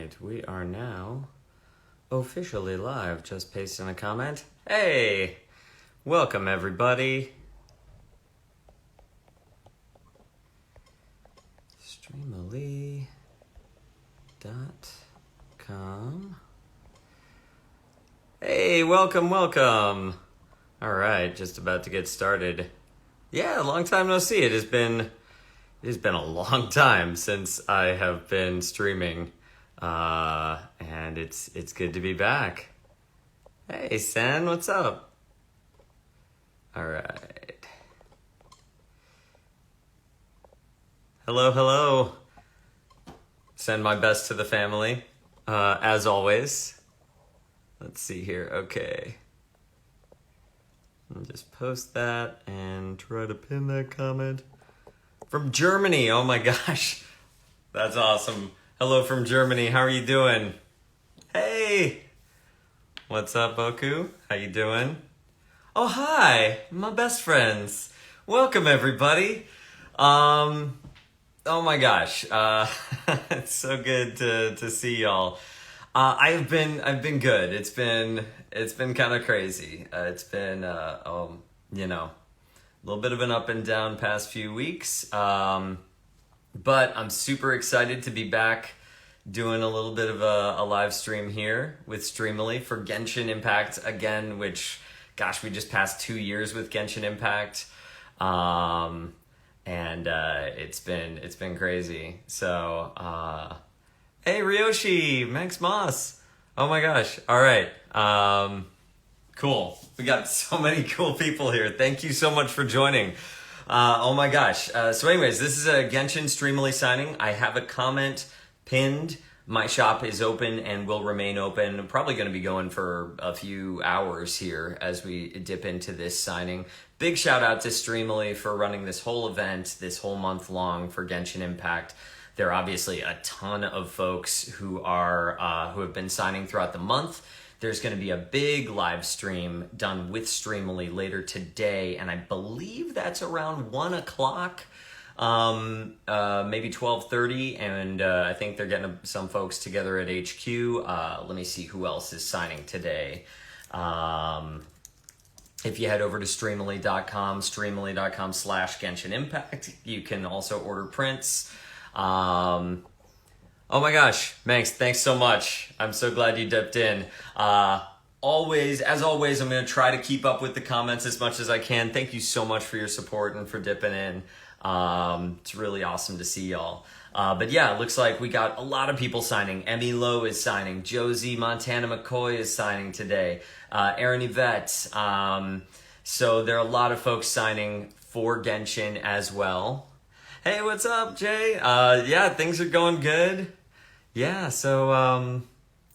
right, we are now officially live. Just pasting a comment. Hey, welcome everybody. Streamily.com. Hey, welcome. All right, just about to get started. Yeah, long time no see. It has been a long time since I have been streaming, and it's good to be back. Hey, San, what's up? All right. Hello. Send my best to the family, as always. Let's see here. Okay. I'll just post that and try to pin that comment. From Germany, oh my gosh. That's awesome. Hello from Germany, how are you doing? Hey! What's up, Boku? How you doing? Oh, hi, my best friends. Welcome, everybody. Oh my gosh, it's so good to see y'all. I've been good. It's been kind of crazy. It's been a little bit of an up and down past few weeks. But I'm super excited to be back doing a little bit of a live stream here with Streamily for Genshin Impact again, which, gosh, we just passed 2 years with Genshin Impact. And it's been crazy. So, hey, Ryoshi, Max Moss. Oh my gosh. All right. Cool. We got so many cool people here. Thank you so much for joining. Oh my gosh. So anyways, this is a Genshin Streamily signing. I have a comment pinned. My shop is open and will remain open. I'm probably going to be going for a few hours here as we dip into this signing. Big shout out to Streamily for running this whole event, this whole month long for Genshin Impact. There are obviously a ton of folks who have been signing throughout the month. There's going to be a big live stream done with Streamily later today, and I believe that's around 1 o'clock, maybe 12:30, and I think they're getting some folks together at HQ. Let me see who else is signing today. If you head over to streamily.com/Genshin Impact, you can also order prints. Oh my gosh, Manx, thanks so much. I'm so glad you dipped in. As always, I'm going to try to keep up with the comments as much as I can. Thank you so much for your support and for dipping in. It's really awesome to see y'all. But yeah, it looks like we got a lot of people signing. Emmy Lowe is signing. Josie Montana McCoy is signing today. Aaron Yvette. So there are a lot of folks signing for Genshin as well. Hey, what's up, Jay? Yeah, things are going good. Yeah, so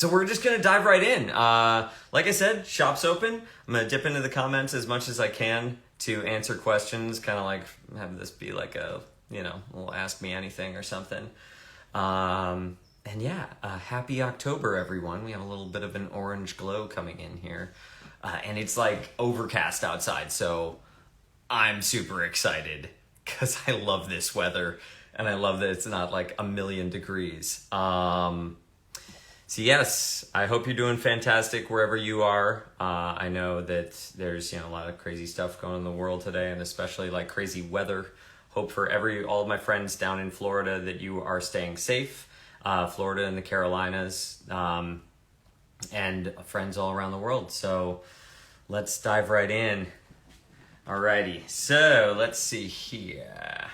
we're just going to dive right in. Like I said, shop's open. I'm going to dip into the comments as much as I can to answer questions, kind of like have this be like a, little ask me anything or something. And yeah, happy October, everyone. We have a little bit of an orange glow coming in here. And it's like overcast outside, so I'm super excited because I love this weather. And I love that it's not like a million degrees. So yes, I hope you're doing fantastic wherever you are. I know that there's a lot of crazy stuff going on in the world today, and especially like crazy weather. Hope for all of my friends down in Florida that you are staying safe. Florida and the Carolinas, and friends all around the world. So let's dive right in. Alrighty, so let's see here.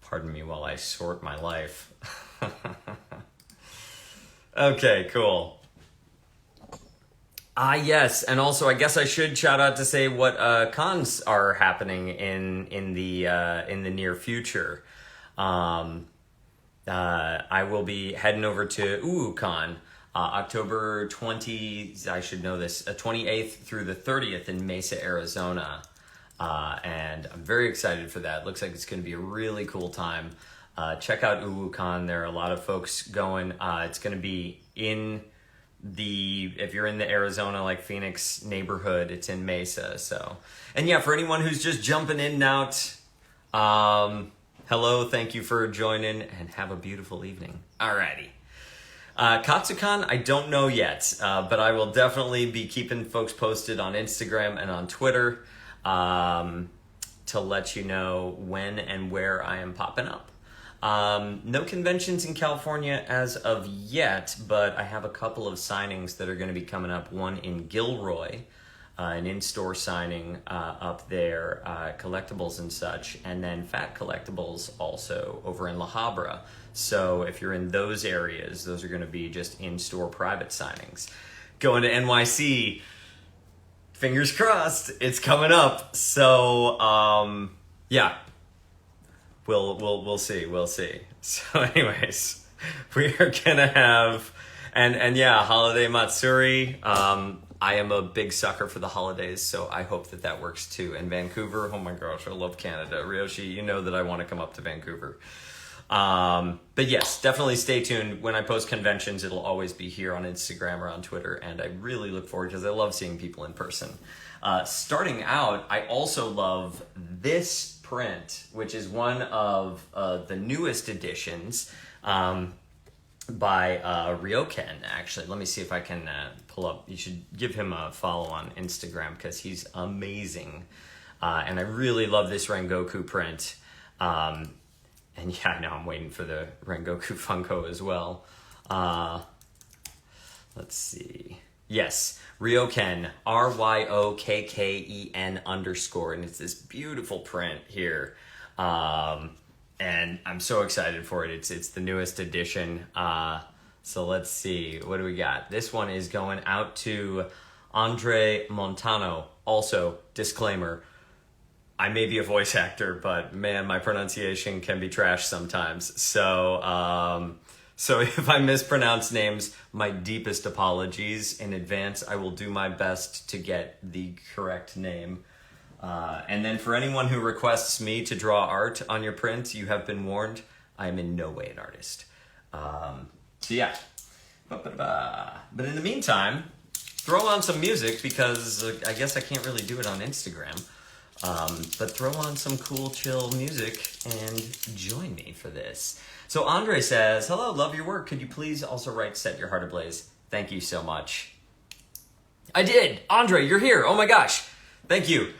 Pardon me while I sort my life. Okay, cool. Yes, and also I guess I should shout out to say what cons are happening in the near future. I will be heading over to UwuCon, October 28th through the 30th in Mesa, Arizona. And I'm very excited for that. Looks like it's going to be a really cool time. Check out UwuCon. There are a lot of folks going. It's going to be if you're in the Arizona, like Phoenix neighborhood, it's in Mesa. So, and yeah, for anyone who's just jumping in and out, Hello, thank you for joining, and have a beautiful evening. Alrighty. Katsukan, I don't know yet, but I will definitely be keeping folks posted on Instagram and on Twitter to let you know when and where I am popping up. No conventions in California as of yet, but I have a couple of signings that are going to be coming up. One in Gilroy, an in-store signing up there, collectibles and such, and then Fat Collectibles also over in La Habra. So if you're in those areas, those are going to be just in-store private signings. Going to NYC, fingers crossed, it's coming up. So yeah, we'll see. So anyways, we are gonna have and yeah, holiday Matsuri. I am a big sucker for the holidays, so I hope that works too. And Vancouver, oh my gosh, I love Canada. Ryoshi, you know that I want to come up to Vancouver. But yes, definitely stay tuned. When I post conventions, it'll always be here on Instagram or on Twitter, and I really look forward because I love seeing people in person. Starting out, I also love this print, which is one of the newest editions by Ryoken, actually. Let me see if I can pull up. You should give him a follow on Instagram because he's amazing. And I really love this Rengoku print. And yeah, I know I'm waiting for the Rengoku Funko as well. Let's see. Yes, Ryoken, RYOKKEN _. And it's this beautiful print here. And I'm so excited for it. It's the newest edition. So let's see. What do we got? This one is going out to Andre Montano. Also, disclaimer, I may be a voice actor, but man, my pronunciation can be trash sometimes. So if I mispronounce names, my deepest apologies in advance. I will do my best to get the correct name. And then for anyone who requests me to draw art on your print, you have been warned. I am in no way an artist. So yeah. But in the meantime, throw on some music because I guess I can't really do it on Instagram. But throw on some cool, chill music and join me for this. So Andre says, hello, love your work. Could you please also write Set Your Heart Ablaze? Thank you so much. I did. Andre, you're here. Oh my gosh. Thank you.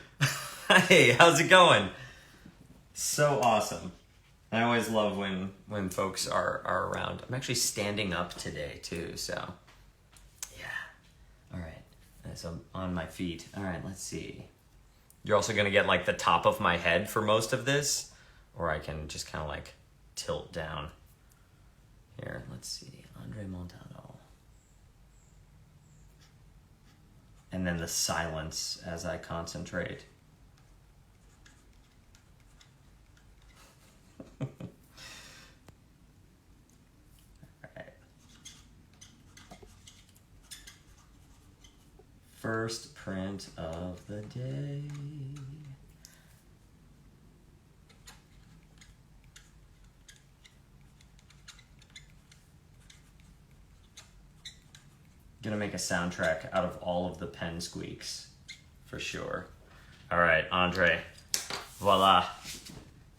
Hey, how's it going? So awesome. I always love when folks are around. I'm actually standing up today too, so yeah. All right. So I'm on my feet. All right, let's see. You're also going to get like the top of my head for most of this, or I can just kind of like tilt down. Here, let's see. Andre Montano. And then the silence as I concentrate. Alright. First print of the day. Gonna make a soundtrack out of all of the pen squeaks, for sure. All right, Andre, voila,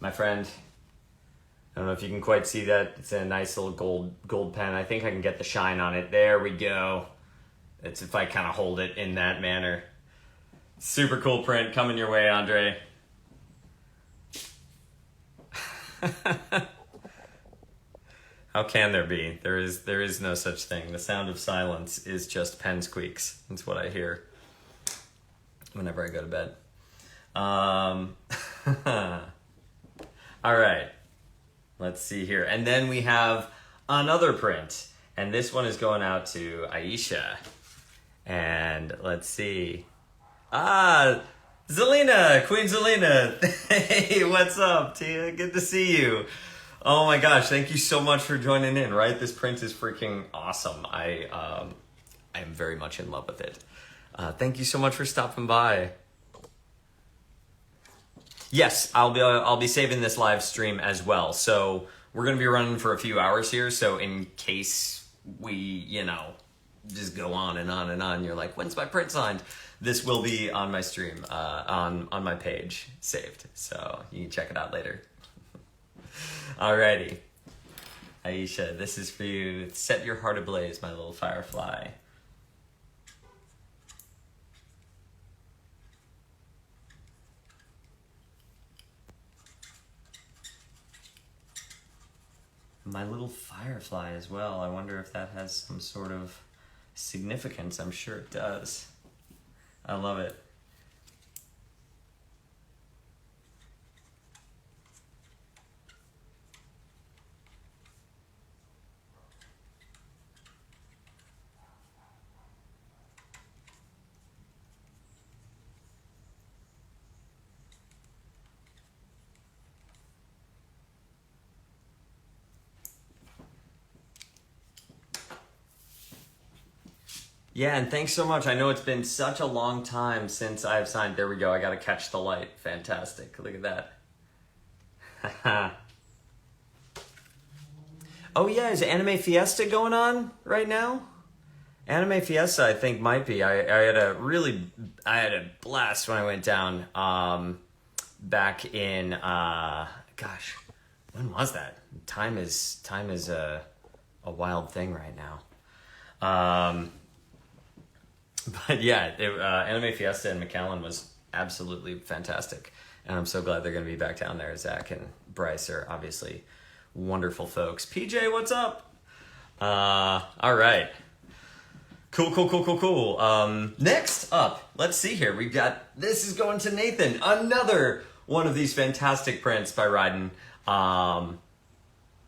my friend. I don't know if you can quite see that. It's a nice little gold pen. I think I can get the shine on it. There we go. It's if I kind of hold it in that manner. Super cool print coming your way, Andre. How can there be? There is no such thing. The sound of silence is just pen squeaks. That's what I hear whenever I go to bed. All right. Let's see here. And then we have another print. And this one is going out to Aisha. And let's see. Zelina, Queen Zelina. Hey, what's up, Tia? Good to see you. Oh my gosh, thank you so much for joining in, right? This print is freaking awesome. I am very much in love with it. Thank you so much for stopping by. Yes, I'll be saving this live stream as well. So we're going to be running for a few hours here. So in case we, just go on and on and on, you're like, when's my print signed? This will be on my stream, on my page saved. So you can check it out later. Alrighty. Aisha, this is for you. Set your heart ablaze, my little firefly. My little firefly as well. I wonder if that has some sort of significance. I'm sure it does. I love it. Yeah, and thanks so much. I know it's been such a long time since I've signed. There we go. I got to catch the light. Fantastic. Look at that. Oh yeah, is Anime Fiesta going on right now? Anime Fiesta, I think, might be. I had a blast when I went down back in gosh, when was that? Time is a wild thing right now. But yeah, Anime Fiesta in McAllen was absolutely fantastic. And I'm so glad they're going to be back down there. Zach and Bryce are obviously wonderful folks. PJ, what's up? All right. Cool. Next up, let's see here. We've got, this is going to Nathan. Another one of these fantastic prints by Whitten.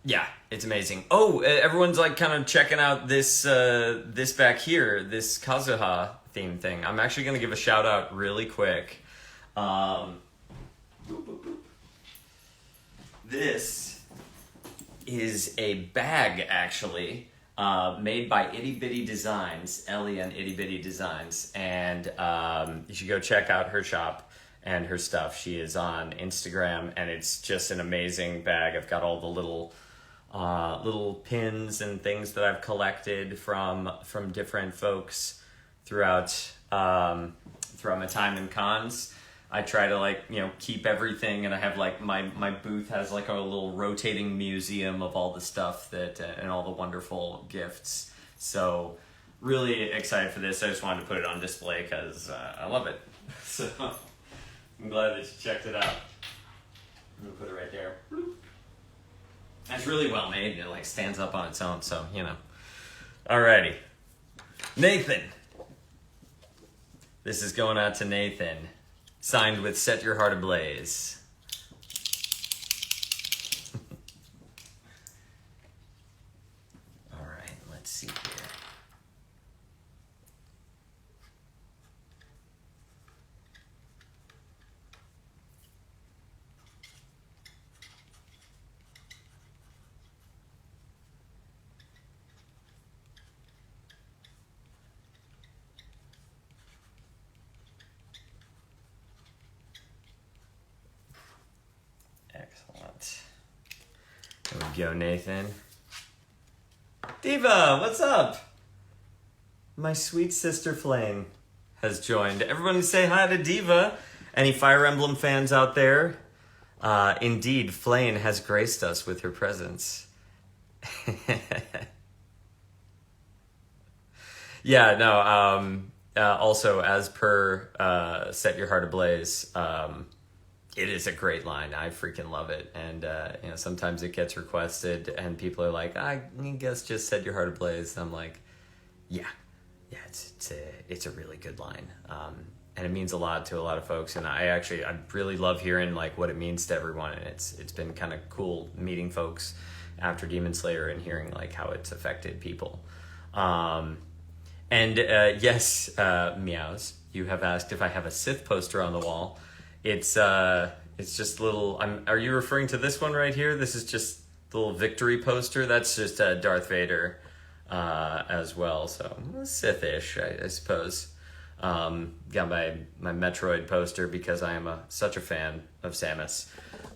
Yeah, it's amazing. Oh, everyone's like kind of checking out this this back here, this Kazuha theme thing. I'm actually going to give a shout out really quick. This is a bag actually made by Itty Bitty Designs, Ellie and Itty Bitty Designs, and you should go check out her shop and her stuff. She is on Instagram, and it's just an amazing bag. I've got all the little pins and things that I've collected from different folks throughout my time in cons. I try to keep everything, and I have my booth has like a little rotating museum of all the stuff that and all the wonderful gifts. So really excited for this. I just wanted to put it on display because I love it. So I'm glad that you checked it out. I'm gonna put it right there. It's really well made. It stands up on its own, so Alrighty. Nathan. This is going out to Nathan. Signed with Set Your Heart Ablaze. Alright, let's see here. Excellent. There we go, Nathan. Diva, what's up? My sweet sister Flame has joined. Everybody say hi to Diva. Any Fire Emblem fans out there? Indeed, Flame has graced us with her presence. Yeah, no, also, as per Set Your Heart Ablaze, it is a great line. I freaking love it. And, sometimes it gets requested and people are like, I guess just Set Your Heart Ablaze. And I'm like, yeah, it's a really good line. And it means a lot to a lot of folks. And I really love hearing what it means to everyone. And it's been kind of cool meeting folks after Demon Slayer and hearing how it's affected people. Yes, Meows, you have asked if I have a Sith poster on the wall. It's just little. Are you referring to this one right here? This is just the little victory poster. That's just Darth Vader, as well. So Sith-ish, I suppose. Got my Metroid poster because I am such a fan of Samus.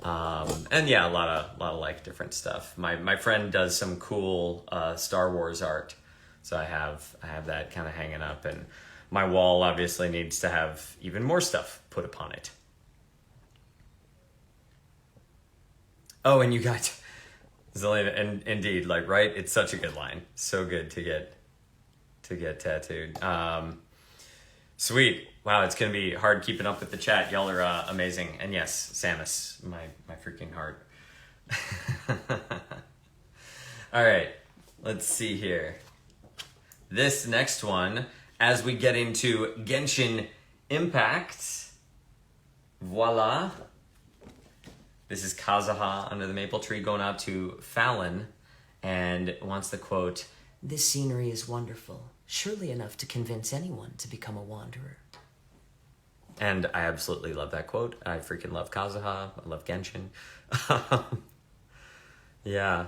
And yeah, a lot of different stuff. My friend does some cool Star Wars art, so I have that kind of hanging up, and my wall obviously needs to have even more stuff put upon it. Oh, and you got Zelena, and indeed, like, right? It's such a good line. So good to get tattooed. Sweet. Wow, it's gonna be hard keeping up with the chat. Y'all are amazing. And yes, Samus, my freaking heart. All right, let's see here. This next one, as we get into Genshin Impact, voila. This is Kazuha under the maple tree going out to Fallon and wants the quote, "This scenery is wonderful, surely enough to convince anyone to become a wanderer." And I absolutely love that quote. I freaking love Kazuha. I love Genshin. Yeah.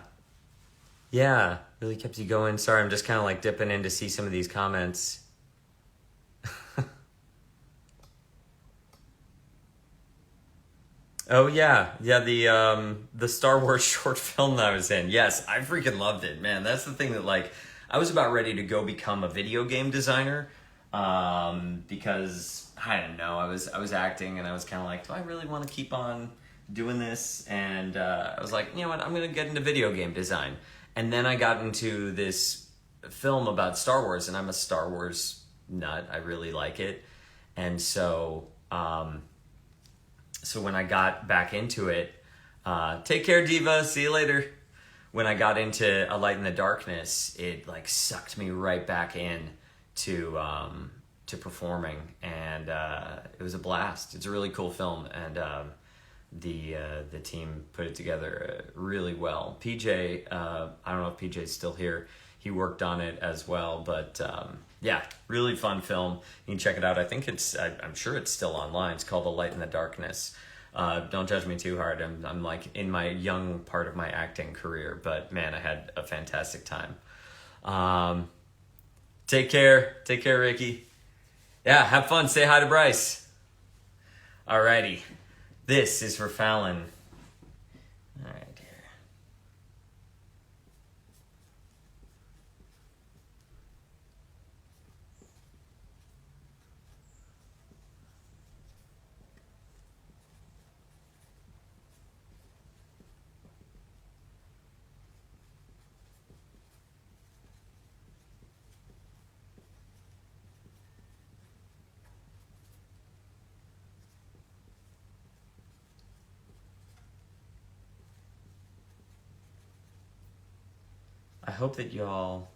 Yeah, really kept you going. Sorry, I'm just kind of like dipping in to see some of these comments. Oh yeah, the Star Wars short film that I was in. Yes, I freaking loved it, man. That's the thing that like I was about ready to go become a video game designer, because I don't know. I was acting and I was kind of like, do I really want to keep on doing this? And I was like, you know what? I'm gonna get into video game design. And then I got into this film about Star Wars, and I'm a Star Wars nut. I really like it, and so. So when I got back into it, take care, Diva. See you later. When I got into A Light in the Darkness, it like sucked me right back in to performing, and it was a blast. It's a really cool film, and the team put it together really well. PJ, I don't know if PJ's still here. He worked on it as well, but yeah, really fun film. You can check it out. I think I'm sure it's still online. It's called A Light in the Darkness. Don't judge me too hard. I'm like in my young part of my acting career, but man, I had a fantastic time. Take care, Ricky. Yeah, have fun. Say hi to Bryce. Alrighty, this is for Fallon. All right. I hope that y'all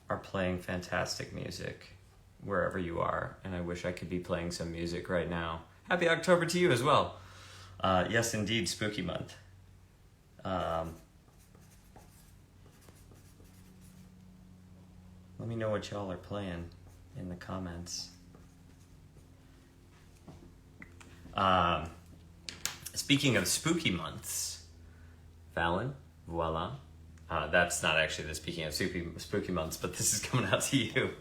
are playing fantastic music wherever you are, and I wish I could be playing some music right now. Happy October to you as well. Yes, indeed, spooky month. Let me know what y'all are playing in the comments. Speaking of spooky months, Fallon, voila. That's not actually the speaking of spooky months, but this is coming out to you.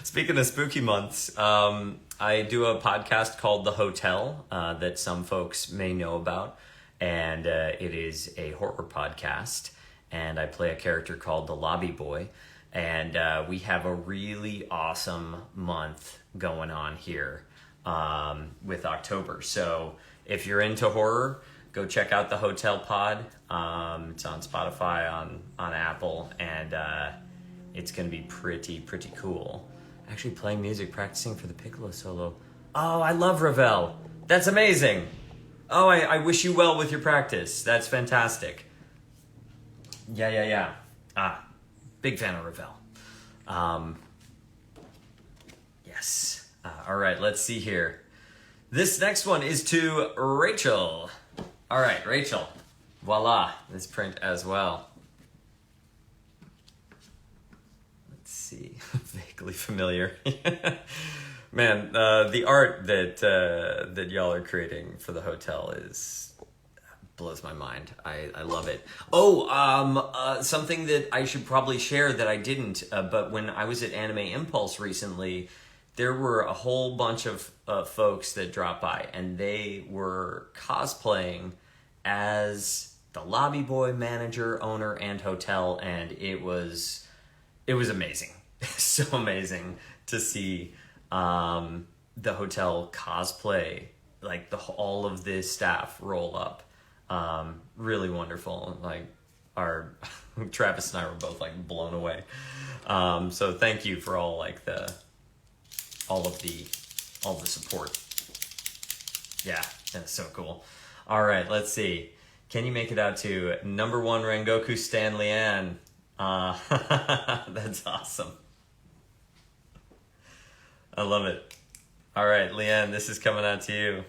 Speaking of spooky months, I do a podcast called The Hotel that some folks may know about, and it is a horror podcast, and I play a character called the Lobby Boy, and we have a really awesome month going on here with October. So if you're into horror, go check out the Hotel Pod. It's on Spotify, on Apple, and it's gonna be pretty cool. Actually playing music, practicing for the piccolo solo. Oh, I love Ravel. That's amazing. Oh, I wish you well with your practice. That's fantastic. Yeah. Big fan of Ravel. Yes. All right, let's see here. This next one is to Rachel. All right, Rachel. Voila, this print as well. Let's see, vaguely familiar. Man, the art that y'all are creating for the hotel blows my mind. I love it. Oh, something that I should probably share that I didn't, but when I was at Anime Impulse recently, there were a whole bunch of folks that dropped by, and they were cosplaying as the Lobby Boy, manager, owner, and hotel, and it was amazing. So amazing to see the hotel cosplay, like all of this staff roll up Really wonderful. Like our Travis and I were both like blown away. So thank you for all the support. Yeah, that's so cool. All right, let's see. Can you make it out to number 1 Rengoku Stan Leanne? That's awesome. I love it. All right, Leanne, this is coming out to you.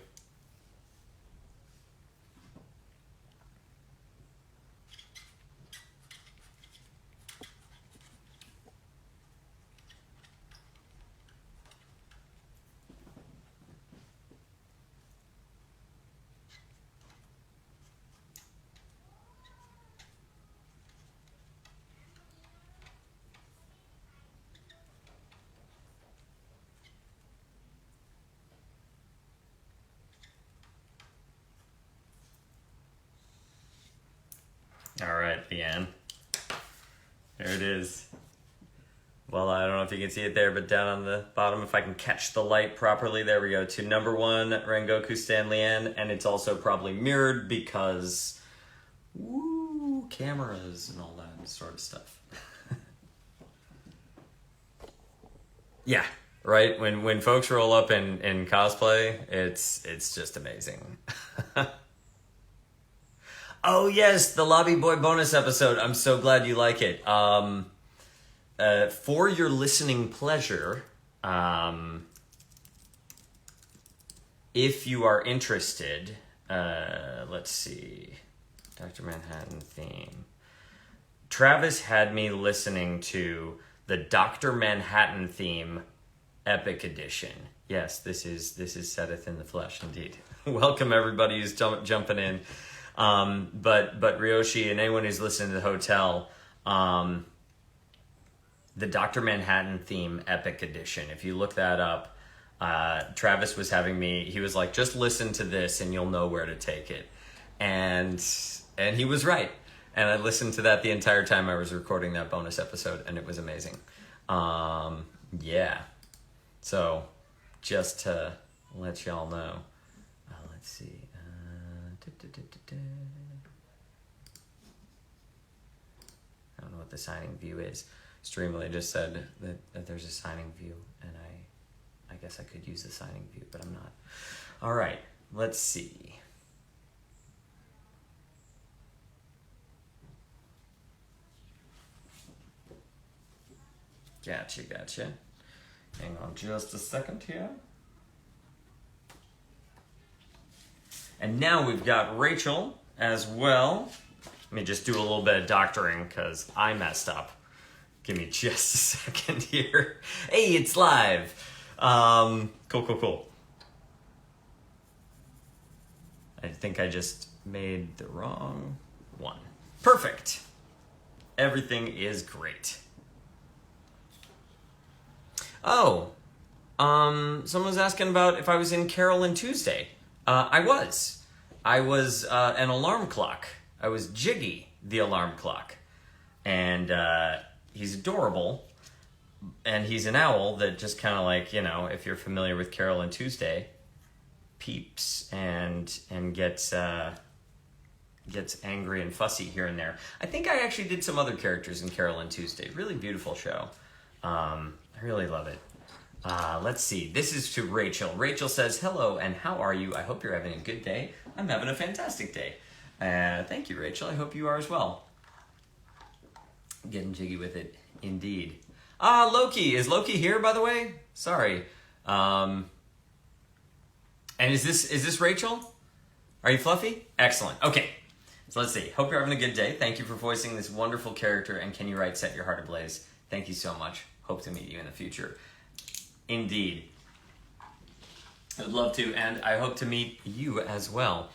All right, Leanne. There it is. Well, I don't know if you can see it there, but down on the bottom, if I can catch the light properly, there we go, to number 1 Rengoku Stan Leanne, and it's also probably mirrored because, woo, cameras and all that sort of stuff. Yeah, right? When folks roll up in cosplay, it's just amazing. Oh yes, the Lobby Boy bonus episode. I'm so glad you like it. For your listening pleasure, if you are interested, let's see, Dr. Manhattan theme. Travis had me listening to the Dr. Manhattan theme Epic Edition. Yes, this is Setteth in the flesh, indeed. Welcome everybody who's jumping in. But Ryoshi and anyone who's listening to the hotel, the Dr. Manhattan theme Epic Edition. If you look that up, Travis was having me, he was like, just listen to this and you'll know where to take it. And he was right. And I listened to that the entire time I was recording that bonus episode, and it was amazing. Yeah. So, just to let y'all know. Let's see. I don't know what the signing view is. Streamily just said that there's a signing view, and I guess I could use the signing view, but I'm not. All right, let's see. Gotcha. Hang on just a second here. And now we've got Rachel as well. Let me just do a little bit of doctoring because I messed up. Give me just a second here. Hey, it's live. Cool. I think I just made the wrong one. Perfect. Everything is great. Oh, someone was asking about if I was in Carolyn Tuesday. I was an alarm clock. I was Jiggy, the alarm clock. And he's adorable. And he's an owl that just kind of like, you know, if you're familiar with Carolyn Tuesday, peeps and gets angry and fussy here and there. I think I actually did some other characters in Carolyn Tuesday. Really beautiful show. I really love it. Let's see. This is to Rachel. Rachel says, hello, and how are you? I hope you're having a good day. I'm having a fantastic day. Thank you, Rachel. I hope you are as well. Getting jiggy with it, indeed. Loki. Is Loki here, by the way? Sorry. And is this Rachel? Are you Fluffy? Excellent. Okay. So let's see. Hope you're having a good day. Thank you for voicing this wonderful character, and can you write Set Your Heart Ablaze? Thank you so much. Hope to meet you in the future. Indeed. I'd love to, and I hope to meet you as well.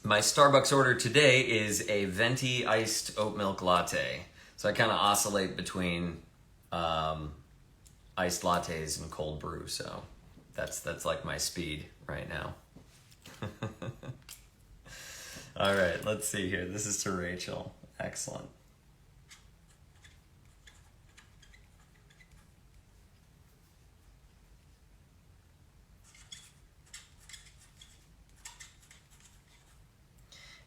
My Starbucks order today is a venti iced oat milk latte. So I kind of oscillate between iced lattes and cold brew. So that's like my speed right now. All right, let's see here. This is to Rachel. Excellent.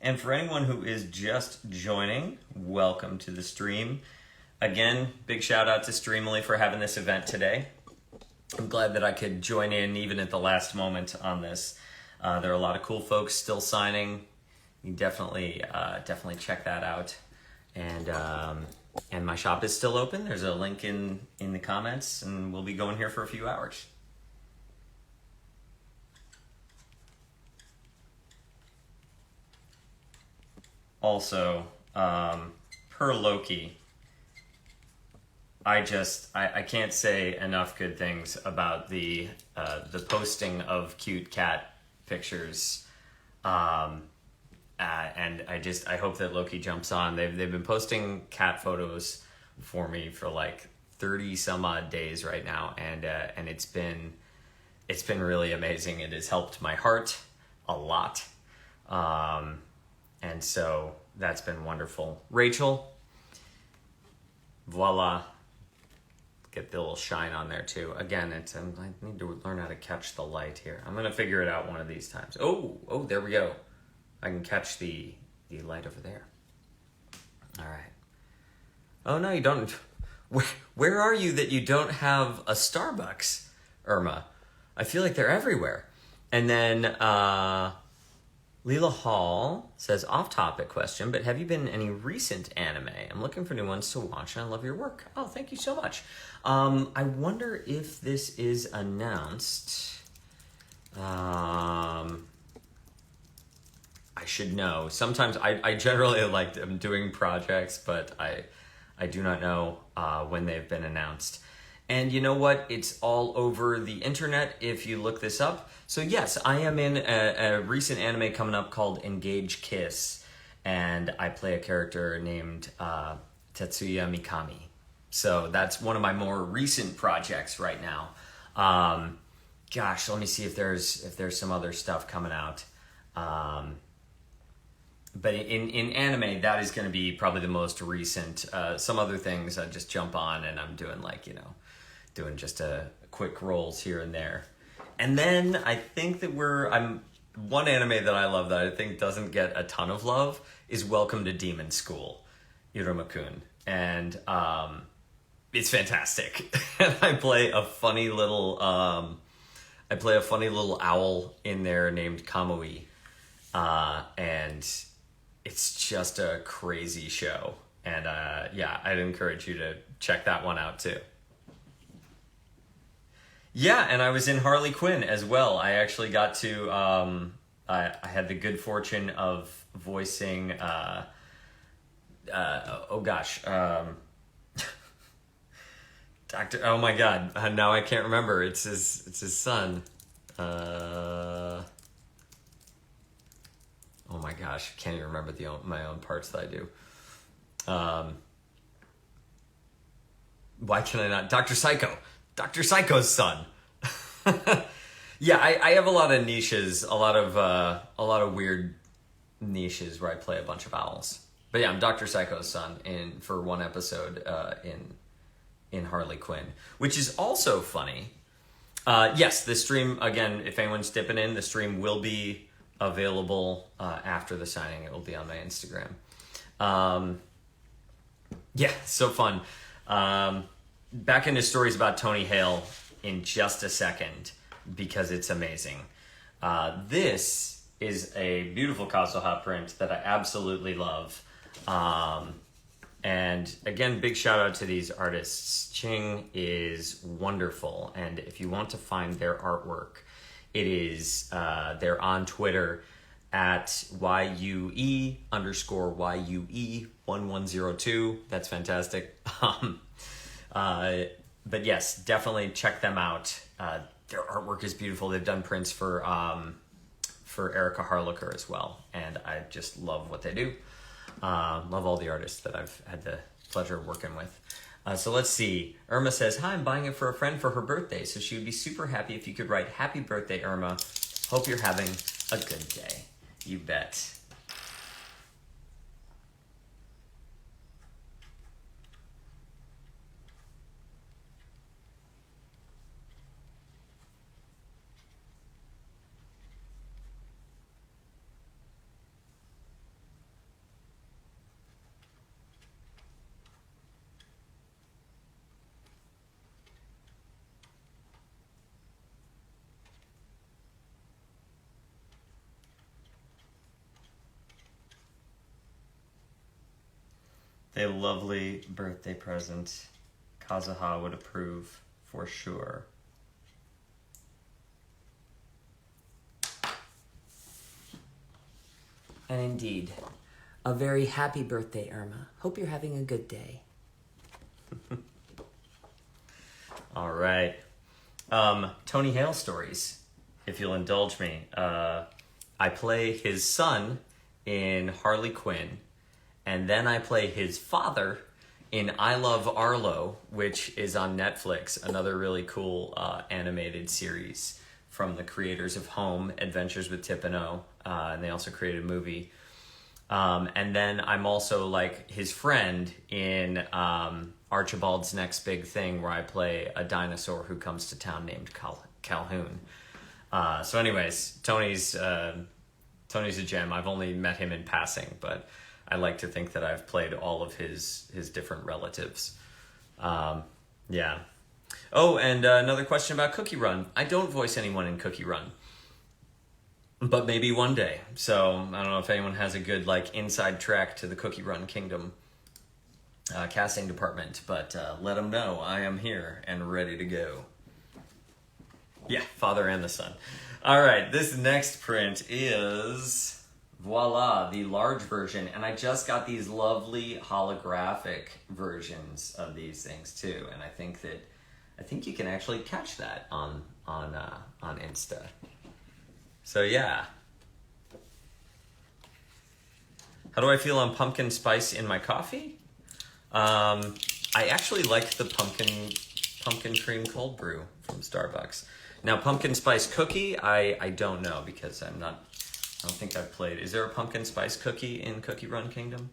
And for anyone who is just joining, welcome to the stream. Again, big shout out to Streamily for having this event today. I'm glad that I could join in even at the last moment on this. There are a lot of cool folks still signing. You definitely check that out. And my shop is still open. There's a link in the comments, and we'll be going here for a few hours. Also, per Loki, I can't say enough good things about the posting of cute cat pictures, and I hope that Loki jumps on. They've been posting cat photos for me for like 30 some odd days right now, and it's been really amazing. It has helped my heart a lot. And so that's been wonderful. Rachel, voila. Get the little shine on there too. Again, I need to learn how to catch the light here. I'm gonna figure it out one of these times. Oh, there we go. I can catch the light over there. All right. Oh no, you don't. Where are you that you don't have a Starbucks, Irma? I feel like they're everywhere. And then Leela Hall says, off-topic question, but have you been in any recent anime? I'm looking for new ones to watch, and I love your work. Oh, thank you so much. I wonder if this is announced. I should know. Sometimes I generally am doing projects, but I do not know when they've been announced. And you know what? It's all over the internet if you look this up. So yes, I am in a recent anime coming up called Engage Kiss, and I play a character named Tetsuya Mikami. So that's one of my more recent projects right now. Gosh, let me see if there's some other stuff coming out. But in anime, that is going to be probably the most recent. Some other things I just jump on and I'm doing doing just a quick rolls here and there. And then I think that one anime that I love that I think doesn't get a ton of love is Welcome to Demon School, Iruma-kun. And it's fantastic. And I play a funny little owl in there named Kamui. And it's just a crazy show. And I'd encourage you to check that one out too. Yeah, and I was in Harley Quinn as well. I actually got to, I had the good fortune of voicing, Doctor, oh my god, now I can't remember. It's his son. Oh my gosh, can't even remember my own parts that I do. Why can I not? Dr. Psycho's son. Yeah, I have a lot of niches, a lot of weird niches where I play a bunch of owls. But yeah, I'm Dr. Psycho's son for one episode in Harley Quinn, which is also funny. Yes, the stream, again, if anyone's dipping in, the stream will be available after the signing. It will be on my Instagram. Yeah, so fun. Back into stories about Tony Hale in just a second because it's amazing. This is a beautiful Kazuha print that I absolutely love. And again, big shout out to these artists. Ching is wonderful. And if you want to find their artwork, it is, they're on Twitter at YUE_YUE1102. That's fantastic. But yes, definitely check them out. Their artwork is beautiful. They've done prints for Erica Harlacher as well. And I just love what they do. Love all the artists that I've had the pleasure of working with. So let's see. Irma says, hi, I'm buying it for a friend for her birthday. So she would be super happy if you could write, happy birthday, Irma. Hope you're having a good day. You bet. A lovely birthday present. Kazuha would approve for sure. And indeed, a very happy birthday, Irma. Hope you're having a good day. All right. Tony Hale stories, if you'll indulge me. I play his son in Harley Quinn, and then I play his father in I Love Arlo, which is on Netflix, another really cool animated series from the creators of Home, Adventures with Tip and O, and they also created a movie. And then I'm also like his friend in Archibald's Next Big Thing, where I play a dinosaur who comes to town named Calhoun. So anyways, Tony's a gem. I've only met him in passing, but I like to think that I've played all of his different relatives. Yeah. Oh, and another question about Cookie Run. I don't voice anyone in Cookie Run, but maybe one day. So I don't know if anyone has a good like inside track to the Cookie Run Kingdom casting department, but let them know. I am here and ready to go. Yeah, father and the son. All right, this next print is, voila, the large version. And I just got these lovely holographic versions of these things too. And I think you can actually catch that on Insta. So yeah. How do I feel on pumpkin spice in my coffee? I actually like the pumpkin cream cold brew from Starbucks. Now, pumpkin spice cookie, I don't know because I don't think I've played. Is there a pumpkin spice cookie in Cookie Run Kingdom?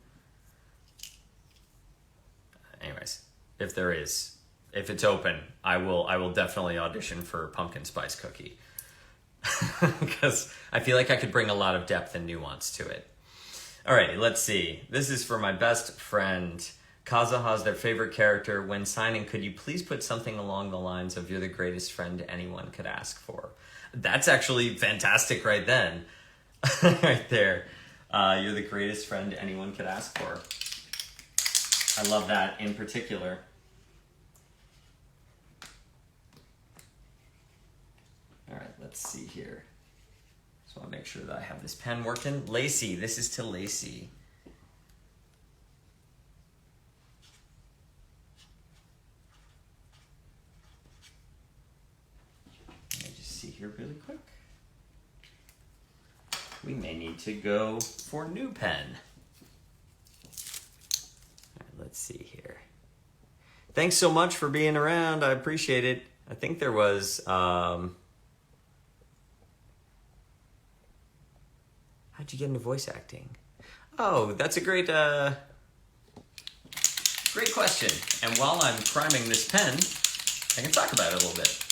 Anyways, if there is, if it's open, I will definitely audition for pumpkin spice cookie. Because I feel like I could bring a lot of depth and nuance to it. Alrighty, let's see. This is for my best friend. Kazuha's their favorite character. When signing, could you please put something along the lines of "You're the greatest friend anyone could ask for"? That's actually fantastic right then. Right there. You're the greatest friend anyone could ask for. I love that in particular. All right, let's see here. So I'll make sure that I have this pen working. Lacey, this is to Lacey. Here really quick. We may need to go for new pen. All right, let's see here. Thanks so much for being around. I appreciate it. I think there was how'd you get into voice acting? Oh, that's a great question. And while I'm priming this pen, I can talk about it a little bit.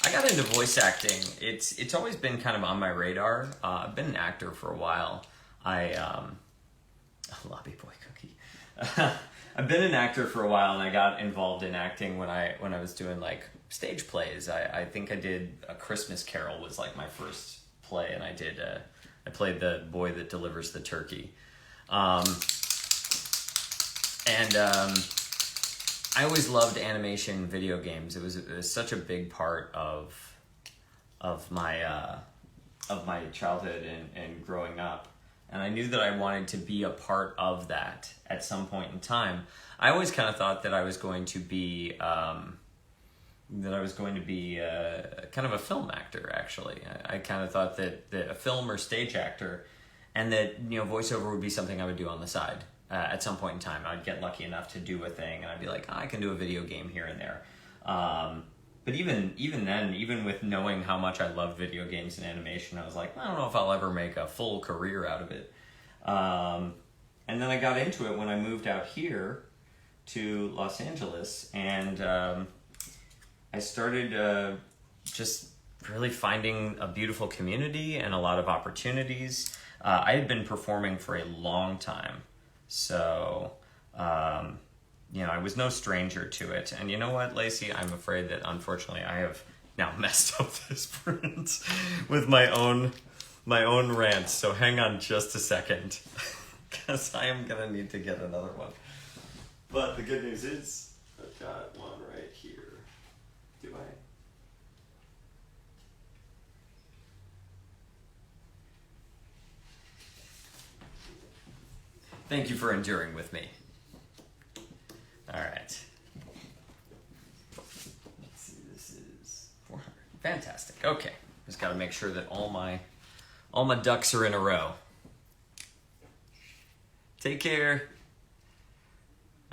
I got into voice acting. It's always been kind of on my radar. I've been an actor for a while. Lobby boy cookie. I've been an actor for a while, and I got involved in acting when I was doing like stage plays. I think I did A Christmas Carol was like my first play, and I played the boy that delivers the turkey. I always loved animation video games. It was such a big part of my childhood and growing up. And I knew that I wanted to be a part of that at some point in time. I always kind of thought that I was going to be kind of a film actor, actually. I kind of thought that a film or stage actor, and that voiceover would be something I would do on the side. At some point in time, I'd get lucky enough to do a thing, and I'd be like, I can do a video game here and there. But even then, even with knowing how much I loved video games and animation, I was like, I don't know if I'll ever make a full career out of it. And then I got into it when I moved out here to Los Angeles, and I started just really finding a beautiful community and a lot of opportunities. I had been performing for a long time. So, I was no stranger to it. And you know what, Lacey? I'm afraid that, unfortunately, I have now messed up this print with my own rant. So hang on just a second. because I am gonna need to get another one. But the good news is I've got one right here. Do I? Thank you for enduring with me. All right. Let's see, this is 400. Fantastic. Okay. Just got to make sure that all my ducks are in a row. Take care.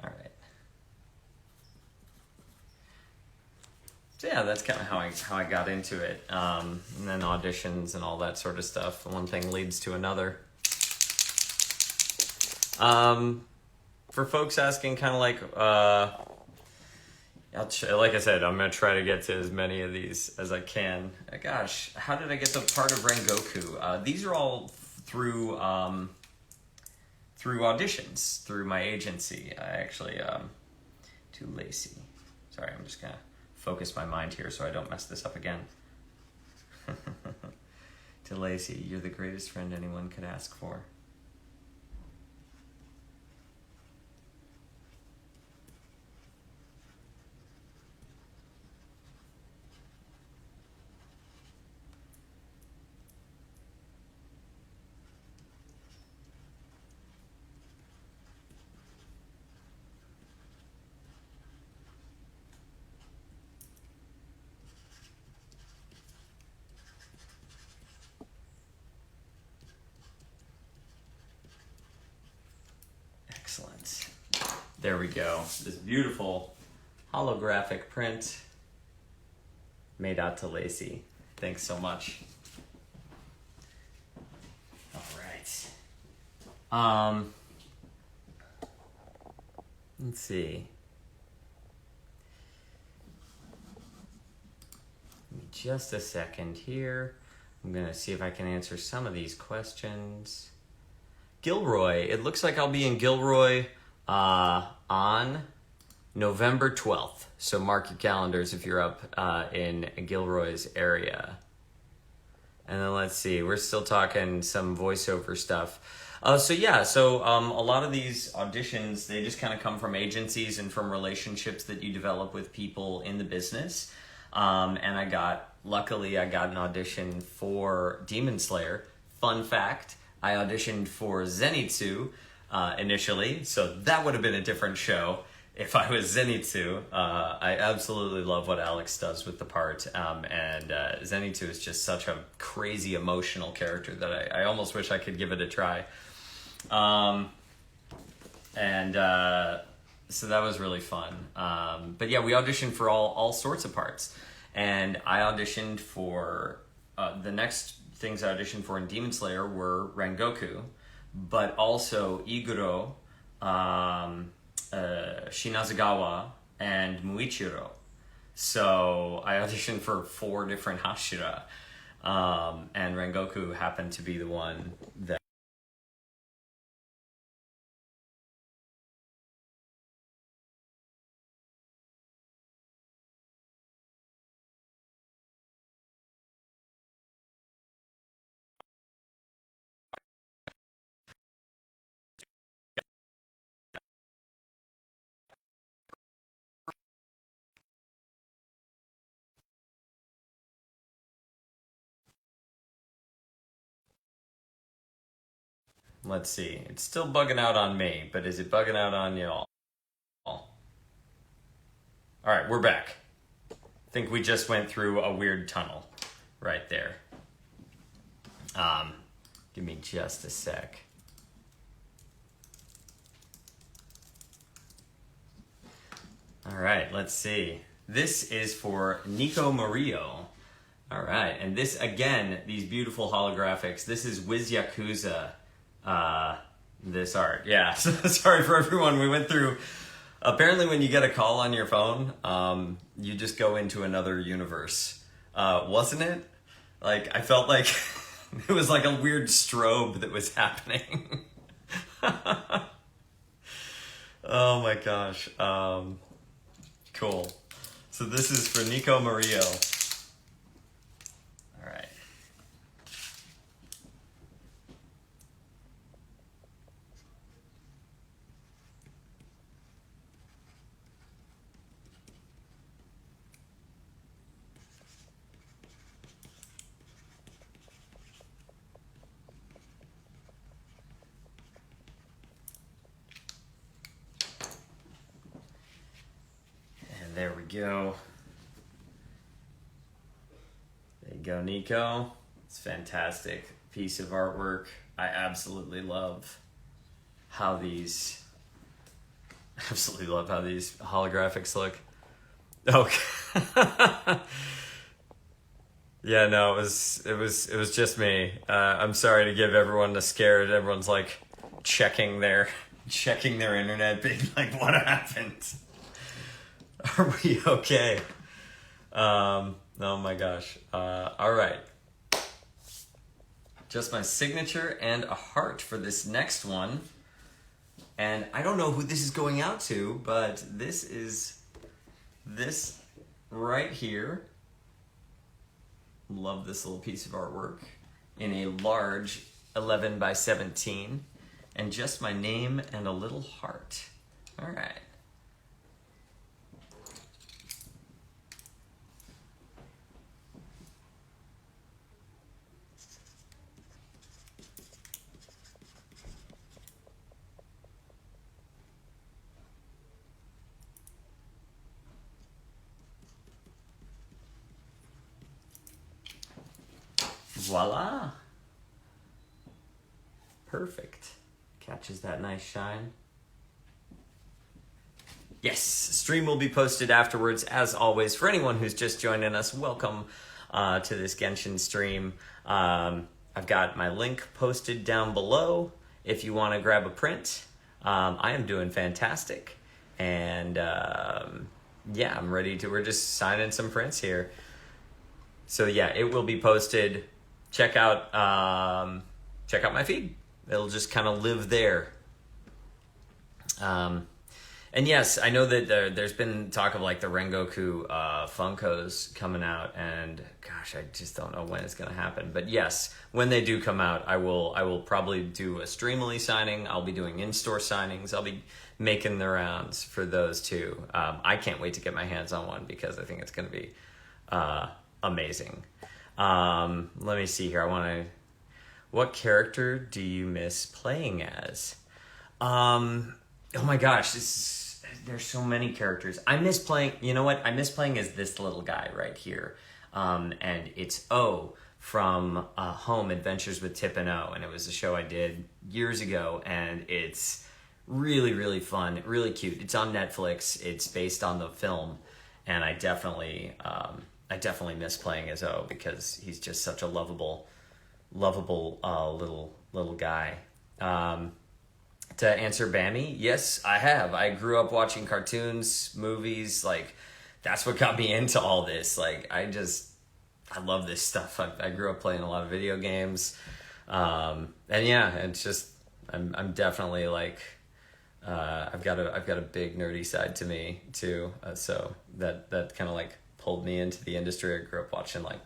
All right. So yeah, that's kind of how I got into it. And then auditions and all that sort of stuff. One thing leads to another. For folks asking kind of like, like I said, I'm going to try to get to as many of these as I can. Gosh, how did I get the part of Rengoku? These are all through auditions, through my agency. I actually, too lazy. Sorry, I'm just going to focus my mind here so I don't mess this up again. To Lacey, you're the greatest friend anyone could ask for. Excellent. There we go. This beautiful holographic print made out to Lacey. Thanks so much. All right. Let's see. Give me just a second here. I'm going to see if I can answer some of these questions. Gilroy. It looks like I'll be in Gilroy on November 12th. So mark your calendars if you're up in Gilroy's area. And then let's see. We're still talking some voiceover stuff. So a lot of these auditions, they just kind of come from agencies and from relationships that you develop with people in the business. And luckily I got an audition for Demon Slayer. Fun fact. I auditioned for Zenitsu initially, so that would have been a different show if I was Zenitsu. I absolutely love what Alex does with the part, and Zenitsu is just such a crazy emotional character that I almost wish I could give it a try. So that was really fun. But yeah, we auditioned for all sorts of parts, and I auditioned for the next things I auditioned for in Demon Slayer were Rengoku, but also Iguro, Shinazagawa, and Muichiro. So I auditioned for 4 different Hashira, and Rengoku happened to be the one that let's see. It's still bugging out on me, but is it bugging out on y'all? All right, we're back. I think we just went through a weird tunnel right there. Give me just a sec. All right, let's see. This is for Nico Murillo. All right, and this, again, these beautiful holographics. This is Wiz Yakuza, this art. Yeah, sorry for everyone. We went through, apparently when you get a call on your phone, you just go into another universe. Wasn't it? Like, I felt like it was like a weird strobe that was happening. Oh my gosh. Cool. So this is for Nico Murillo. All right. There we go. There you go, Nico. It's a fantastic piece of artwork. I absolutely love how these holographics look. Okay. Yeah, no, it was just me. I'm sorry to give everyone the scared. Everyone's like checking their internet, being like, "What happened? Are we okay?" Oh my gosh. All right. Just my signature and a heart for this next one. And I don't know who this is going out to, but this is this right here. Love this little piece of artwork in a large 11 by 17 and just my name and a little heart. All right. Voila. Perfect. Catches that nice shine. Yes, stream will be posted afterwards, as always. For anyone who's just joining us, welcome to this Genshin stream. I've got my link posted down below if you want to grab a print. I am doing fantastic. And yeah, I'm ready to, we're just signing some prints here. So yeah, it will be posted. Check out my feed. It'll just kind of live there. And yes, I know that there's been talk of like the Rengoku Funkos coming out, and gosh, I just don't know when it's gonna happen. But yes, when they do come out, I will probably do a Streamily signing. I'll be doing in-store signings. I'll be making the rounds for those too. I can't wait to get my hands on one because I think it's gonna be amazing. Let me see here. What character do you miss playing as? Oh my gosh, there's so many characters. I miss playing, you know what? I miss playing as this little guy right here. And it's O from Home Adventures with Tip and O. And it was a show I did years ago. And it's really, really fun, really cute. It's on Netflix. It's based on the film. And I definitely miss playing as O because he's just such a lovable little guy. To answer Bammy, yes, I have. I grew up watching cartoons, movies, like that's what got me into all this. Like I love this stuff. I grew up playing a lot of video games. And yeah, it's just I'm definitely like I've got a big nerdy side to me too. So that kind of like pulled me into the industry. I grew up watching like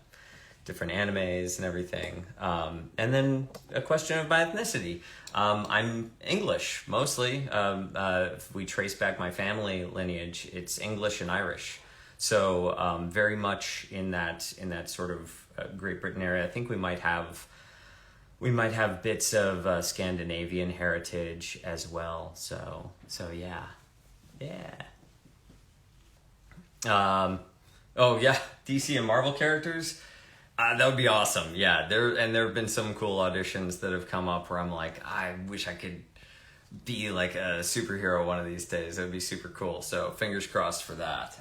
different animes and everything. And then a question of my ethnicity. I'm English, mostly. If we trace back my family lineage, it's English and Irish. So very much in that sort of Great Britain area. I think we might have bits of Scandinavian heritage as well. So yeah. Oh yeah, DC and Marvel characters. That would be awesome. Yeah, there have been some cool auditions that have come up where I'm like, I wish I could be like a superhero one of these days. It would be super cool. So fingers crossed for that.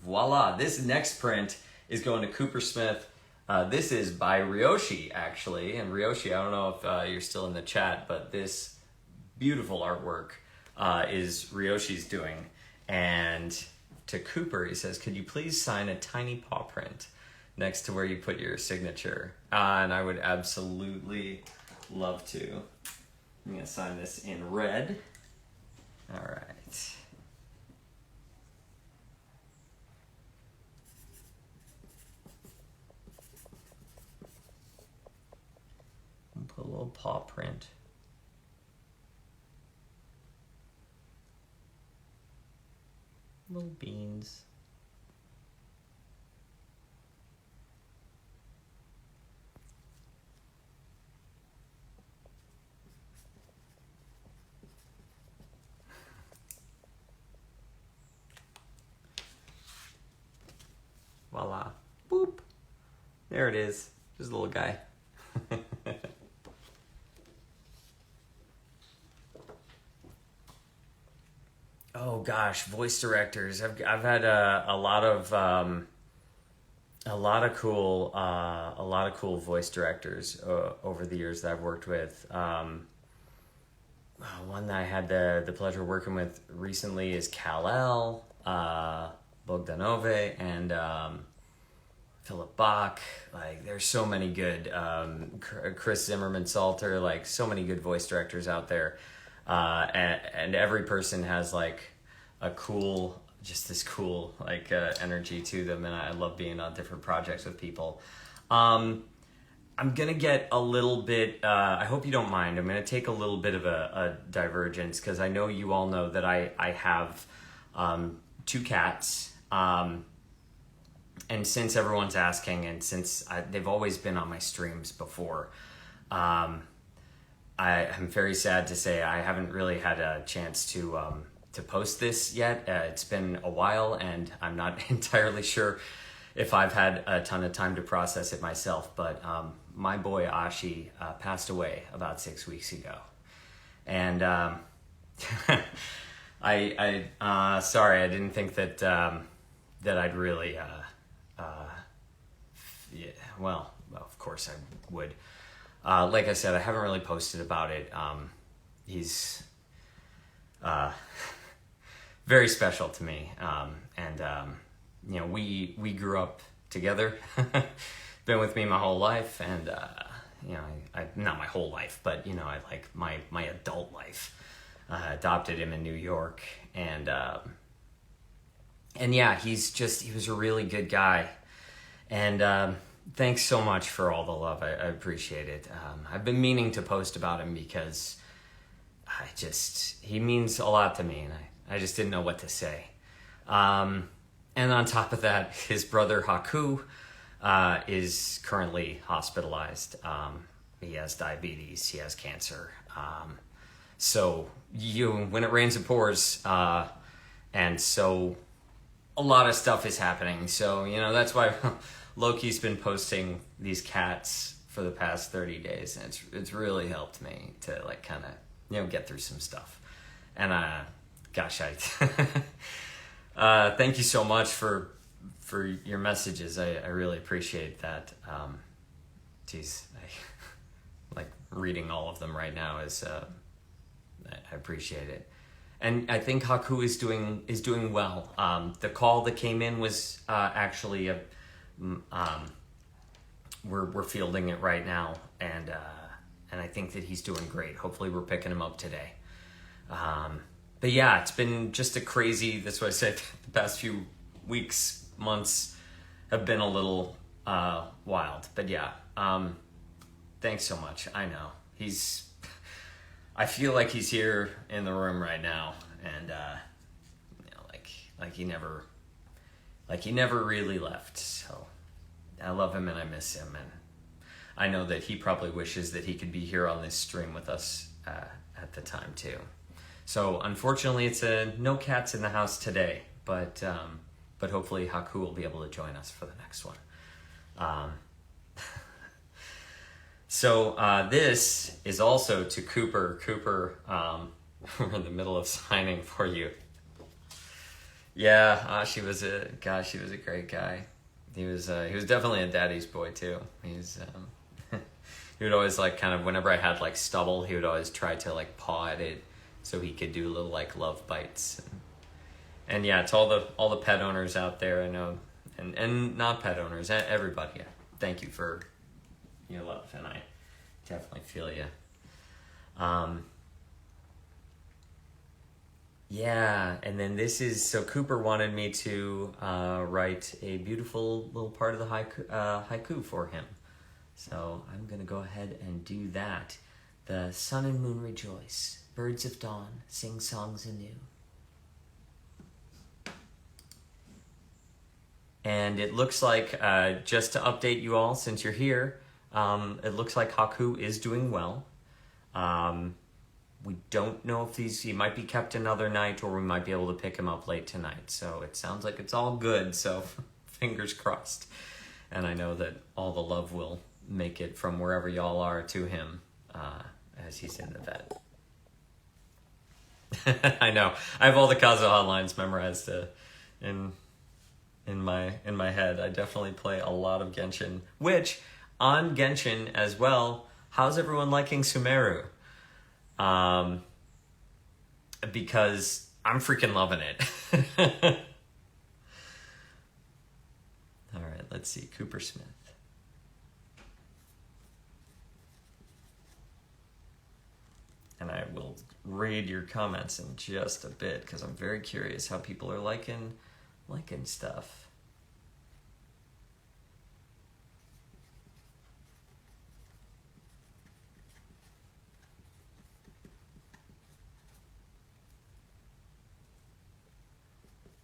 Voila! This next print is going to Cooper Smith. This is by Ryoshi, actually. And Ryoshi, I don't know if you're still in the chat, but this beautiful artwork is Ryoshi's doing. And to Cooper, he says, could you please sign a tiny paw print next to where you put your signature? And I would absolutely love to. I'm going to sign this in red. All right. And put a little paw print. Little beans. There it is. Just a little guy. Oh gosh, voice directors. I've had a lot of cool voice directors over the years that I've worked with. One that I had the pleasure of working with recently is Kal-El, Bogdanove, and Philip Bach. Like, there's so many good, Chris Zimmerman Salter, like, so many good voice directors out there. And every person has, like, this cool, like, energy to them, and I love being on different projects with people. I'm gonna get a little bit, I hope you don't mind, I'm gonna take a little bit of a divergence, because I know you all know that I have 2 cats, and since everyone's asking, and since they've always been on my streams before, I'm very sad to say I haven't really had a chance to post this yet. It's been a while, and I'm not entirely sure if I've had a ton of time to process it myself, but my boy Ashi passed away about 6 weeks ago, and sorry, I didn't think that that I'd really yeah, well, of course I would. Like I said, I haven't really posted about it. He's very special to me, and you know, we grew up together. Been with me my whole life, and you know, I not my whole life, but you know, I like my adult life. Adopted him in New York, and yeah, he was a really good guy, and thanks so much for all the love. I appreciate it. I've been meaning to post about him because he means a lot to me, and I just didn't know what to say. And on top of that, his brother Haku is currently hospitalized. He has diabetes, he has cancer. So when it rains, it pours. And so a lot of stuff is happening. So, you know, that's why Loki's been posting these cats for the past 30 days. And it's really helped me to, like, kind of, you know, get through some stuff. And, gosh, thank you so much for your messages. I really appreciate that. Geez, like reading all of them right now is, I appreciate it. And I think Haku is doing well. The call that came in was actually we're fielding it right now, and I think that he's doing great. Hopefully, we're picking him up today. But yeah, it's been just a crazy. That's what I said. The past few weeks, months have been a little wild. But yeah, thanks so much. I know I feel like he's here in the room right now, and you know, like he never really left. So I love him and I miss him, and I know that he probably wishes that he could be here on this stream with us at the time too. So unfortunately, it's no cats in the house today, but hopefully Haku will be able to join us for the next one. So this is also to Cooper. Cooper, we're in the middle of signing for you. Yeah, he was a great guy. He was definitely a daddy's boy too. He would always, like, kind of, whenever I had like stubble, he would always try to like paw at it so he could do little like love bites. And yeah, to all the pet owners out there, I know, and not pet owners, everybody, yeah, thank you for your love, and I definitely feel you. Yeah, and then so Cooper wanted me to write a beautiful little part of the haiku for him. So I'm going to go ahead and do that. The sun and moon rejoice, birds of dawn sing songs anew. And it looks like, just to update you all since you're here, it looks like Haku is doing well. We don't know if he might be kept another night, or we might be able to pick him up late tonight. So it sounds like it's all good, so fingers crossed. And I know that all the love will make it from wherever y'all are to him as he's in the vet. I know. I have all the Kazuha lines memorized in my head. I definitely play a lot of Genshin. Which, on Genshin as well, how's everyone liking Sumeru? Because I'm freaking loving it. All right, let's see. Cooper Smith. And I will read your comments in just a bit because I'm very curious how people are liking stuff.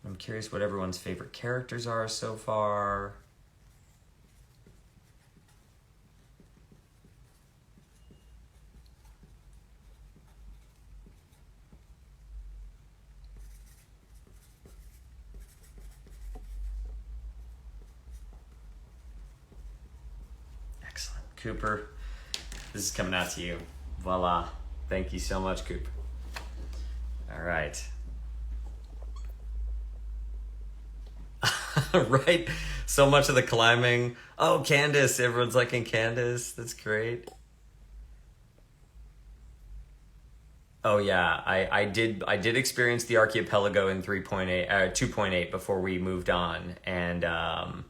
I'm curious what everyone's favorite characters are so far. Excellent. Cooper, this is coming out to you. Voila. Thank you so much, Cooper. All right. Right? So much of the climbing. Oh, Candace. Everyone's liking Candace. That's great. Oh yeah, I did experience the archipelago in 2.8 before we moved on, and I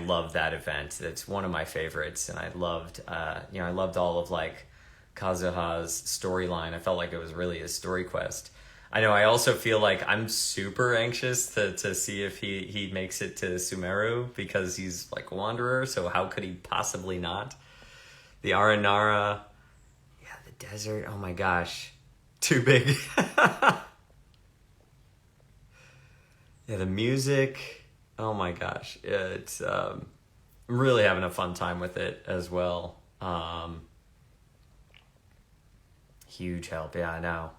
love that event. It's one of my favorites, and I loved all of like Kazuha's storyline. I felt like it was really a story quest. I know. I also feel like I'm super anxious to see if he makes it to Sumeru because he's like a wanderer. So how could he possibly not? The Aranara, yeah, the desert. Oh my gosh, too big. Yeah, the music. Oh my gosh, yeah, it's I'm really having a fun time with it as well. Huge help. Yeah, I know.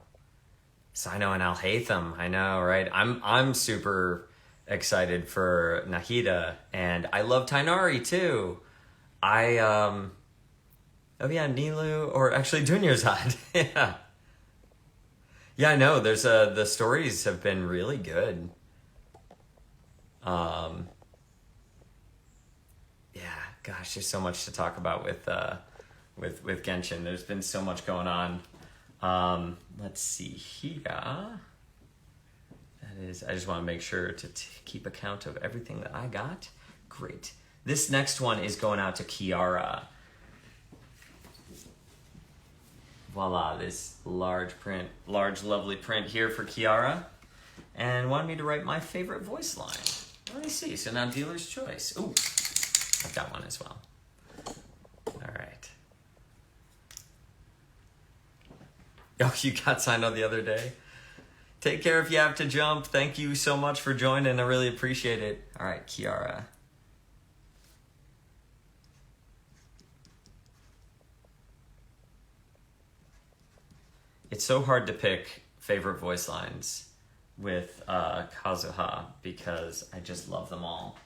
Sino and Al-Haytham, I know, right? I'm super excited for Nahida, and I love Tainari too. Oh yeah, Nilu, or actually Dunyarzad. Yeah. Yeah, I know. There's the stories have been really good. Yeah, gosh, there's so much to talk about with Genshin. There's been so much going on. Let's see here. That is, I just want to make sure to keep account of everything that I got. Great. This next one is going out to Kiara. Voila, this large lovely print here for Kiara. And wanted me to write my favorite voice line. Let me see. So now dealer's choice. Ooh, I've got one as well. All right. Oh, you got signed on the other day? Take care if you have to jump. Thank you so much for joining. I really appreciate it. All right, Kiara. It's so hard to pick favorite voice lines with Kazuha because I just love them all.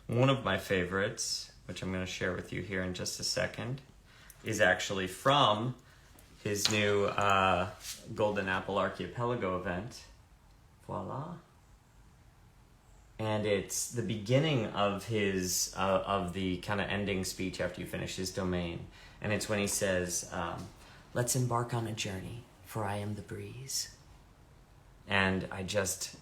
One of my favorites, which I'm going to share with you here in just a second, is actually from his new Golden Apple Archipelago event. Voila. And it's the beginning of his, of the kind of ending speech after you finish his domain. And it's when he says, Let's embark on a journey, for I am the breeze. And I just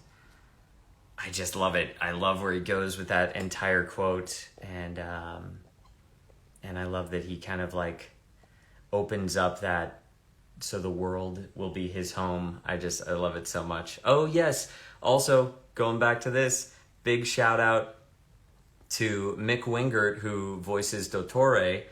love it. I love where he goes with that entire quote, and I love that he kind of like opens up that so the world will be his home. I love it so much. Oh yes, also going back to this, big shout out to Mick Wingert, who voices Dottore,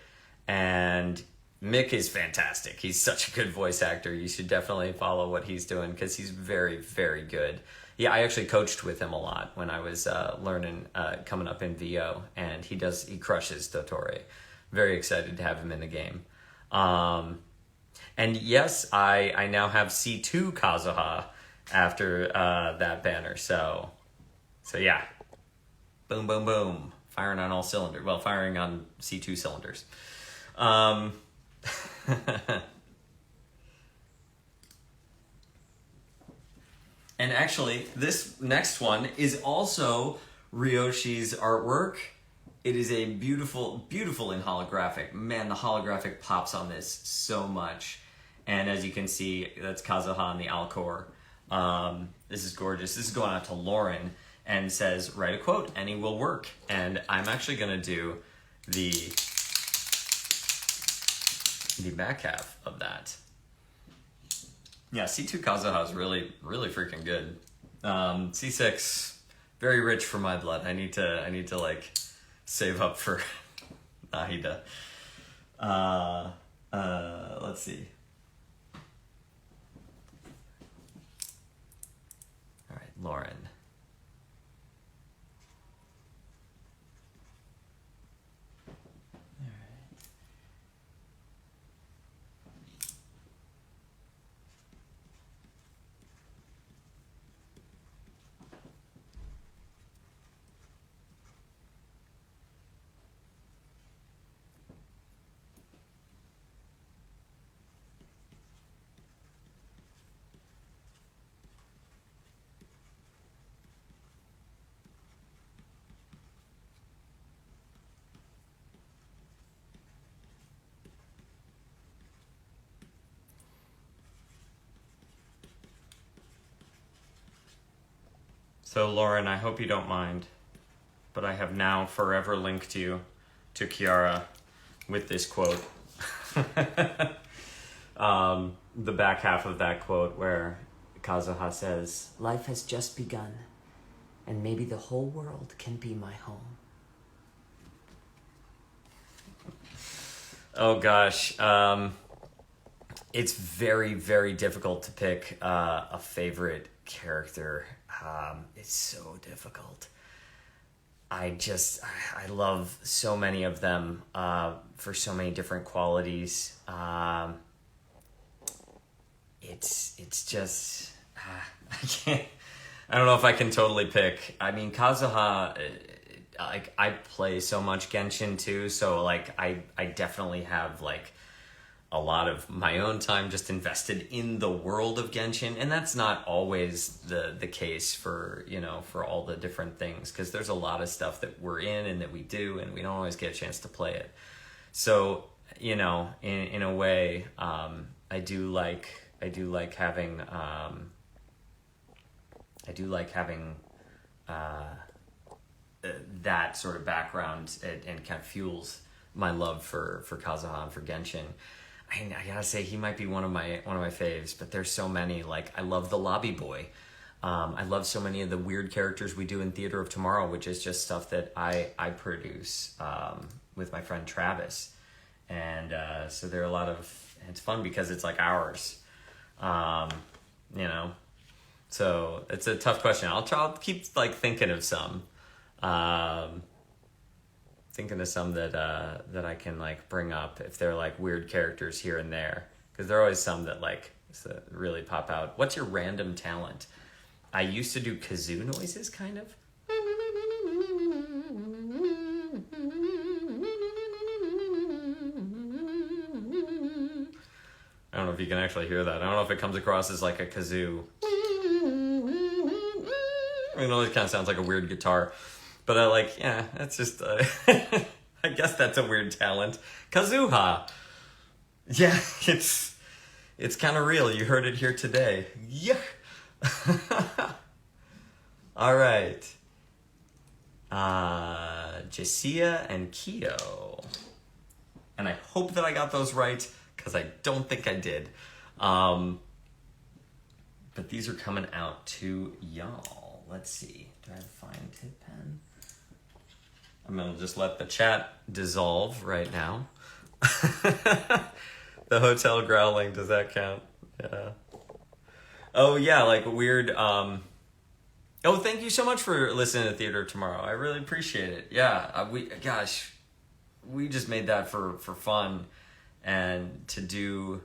and Mick is fantastic. He's such a good voice actor. You should definitely follow what he's doing because he's very, very good. Yeah, I actually coached with him a lot when I was learning, coming up in VO, and he crushes Dottore. Very excited to have him in the game. And yes, I now have C2 Kazuha after that banner. So yeah, boom, boom, boom, firing on all cylinders. Well, firing on C2 cylinders. And actually, this next one is also Ryoshi's artwork. It is a beautiful, beautiful in holographic. Man, the holographic pops on this so much. And as you can see, that's Kazuha in the Alcor. This is gorgeous. This is going out to Lauren and says, write a quote, any will work. And I'm actually going to do the back half of that. Yeah, C2 Kazuha is really, really freaking good. C6, very rich for my blood. I need to like save up for Nahida. Let's see. All right, Lauren. So Lauren, I hope you don't mind, but I have now forever linked you to Kiara with this quote. The back half of that quote where Kazuha says, Life has just begun, and maybe the whole world can be my home. oh gosh, it's very, very difficult to pick a favorite character. It's so difficult. I love so many of them for so many different qualities. It's just I can't. I don't know if I can totally pick. I mean, Kazuha. Like I play so much Genshin too, so like I definitely have like a lot of my own time just invested in the world of Genshin, and that's not always the case for, you know, for all the different things, because there's a lot of stuff that we're in and that we do, and we don't always get a chance to play it. So, you know, in a way, I do like having that sort of background, and kind of fuels my love for Kazuha and for Genshin. I gotta say, he might be one of my faves, but there's so many. Like, I love the Lobby Boy. I love so many of the weird characters we do in Theater of Tomorrow, which is just stuff that I produce with my friend Travis. And so there are a lot of, it's fun because it's like ours, you know. So it's a tough question. I'll keep like thinking of some. Thinking of some that I can like bring up if they're like weird characters here and there, because there are always some that like really pop out. What's your random talent? I used to do kazoo noises, kind of. I don't know if you can actually hear that. I don't know if it comes across as like a kazoo. I mean, it always kind of sounds like a weird guitar. But I like, yeah, that's just, I guess that's a weird talent. Kazuha. Yeah, it's kind of real. You heard it here today. Yeah. All right. Jacia and Keo. And I hope that I got those right, because I don't think I did. But these are coming out to y'all. Let's see. Do I find hit pen? I'm gonna just let the chat dissolve right now. The hotel growling, does that count? Yeah. Oh yeah, like weird. Oh, thank you so much for listening to Theater Tomorrow. I really appreciate it. Yeah, we just made that for fun, and to do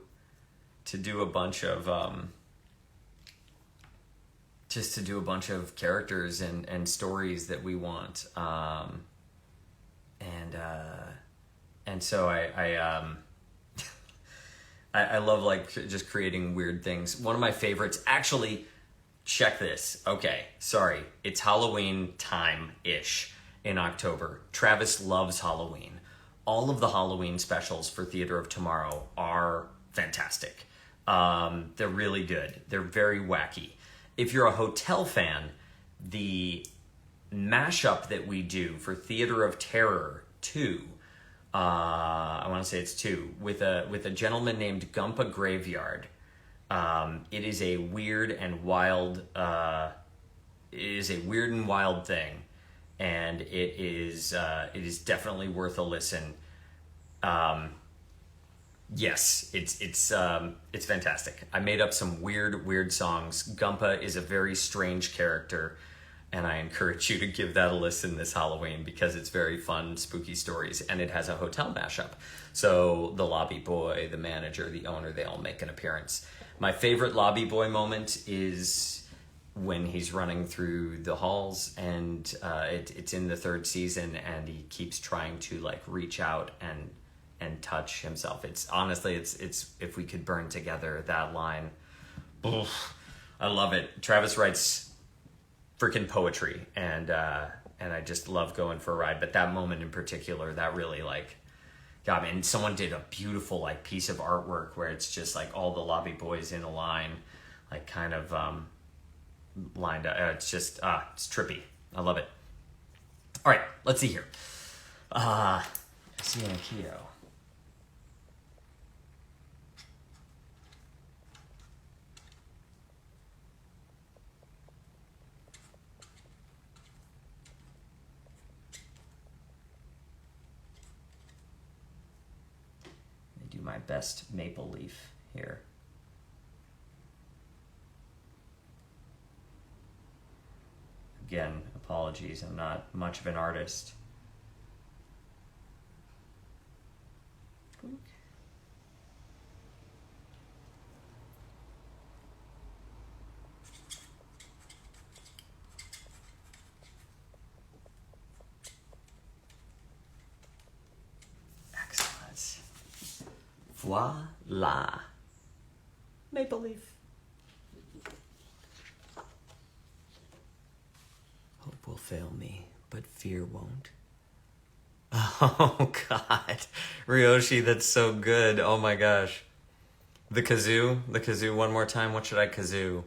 a bunch of just to do a bunch of characters and stories that we want. And so I love like just creating weird things. One of my favorites, actually, check this. Okay, sorry, it's Halloween time-ish in October. Travis loves Halloween. All of the Halloween specials for Theater of Tomorrow are fantastic. They're really good. They're very wacky. If you're a hotel fan, the mashup that we do for Theater of Terror 2, I want to say it's 2, with a gentleman named Gumpa Graveyard. It is a weird and wild thing, and it is definitely worth a listen. Yes, it's fantastic. I made up some weird songs. Gumpa is a very strange character, and I encourage you to give that a listen this Halloween because it's very fun, spooky stories, and it has a hotel mashup. So the lobby boy, the manager, the owner, they all make an appearance. My favorite lobby boy moment is when he's running through the halls, and it's in the 3rd season, and he keeps trying to like reach out and touch himself. It's honestly, it's if we could burn together, that line. Oof, I love it. Travis writes freaking poetry, and I just love going for a ride. But that moment in particular, that really like got me. And someone did a beautiful like piece of artwork where it's just like all the lobby boys in a line, like kind of lined up. It's just it's trippy. I love it. All right, let's see here. Kyo. Do my best maple leaf here. Again, apologies, I'm not much of an artist. Excellent. Voila. Maple leaf. Hope will fail me, but fear won't. Oh, God. Ryoshi, that's so good. Oh, my gosh. The kazoo one more time. What should I kazoo?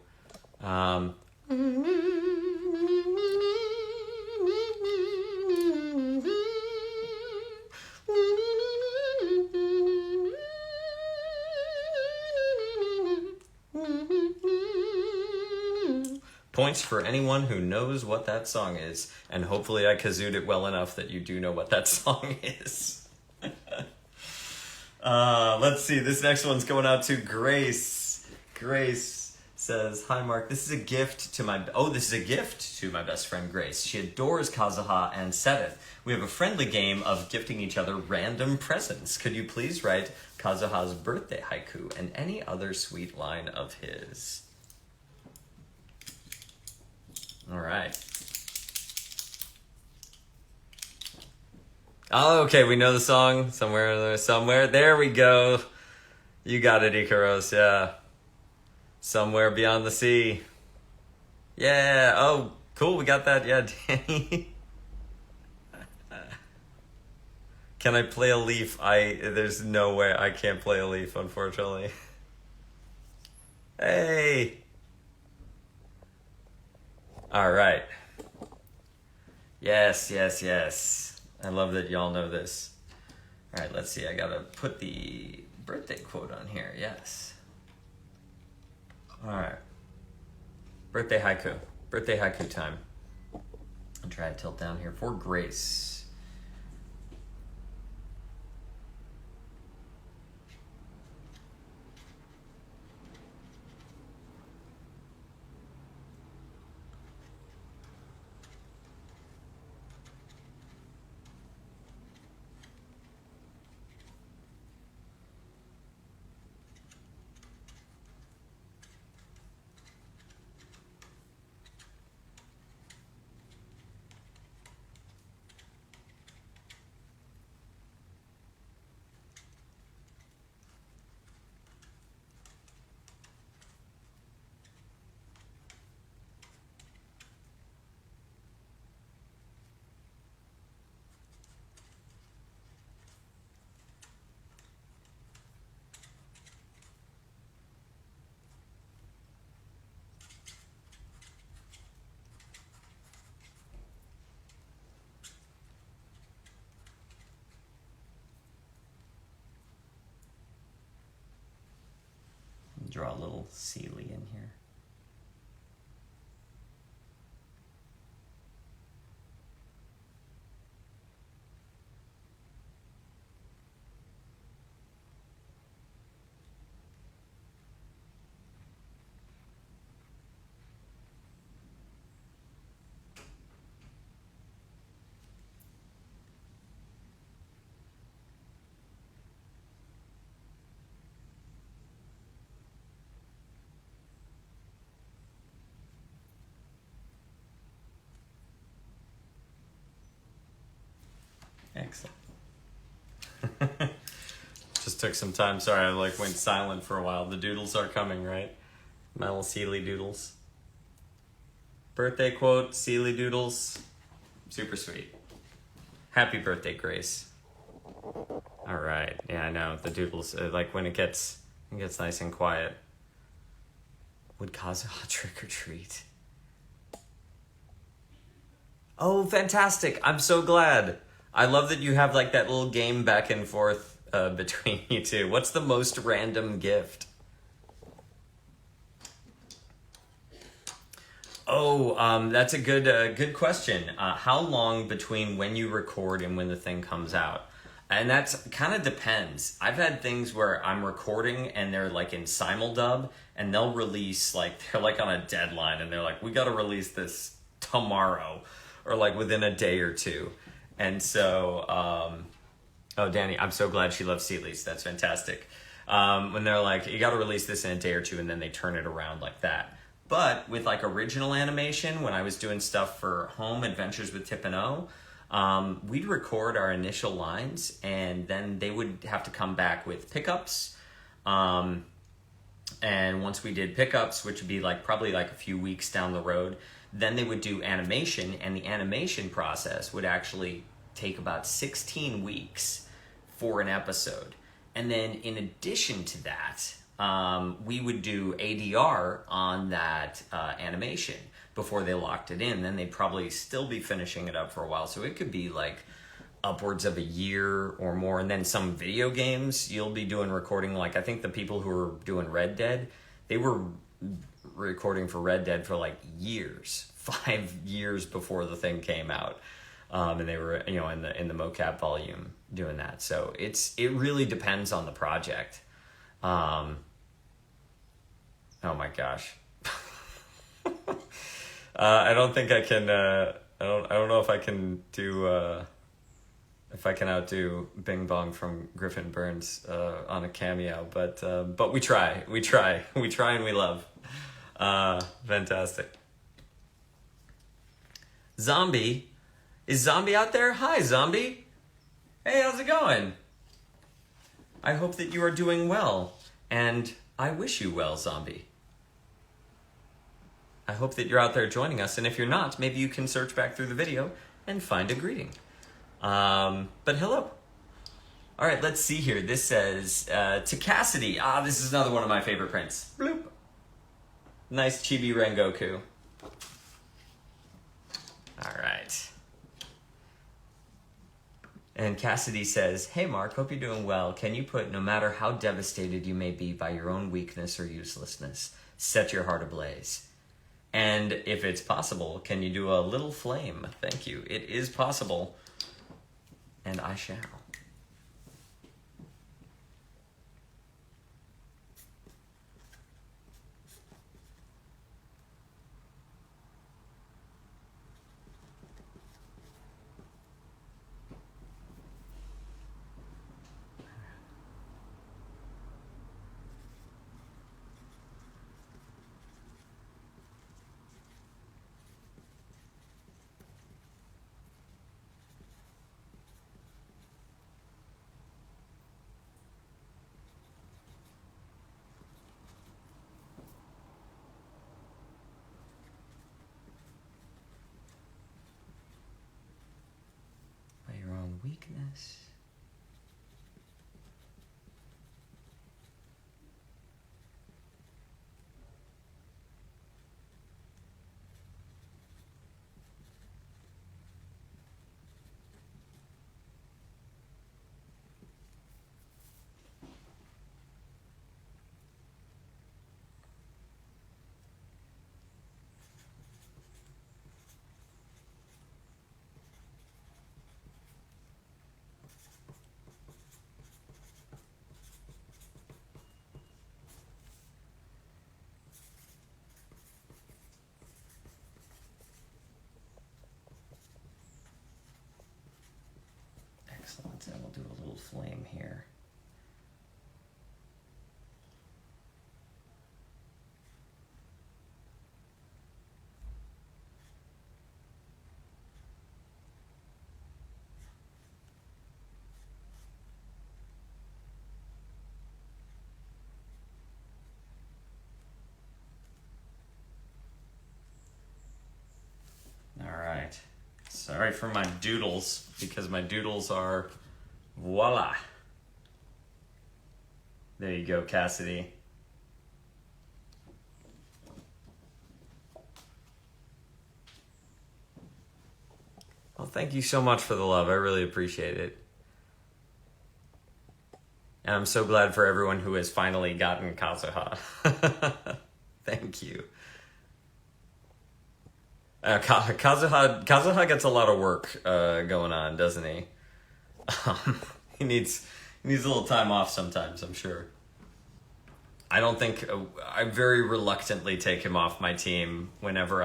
Points for anyone who knows what that song is, and hopefully I kazooed it well enough that you do know what that song is. Let's see, this next one's going out to Grace. Grace says, "Hi Mark, this is a gift to my best friend Grace. She adores Kazuha and Seteth. We have a friendly game of gifting each other random presents. Could you please write Kazuha's birthday haiku and any other sweet line of his?" All right. Oh, okay, we know the song. Somewhere. There we go. You got it, Ikaros, yeah. Somewhere beyond the sea. Yeah, oh, cool, we got that. Yeah, Danny. Can I play a leaf? There's no way I can't play a leaf, unfortunately. Hey. All right. Yes. I love that y'all know this. All right, let's see. I gotta put the birthday quote on here. Yes. All right. Birthday haiku time. I'll try to tilt down here for Grace. Draw a little Sealy in here. Excellent. Just took some time. Sorry, I went silent for a while. The doodles are coming, right? My little Sealy doodles. Birthday quote, Sealy doodles. Super sweet. Happy birthday, Grace. All right. Yeah, I know. The doodles, when it gets nice and quiet. Would Kazuha trick or treat? Oh, fantastic. I'm so glad. I love that you have that little game back and forth between you two. What's the most random gift? Oh, that's a good question. How long between when you record and when the thing comes out? And that's kind of depends. I've had things where I'm recording and they're in simuldub and they'll release they're on a deadline and they're we got to release this tomorrow or within a day or two. And so, oh, Danny, I'm so glad she loves Sealy's. That's fantastic. When they're you got to release this in a day or two, and then they turn it around like that. But with original animation, when I was doing stuff for Home Adventures with Tip and O, we'd record our initial lines, and then they would have to come back with pickups. And once we did pickups, which would be probably a few weeks down the road, then they would do animation, and the animation process would actually take about 16 weeks for an episode. And then in addition to that, we would do ADR on that animation before they locked it in. Then they'd probably still be finishing it up for a while. So it could be upwards of a year or more. And then some video games, you'll be doing recording. I think the people who are doing Red Dead, they were recording for Red Dead for years, 5 years before the thing came out. And they were, in the mocap volume doing that. So it really depends on the project. Oh my gosh. I don't think I can, I don't know if I can do, if I can outdo Bing Bong from Griffin Burns, on a cameo, but we try and we love. Fantastic. Zombie. Is Zombie out there? Hi, Zombie. Hey, how's it going? I hope that you are doing well, and I wish you well, Zombie. I hope that you're out there joining us, and if you're not, maybe you can search back through the video and find a greeting. But hello. All right, let's see here. This says, to Cassidy. This is another one of my favorite prints. Bloop. Nice chibi Rengoku. All right. And Cassidy says, hey Mark, hope you're doing well. Can you put, no matter how devastated you may be by your own weakness or uselessness, set your heart ablaze. And if it's possible, can you do a little flame? Thank you. It is possible. And I shall. By your own weakness. Excellent. And we'll do a little flame here. All right. Sorry for my doodles, because my doodles are voila. There you go, Cassidy. Well, thank you so much for the love. I really appreciate it. And I'm so glad for everyone who has finally gotten Kazuha. Thank you. Kazuha gets a lot of work going on, doesn't he? He needs a little time off sometimes, I'm sure. I don't think I very reluctantly take him off my team whenever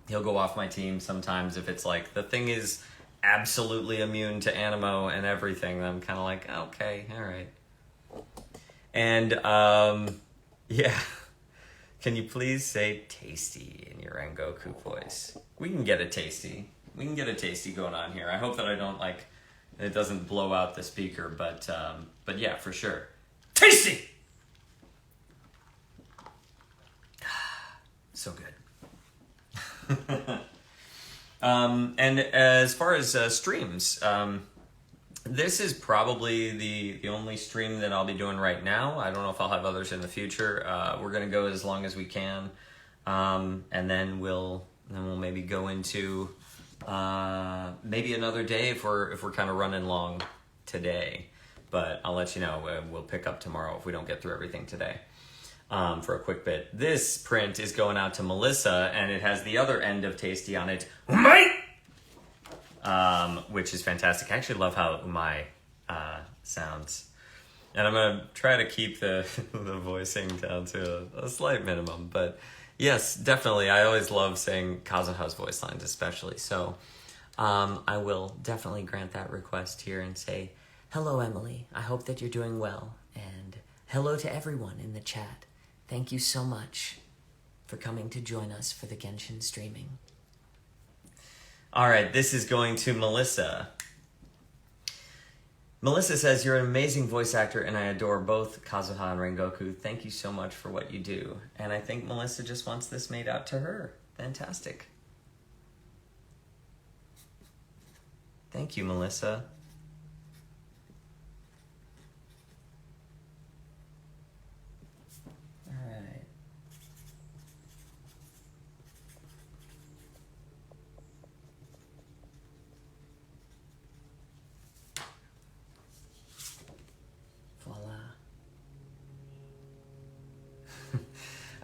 he'll go off my team sometimes if it's like the thing is absolutely immune to Animo and everything. Then I'm kind of like, okay, all right. And yeah. Can you please say tasty in your Rengoku voice? We can get a tasty. We can get a tasty going on here. I hope that I don't it doesn't blow out the speaker, but yeah, for sure. Tasty! So good. And as far as streams, this is probably the only stream that I'll be doing right now. I don't know if I'll have others in the future. We're gonna go as long as we can, and then we'll maybe go into maybe another day if we're kind of running long today. But I'll let you know. We'll pick up tomorrow if we don't get through everything today. For a quick bit, this print is going out to Melissa, and it has the other end of Tasty on it. Umai! Which is fantastic. I actually love how Umai sounds. And I'm going to try to keep the voicing down to a slight minimum. But yes, definitely. I always love saying Kazuha's voice lines especially. So I will definitely grant that request here and say, hello, Emily. I hope that you're doing well. And hello to everyone in the chat. Thank you so much for coming to join us for the Genshin streaming. All right, this is going to Melissa. Melissa says, you're an amazing voice actor, and I adore both Kazuha and Rengoku. Thank you so much for what you do. And I think Melissa just wants this made out to her. Fantastic. Thank you, Melissa. All right.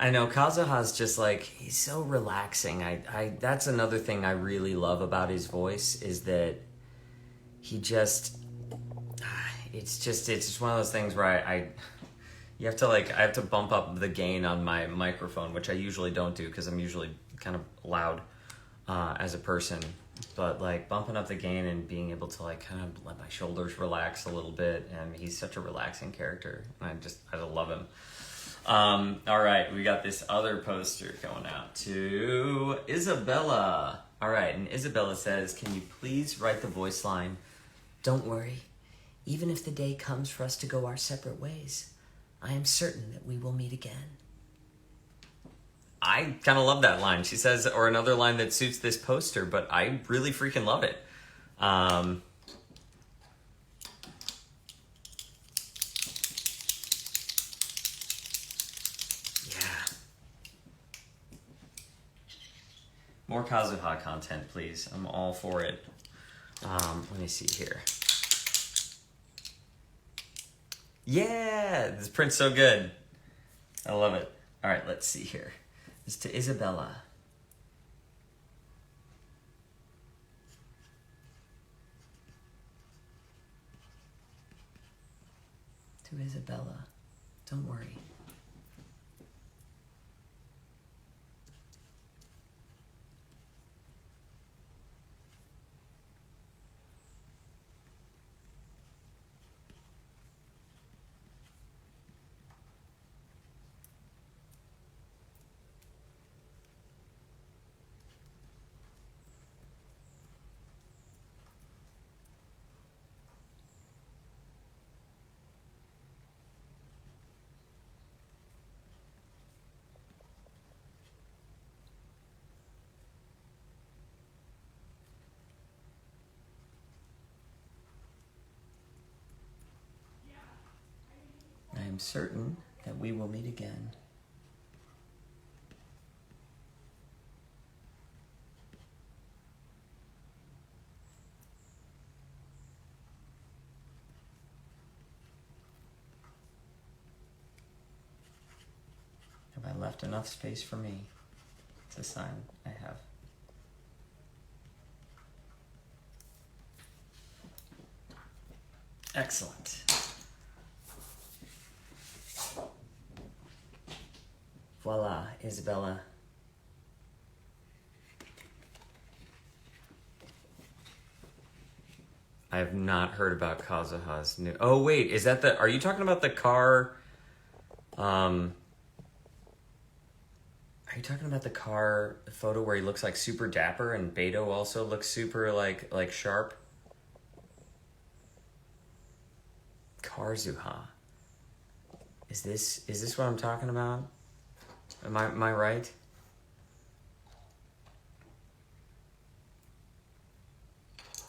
I know Kazuha's just like, he's so relaxing. I that's another thing I really love about his voice is that he just, it's just one of those things where you have to like, I have to bump up the gain on my microphone, which I usually don't do because I'm usually kind of loud as a person. But like bumping up the gain and being able to like kind of let my shoulders relax a little bit, and he's such a relaxing character. And I love him. All right, we got this other poster going out to Isabella. All right, and Isabella says, "Can you please write the voice line? Don't worry. Even if the day comes for us to go our separate ways, I am certain that we will meet again." I kind of love that line. She says, or another line that suits this poster, but I really freaking love it. Yeah. More Kazuha content, please. I'm all for it. Let me see here. Yeah, this print's so good. I love it. All right, let's see here. This is to Isabella. To Isabella, don't worry. I am certain that we will meet again. Have I left enough space for me? It's a sign I have. Excellent. Voila, Isabella. I have not heard about Kazuha's new... Oh, wait, is that the... Are you talking about the car... Are you talking about the car photo where he looks like super dapper and Beto also looks super like sharp? Kazuha. Is this what I'm talking about? Am I right?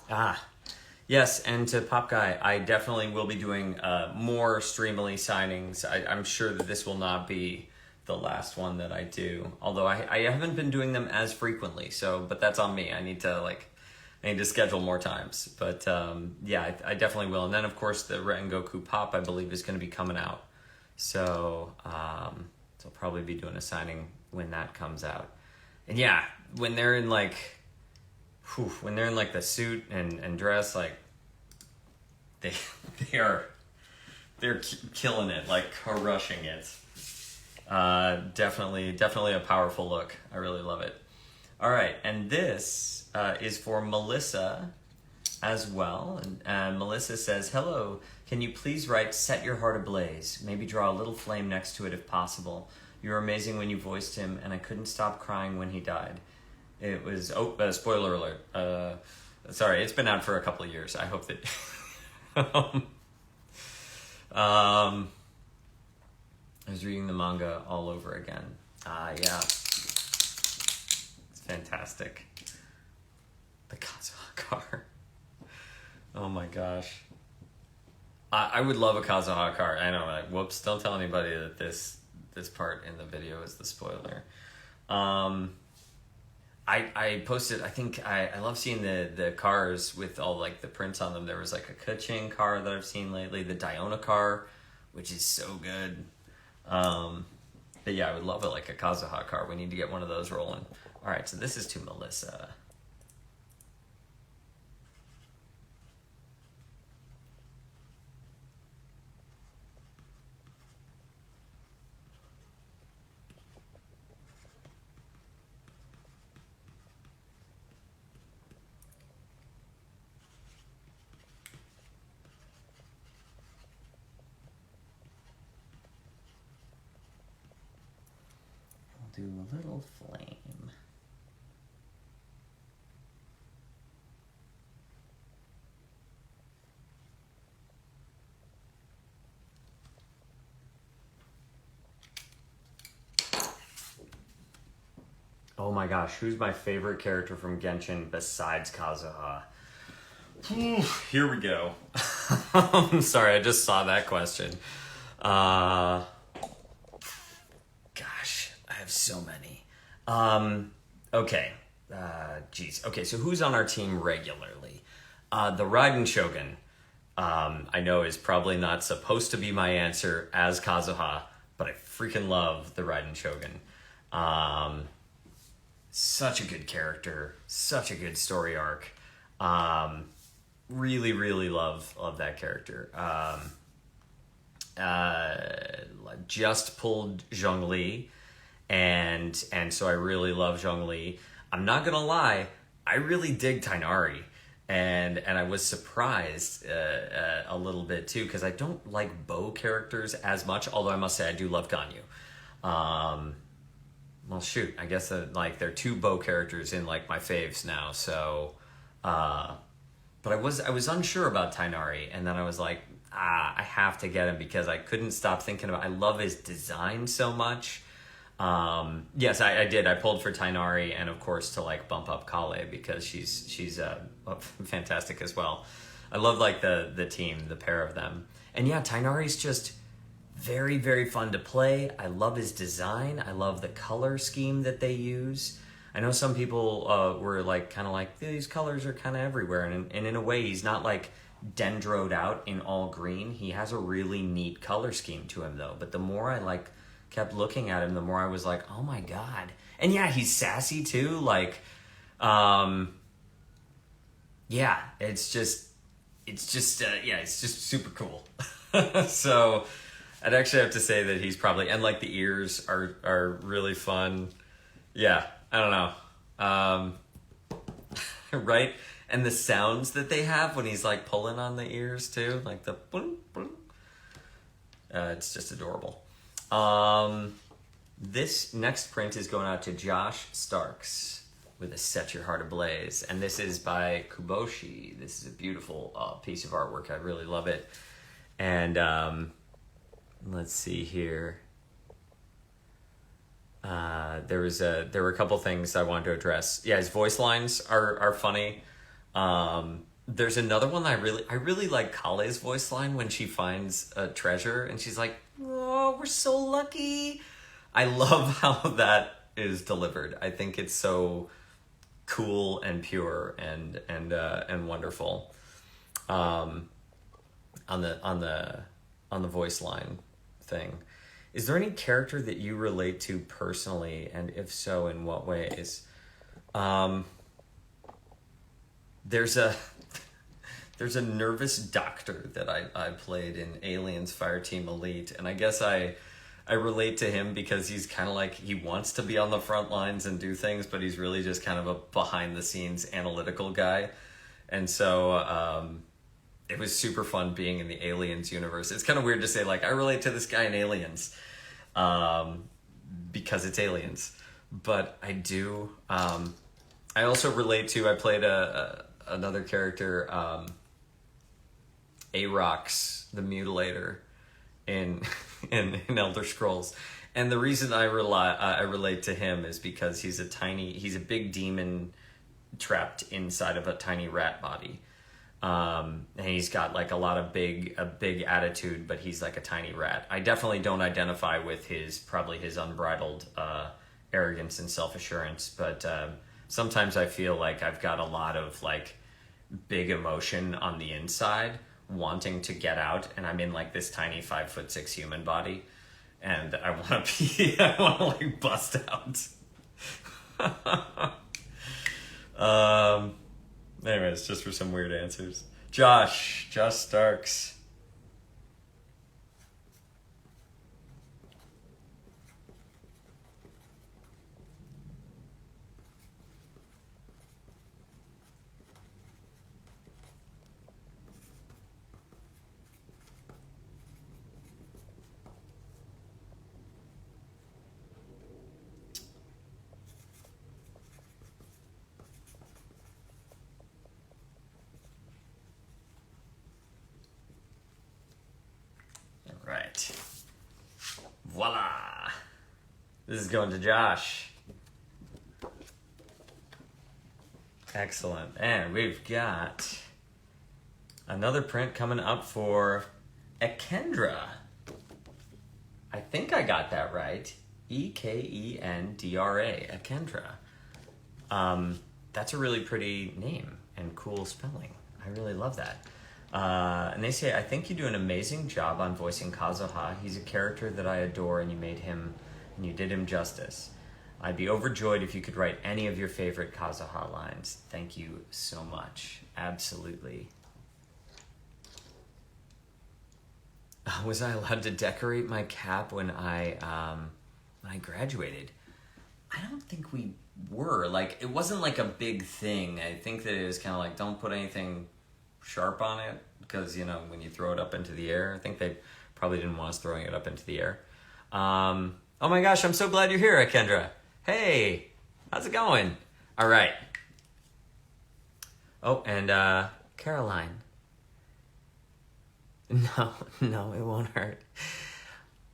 Ah, yes, and to Pop Guy, I definitely will be doing more Streamily signings. I'm sure that this will not be the last one that I do, although I haven't been doing them as frequently. But that's on me. I need to schedule more times. But yeah, I definitely will. And then of course the Rengoku Pop, I believe, is going to be coming out. So I'll probably be doing a signing when that comes out. And yeah, when they're in like the suit and dress, like they're killing it, like crushing it. Definitely a powerful look. I really love it. All right, and this is for Melissa as well. And Melissa says, "Hello, can you please write 'Set Your Heart Ablaze'? Maybe draw a little flame next to it if possible. You were amazing when you voiced him, and I couldn't stop crying when he died." It was, spoiler alert. Sorry, it's been out for a couple of years. I hope that... I was reading the manga all over again. Yeah. It's fantastic. The Kazuha car. Oh my gosh. I would love a Kazuha car. I know, like, whoops, don't tell anybody that this part in the video is the spoiler. I posted, I think, I love seeing the cars with all, like, the prints on them. There was, like, a Kuching car that I've seen lately, the Diona car, which is so good. But yeah, I would love it like a Kazuha card. We need to get one of those rolling. All right, so this is to Melissa. We'll do a little flame. Oh my gosh, who's my favorite character from Genshin besides Kazuha? Here we go. I'm sorry, I just saw that question. Gosh, I have so many. Okay. Geez. Okay, so who's on our team regularly? The Raiden Shogun, I know is probably not supposed to be my answer as Kazuha, but I freaking love the Raiden Shogun. Such a good character, such a good story arc. Really, really love that character. Just pulled Zhongli, and so I really love Zhongli. I'm not gonna lie, I really dig Tighnari, and I was surprised a little bit too, because I don't like bow characters as much. Although I must say I do love Ganyu. Well, shoot, I guess like there are two bow characters in like my faves now. So, but I was unsure about Tighnari, and then I was like, I have to get him because I couldn't stop thinking about. I love his design so much. Yes, I did. I pulled for Tighnari, and of course to like bump up Kale because she's fantastic as well. I love like the team, the pair of them, and yeah, Tighnari's just very, very fun to play. I love his design. I love the color scheme that they use. I know some people were like kind of like, these colors are kind of everywhere, and in a way he's not like dendroed out in all green. He has a really neat color scheme to him though. But the more I like kept looking at him, the more I was like, oh my god. And yeah, he's sassy too. Like, yeah, it's just super cool. So I'd actually have to say that he's probably, and like the ears are really fun. Yeah, I don't know. Right? And the sounds that they have when he's like pulling on the ears too, like the boom, boom. It's just adorable. This next print is going out to Josh Starks with a Set Your Heart Ablaze. And this is by Kuboshi. This is a beautiful piece of artwork. I really love it. And let's see here. There were a couple things I wanted to address. Yeah, his voice lines are funny. There's another one that I really like Kale's voice line when she finds a treasure and she's like, "Oh, we're so lucky." I love how that is delivered. I think it's so cool and pure and wonderful. On the voice line thing. Is there any character that you relate to personally, and if so, in what ways? There's a nervous doctor that I played in Aliens Fireteam Elite, and I guess I relate to him because he's kind of like, he wants to be on the front lines and do things, but he's really just kind of a behind the scenes analytical guy. And so it was super fun being in the Aliens universe. It's kind of weird to say like I relate to this guy in Aliens because it's Aliens, but I do. I also relate to, I played another character, Aarox the Mutilator in Elder Scrolls, and the reason I relate to him is because he's a big demon trapped inside of a tiny rat body. And he's got like a big attitude, but he's like a tiny rat. I definitely don't identify with his unbridled arrogance and self-assurance, but sometimes I feel like I've got a lot of like big emotion on the inside wanting to get out, and I'm in like this tiny 5'6" human body, and I want to pee. I want to like bust out. Anyways, just for some weird answers. Josh Starks. Right. Voila. This is going to Josh. Excellent. And we've got another print coming up for Ekendra. I think I got that right. Ekendra. Ekendra. That's a really pretty name and cool spelling. I really love that. And they say, I think you do an amazing job on voicing Kazuha. He's a character that I adore, and you did him justice. I'd be overjoyed if you could write any of your favorite Kazuha lines. Thank you so much. Absolutely. Was I allowed to decorate my cap when I graduated? I don't think we were. Like, it wasn't like a big thing. I think that it was kind of like, don't put anything sharp on it, because when you throw it up into the air, I think they probably didn't want us throwing it up into the air. Oh my gosh, I'm so glad you're here, Kendra. Hey, how's it going? All right. Oh, and Caroline. No, it won't hurt.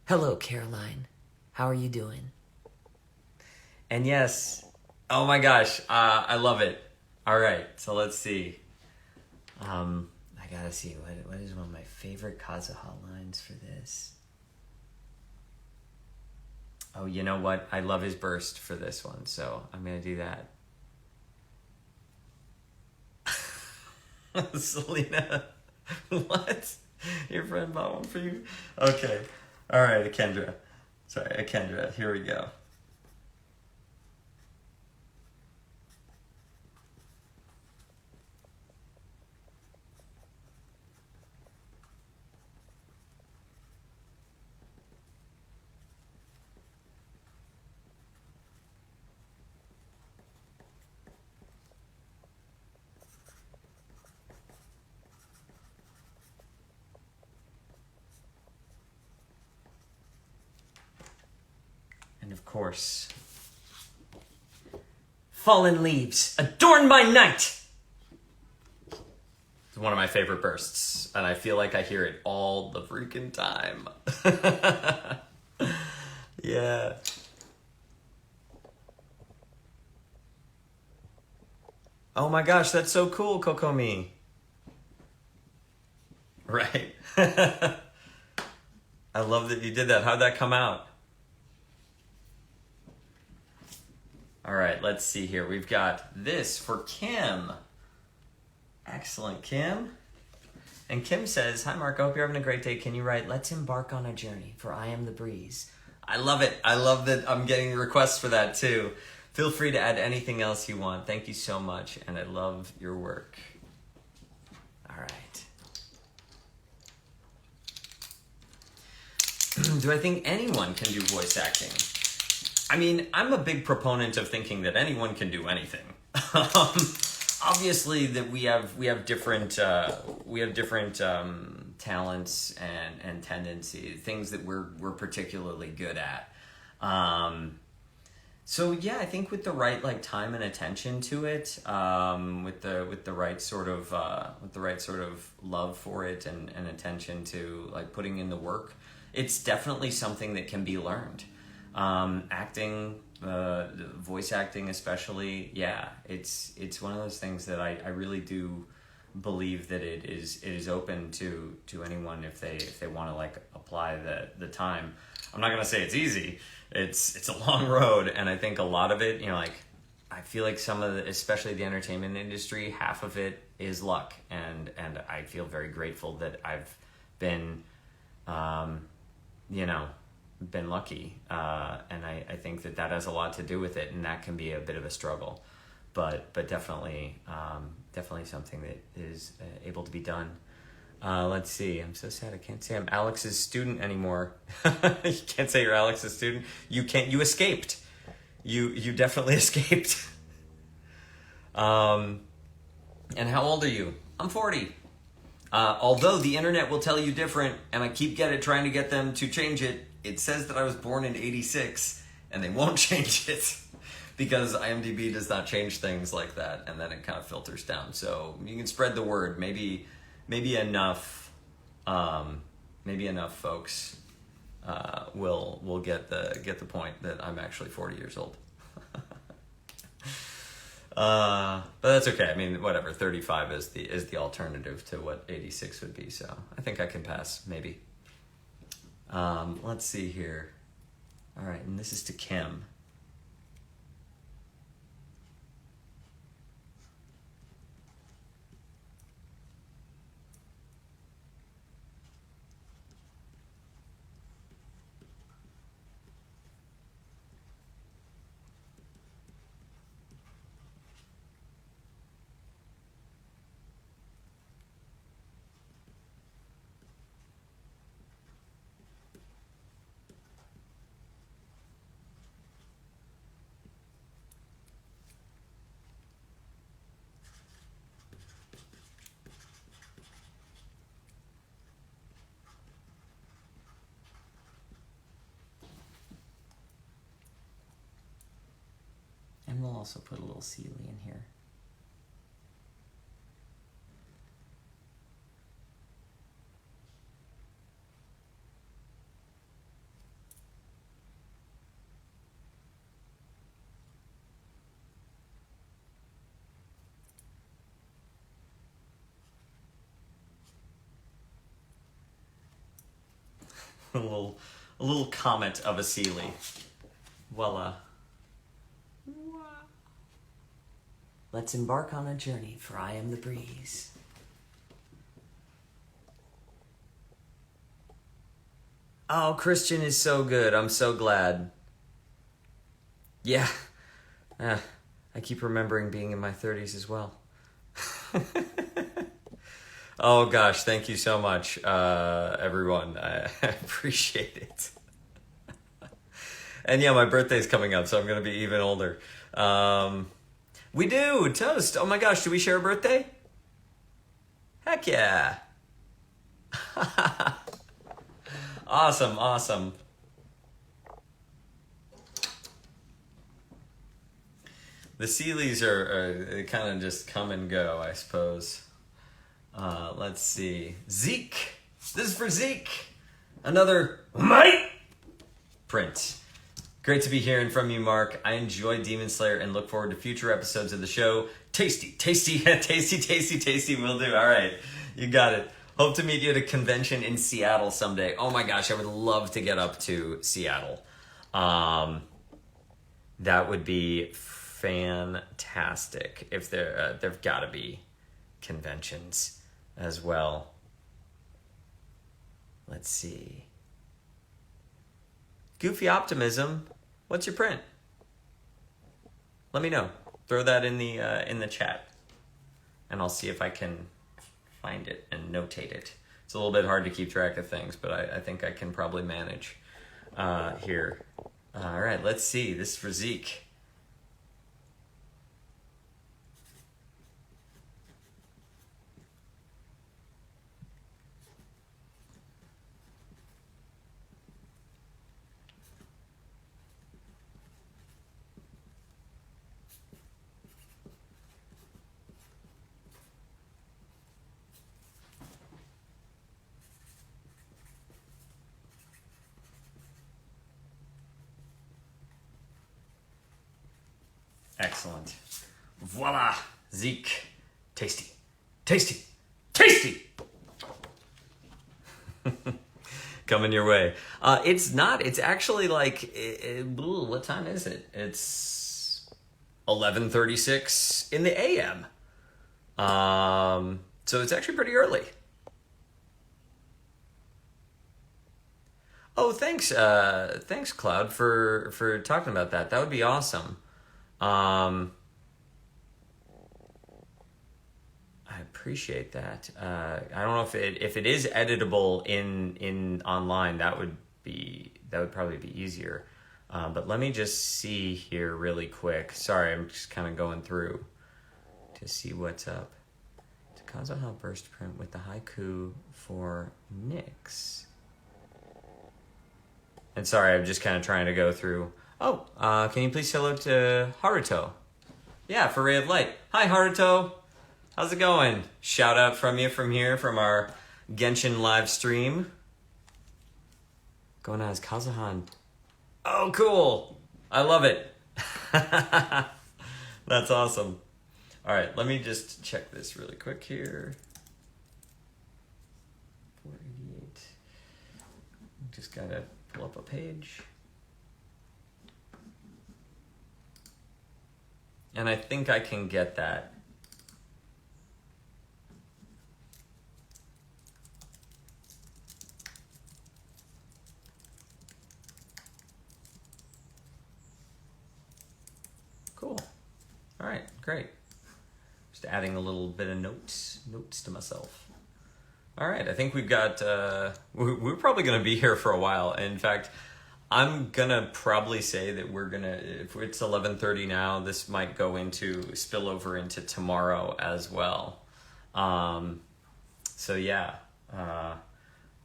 Hello, Caroline. How are you doing? And yes, oh my gosh, I love it. All right, so let's see. I gotta see, what is one of my favorite Kazuha lines for this? Oh, you know what? I love his burst for this one, so I'm gonna do that. Selena, what? Your friend bought one for you? Okay. All right, Akendra. Sorry, Akendra, here we go. And of course, fallen leaves, adorn my night! It's one of my favorite bursts, and I feel like I hear it all the freaking time. Yeah. Oh my gosh, that's so cool, Kokomi. Right. I love that you did that. How'd that come out? All right, let's see here. We've got this for Kim. Excellent, Kim. And Kim says, hi, Mark. I hope you're having a great day. Can you write, let's embark on a journey, for I am the breeze. I love it. I love that I'm getting requests for that, too. Feel free to add anything else you want. Thank you so much, and I love your work. All right. Do I think anyone can do voice acting? I mean, I'm a big proponent of thinking that anyone can do anything. Obviously, that we have different talents and tendencies, things that we're particularly good at. So yeah, I think with the right time and attention to it, with the right sort of love for it and attention to putting in the work, it's definitely something that can be learned. Acting, voice acting especially, yeah, it's one of those things that I really do believe that it is open to anyone if they want to apply the time. I'm not gonna say it's easy. It's a long road, and I think a lot of it, I feel like some of the, especially the entertainment industry, half of it is luck, and I feel very grateful that I've been, been lucky, and I think that has a lot to do with it, and that can be a bit of a struggle, but definitely something that is able to be done. Let's see. I'm so sad I can't say I'm Alex's student anymore. You can't say you're Alex's student. You can't. You escaped. You definitely escaped. And how old are you? I'm 40. Although the internet will tell you different, and I keep trying to get them to change it. It says that I was born in 86, and they won't change it because IMDb does not change things like that, and then it kind of filters down. So you can spread the word. Maybe enough. Maybe enough folks will get the point that I'm actually 40 years old. But that's okay. I mean, whatever. 35 is the alternative to what 86 would be. So I think I can pass. Maybe. Let's see here. All right, and this is to Kim. And we'll also put a little Sealy in here. A little comment of a Sealy. Voila. Let's embark on a journey, for I am the breeze. Oh, Christian is so good. I'm so glad. Yeah. I keep remembering being in my 30s as well. Oh, gosh. Thank you so much, everyone. I appreciate it. And yeah, my birthday's coming up, so I'm going to be even older. We do! Toast! Oh my gosh, do we share a birthday? Heck yeah! Awesome. The Sealies are kind of just come and go, I suppose. Let's see. Zeke! This is for Zeke! Another mate print. Great to be hearing from you, Mark. I enjoy Demon Slayer and look forward to future episodes of the show. Tasty, will do. All right, you got it. Hope to meet you at a convention in Seattle someday. Oh my gosh, I would love to get up to Seattle. That would be fantastic. If there've got to be conventions as well. Let's see. Goofy Optimism. What's your print? Let me know. Throw that in the chat, and I'll see if I can find it and notate it. It's a little bit hard to keep track of things, but I think I can probably manage here. All right, let's see. This is for Zeke. Excellent. Voila! Zeke. Tasty. Coming your way. It's not. It's actually like, what time is it? It's 11:36 in the a.m. So it's actually pretty early. Oh, thanks, thanks, Cloud, for talking about that. That would be awesome. I appreciate that. I don't know if it is editable in online. That would probably be easier. But let me just see here really quick. Sorry, I'm just kind of going through to see what's up. Takazaha burst print with the haiku for Nyx. And sorry, I'm just kind of trying to go through. Oh, can you please say hello to Haruto? Yeah, for Ray of Light. Hi, Haruto. How's it going? Shout out from you from here, from our Genshin live stream. Going as Kazuhan. Oh, cool. I love it. That's awesome. All right, let me just check this really quick here. 488. Just gotta pull up a page. And I think I can get that. Cool. All right, great. Just adding a little bit of notes to myself. All right, I think we've got, we're probably going to be here for a while. In fact, I'm going to probably say that we're going to, if it's 11:30 now, this might spill over into tomorrow as well. So yeah,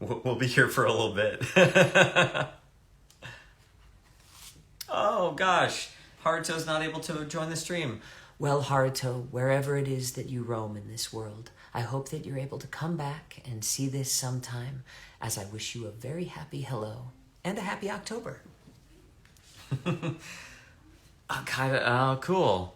we'll be here for a little bit. Oh gosh, Haruto's not able to join the stream. Well, Haruto, wherever it is that you roam in this world, I hope that you're able to come back and see this sometime, as I wish you a very happy hello and a happy October. Cool.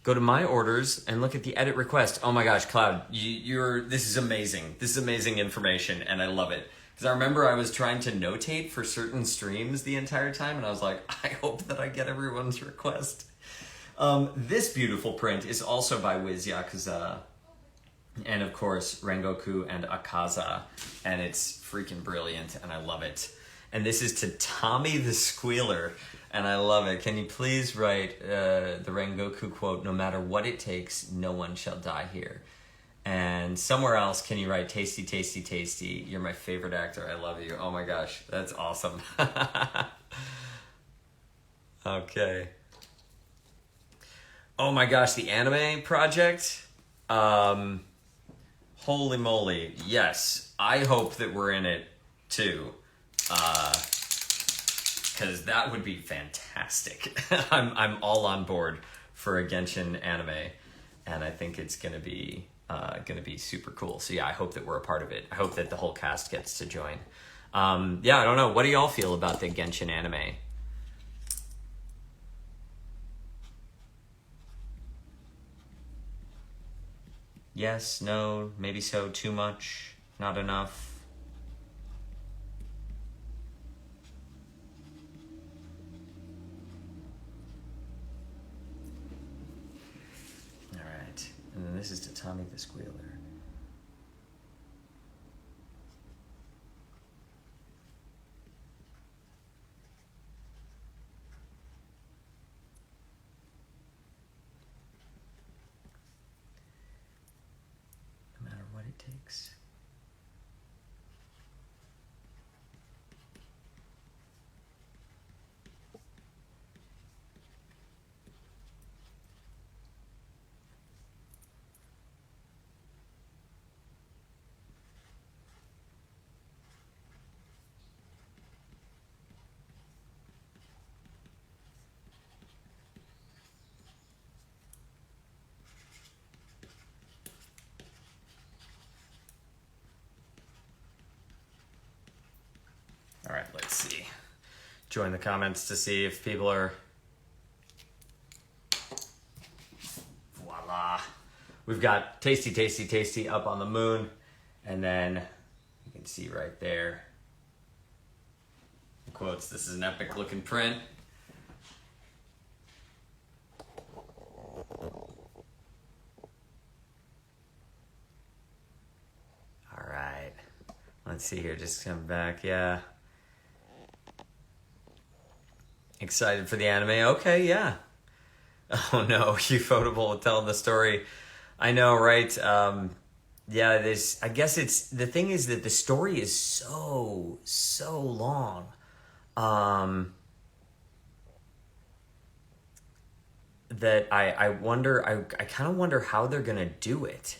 Go to my orders and look at the edit request. Oh my gosh, Cloud, this is amazing. This is amazing information, and I love it. Because I remember I was trying to notate for certain streams the entire time, and I was like, I hope that I get everyone's request. This beautiful print is also by Wiz Yakuza, and of course Rengoku and Akaza, and it's freaking brilliant, and I love it. And this is to Tommy the Squealer, and I love it. Can you please write the Rengoku quote, "No matter what it takes, no one shall die here." And somewhere else, can you write, "Tasty, tasty, tasty, you're my favorite actor, I love you." Oh my gosh, that's awesome. Okay. Oh my gosh, the anime project? Holy moly, yes. I hope that we're in it too. Because that would be fantastic. I'm all on board for a Genshin anime, and I think it's gonna be super cool. So yeah, I hope that we're a part of it. I hope that the whole cast gets to join. Yeah, I don't know. What do y'all feel about the Genshin anime? Yes, no, maybe so, too much, not enough. All right, and then this is to Tommy the Squealer. No matter what it takes. All right, let's see. Join the comments to see if people are... Voila. We've got Tasty, Tasty, Tasty up on the moon. And then you can see right there. The quotes, this is an epic looking print. All right. Let's see here, just come back, yeah. Excited for the anime? Okay, yeah. Oh no, Ufotable telling the story. I know, right? Yeah, this. I guess it's the thing is that the story is so long. That I wonder. I kind of wonder how they're gonna do it.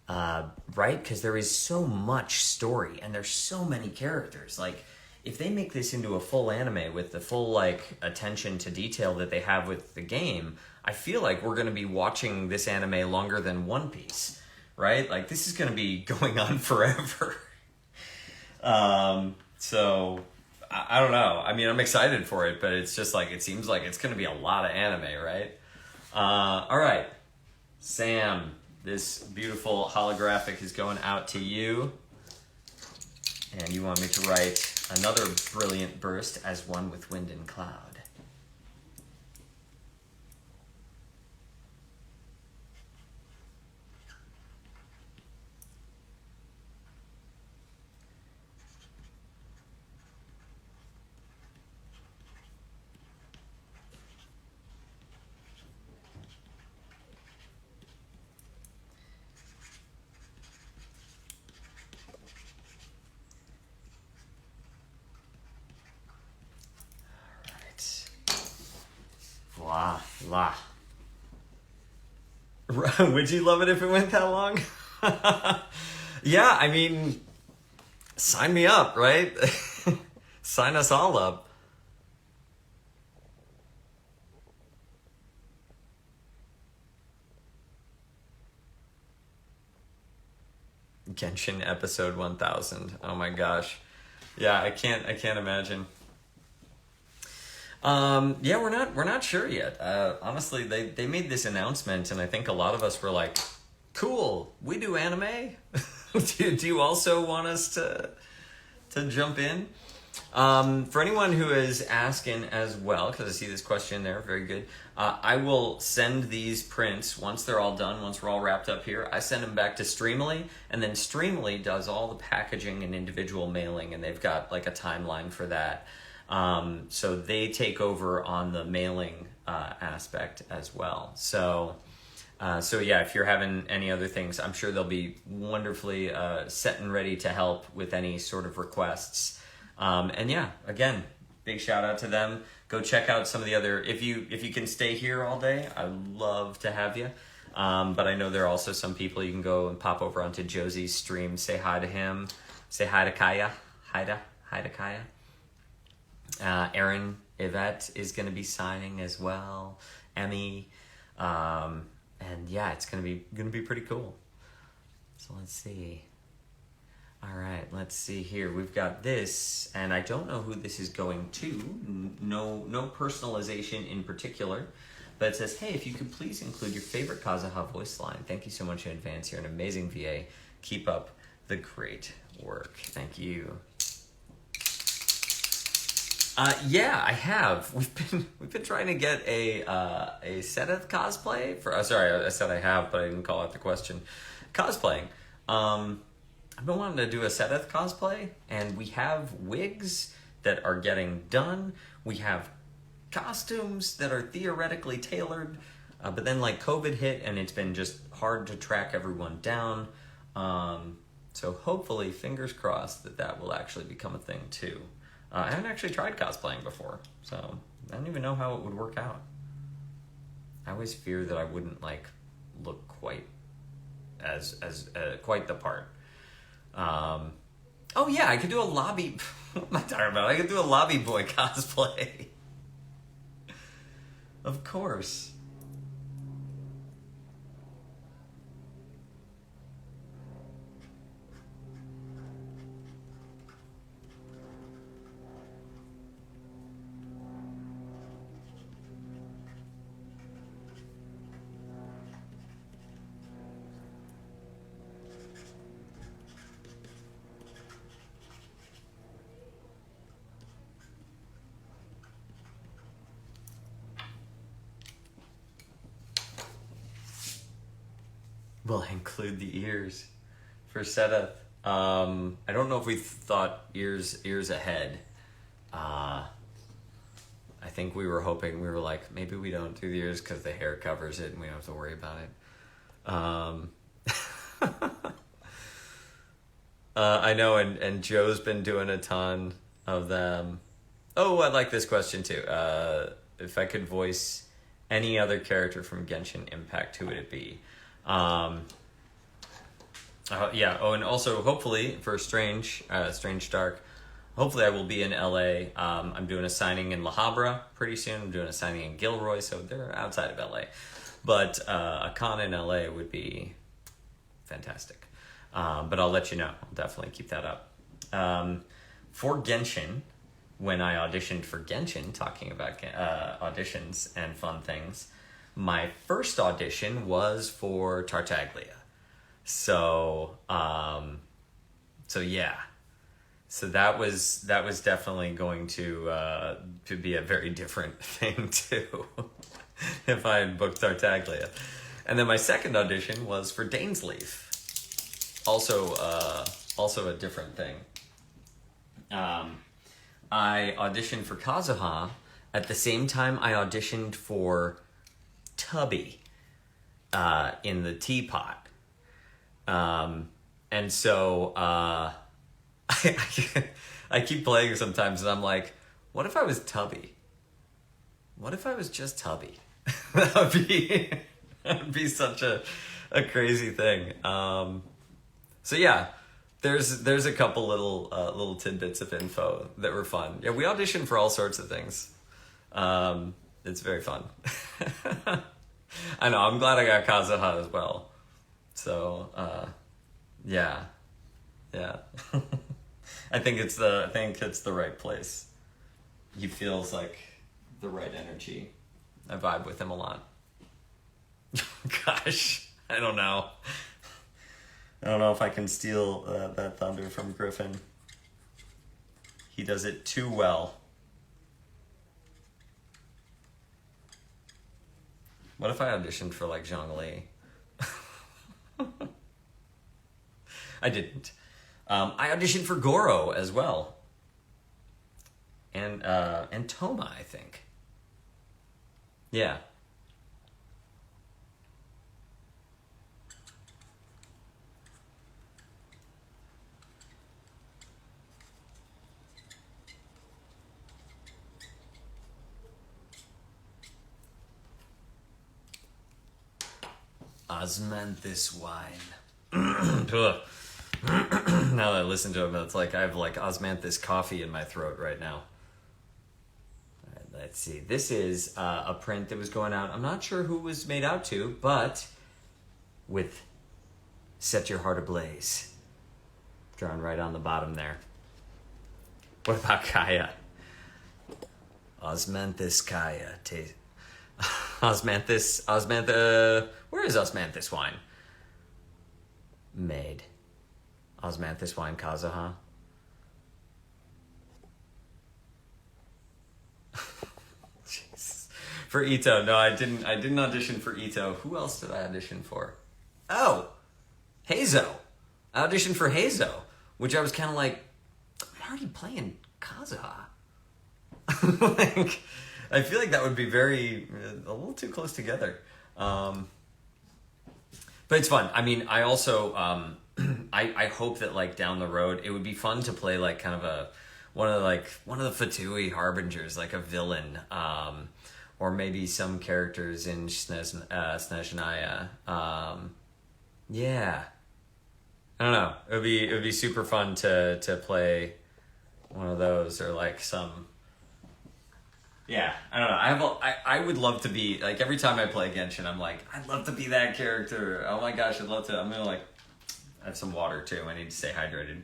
Right? Because there is so much story and there's so many characters. Like, if they make this into a full anime with the full like attention to detail that they have with the game, I feel like we're going to be watching this anime longer than One Piece, right? Like, this is going to be going on forever. So I don't know. I mean, I'm excited for it, but it's just like, it seems like it's going to be a lot of anime, right? All right, Sam, this beautiful holographic is going out to you. And you want me to write another brilliant burst as one with wind and cloud. Blah, blah. Would you love it if it went that long? Yeah, I mean, sign me up, right? Sign us all up. Genshin episode 1000. Oh my gosh. Yeah, I can't imagine. Yeah, we're not sure yet. Honestly, they made this announcement, and I think a lot of us were like, "Cool, we do anime. do you also want us to jump in?" For anyone who is asking as well, because I see this question there, very good. I will send these prints once they're all done. Once we're all wrapped up here, I send them back to Streamily, and then Streamily does all the packaging and individual mailing, and they've got like a timeline for that. So they take over on the mailing aspect as well. So yeah, if you're having any other things, I'm sure they'll be wonderfully set and ready to help with any sort of requests. And yeah, again, big shout out to them. Go check out some of the other. If you can stay here all day, I'd love to have you. But I know there are also some people you can go and pop over onto Josie's stream, say hi to him, say hi to Kaya, hi to Kaya. Aaron Yvette is going to be signing as well. Emmy, and yeah, it's going to be pretty cool. So let's see. All right, let's see here. We've got this, and I don't know who this is going to. No personalization in particular, but it says, "Hey, if you could please include your favorite Kazuha voice line. Thank you so much in advance. You're an amazing VA. Keep up the great work." Thank you. Yeah, I have. We've been trying to get a Seth cosplay for. Sorry, I said I have, but I didn't call out the question. Cosplaying. I've been wanting to do a Seth cosplay, and we have wigs that are getting done. We have costumes that are theoretically tailored, but then like COVID hit, and it's been just hard to track everyone down. So hopefully, fingers crossed that will actually become a thing too. I haven't actually tried cosplaying before, so I don't even know how it would work out. I always fear that I wouldn't like look quite as quite the part. Oh yeah, I could do a lobby. What am I talking about? I could do a lobby boy cosplay. Of course. We'll include the ears for Seth. I don't know if we thought years ahead. I think we were hoping, we were like, maybe we don't do the ears because the hair covers it and we don't have to worry about it. I know, and Joe's been doing a ton of them. Oh, I like this question too. If I could voice any other character from Genshin Impact, who would it be? Yeah. Oh, and also hopefully for Strange Dark, hopefully I will be in LA. I'm doing a signing in La Habra pretty soon. I'm doing a signing in Gilroy, so they're outside of LA. But a con in LA would be fantastic. But I'll let you know. I'll definitely keep that up. For Genshin, when I auditioned for Genshin, talking about auditions and fun things, my first audition was for Tartaglia. So yeah. So that was definitely going to be a very different thing too, if I had booked Tartaglia. And then my second audition was for Dainsleif. Also a different thing. I auditioned for Kazuha at the same time I auditioned for Tubby in the teapot. And so I keep playing sometimes and I'm like, what if I was Tubby? What if I was just Tubby? That'd be such a crazy thing. So yeah, there's a couple little tidbits of info that were fun. Yeah, we auditioned for all sorts of things. It's very fun. I know, I'm glad I got Kazuha as well. So yeah. I think it's the right place. He feels like the right energy. I vibe with him a lot. Gosh, I don't know. I don't know if I can steal that thunder from Griffin. He does it too well. What if I auditioned for like Zhongli? I didn't. I auditioned for Goro as well. And Toma, I think. Yeah. Osmanthus wine. Now that I listen to him, it's like I have like Osmanthus coffee in my throat right now. All right, let's see. This is a print that was going out. I'm not sure who it was made out to, but with Set Your Heart Ablaze drawn right on the bottom there. What about Kaya? Osmanthus Kaya. Osmanthus, where is Osmanthus wine? Made. Osmanthus wine Kazuha. Jesus. For Ito, no, I didn't audition for Ito. Who else did I audition for? Oh, Heizo. I auditioned for Heizo, which I was kind of like, I'm already playing Kazuha. Like, I feel like that would be a little too close together. But it's fun. I mean, I also, I hope that like down the road, it would be fun to play like kind of one of the Fatui Harbingers, like a villain, or maybe some characters in Snezhnaya. Yeah. I don't know. It would be super fun to play one of those, or like some. Yeah, I don't know. I would love to be like, every time I play Genshin, I'm like, I'd love to be that character. Oh my gosh, I'd love to. I'm gonna like have some water too. I need to stay hydrated.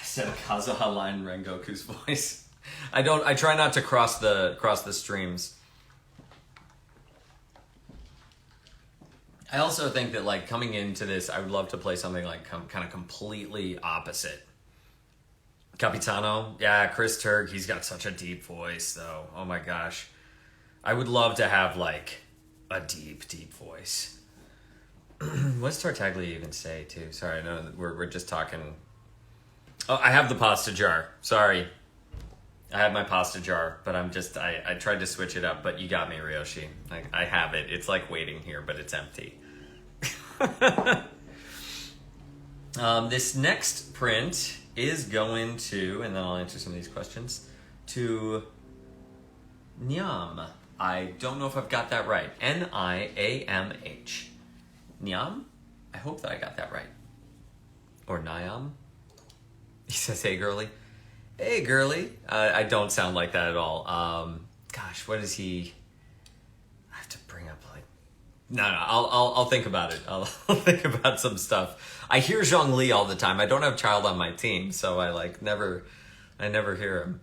Said Kazuha line Rengoku's voice. I try not to cross the streams. I also think that like coming into this, I would love to play something like kind of completely opposite. Capitano, yeah, Chris Turk, he's got such a deep voice though. Oh my gosh. I would love to have like a deep, deep voice. What does Tartaglia even say, too? Sorry, I know we're just talking... Oh, I have the pasta jar. Sorry. I have my pasta jar, but I tried to switch it up, but you got me, Ryoshi. I have it. It's like waiting here, but it's empty. This next print is going to, and then I'll answer some of these questions, to Niam. I don't know if I've got that right. Niamh. Niam? I hope that I got that right. Or Niam? He says, hey, girly. Hey, girly. I don't sound like that at all. Gosh, what is he... I have to bring up, like... No, I'll think about it. I'll think about some stuff. I hear Zhongli all the time. I don't have Child on my team, so I never hear him.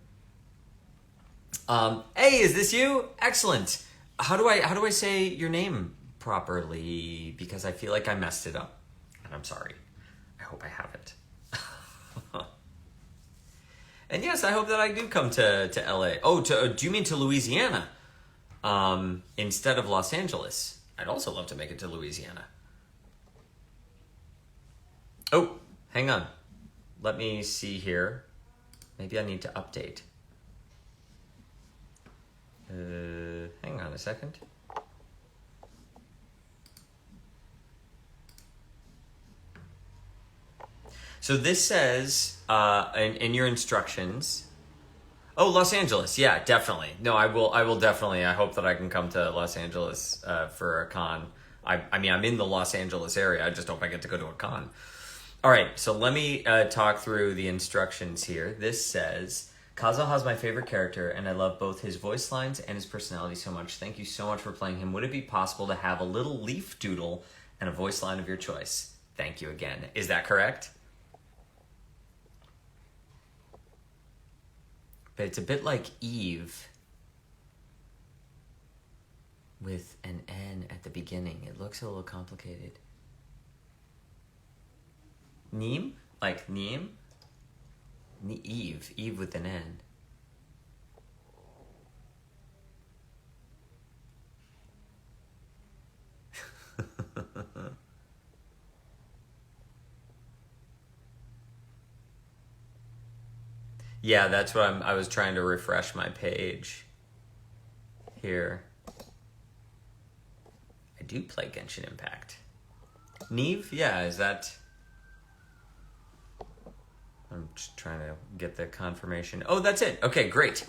Hey, is this you? Excellent. How do I say your name properly? Because I feel like I messed it up, and I'm sorry. I hope I haven't. And yes, I hope that I do come to LA. Oh, do you mean to Louisiana? Instead of Los Angeles. I'd also love to make it to Louisiana. Oh, hang on. Let me see here. Maybe I need to update. Hang on a second. So this says in your instructions. Oh, Los Angeles. Yeah, definitely. No, I will definitely. I hope that I can come to Los Angeles for a con. I mean, I'm in the Los Angeles area. I just hope I get to go to a con. All right, so let me talk through the instructions here. This says, Kazuha's my favorite character, and I love both his voice lines and his personality so much. Thank you so much for playing him. Would it be possible to have a little leaf doodle and a voice line of your choice? Thank you again. Is that correct? But it's a bit like Eve with an N at the beginning. It looks a little complicated. Neem? Like Neem? Eve. Eve with an N. Yeah, that's what I was trying to refresh my page here. I do play Genshin Impact. Neve? Yeah, is that... I'm just trying to get the confirmation. Oh, that's it. Okay, great.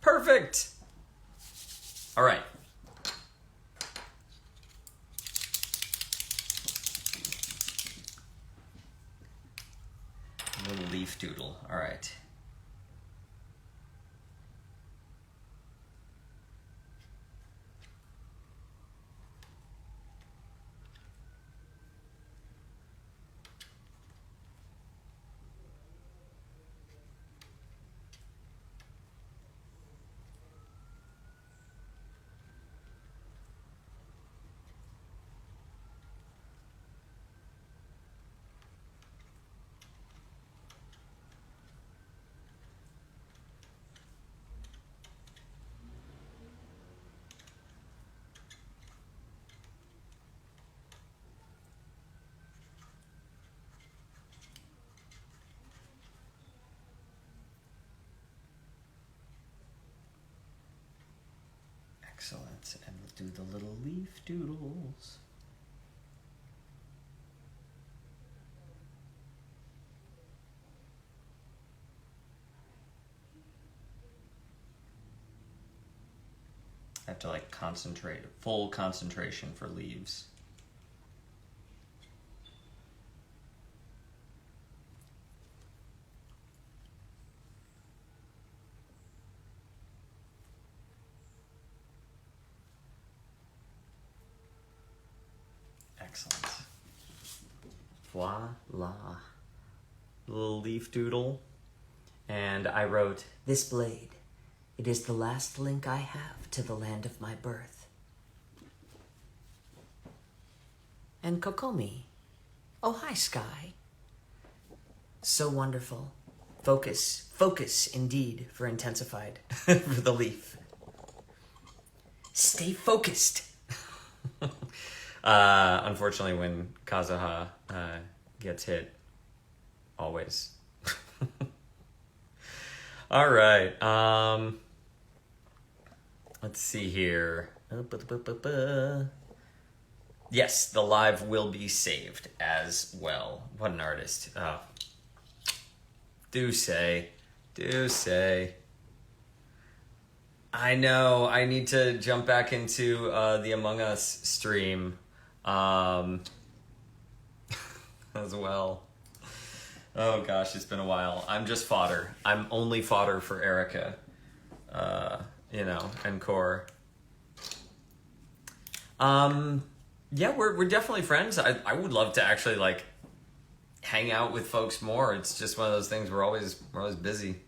Perfect. All right. Little leaf doodle. All right. Excellent. And we'll do the little leaf doodles. I have to like concentrate, full concentration for leaves. Excellent. Voila. Little leaf doodle. And I wrote, This blade, it is the last link I have to the land of my birth. And Kokomi. Oh, hi, Sky. So wonderful. Focus indeed for intensified. For the leaf. Stay focused. Unfortunately, when Kazuha gets hit, always. All right. Let's see here. Yes, the live will be saved as well. What an artist. Oh. Do say. I know. I need to jump back into the Among Us stream as well. Oh gosh, it's been a while. I'm just fodder. I'm only fodder for Erica, and Core. Yeah, we're definitely friends. I would love to actually like hang out with folks more. It's just one of those things. We're always busy.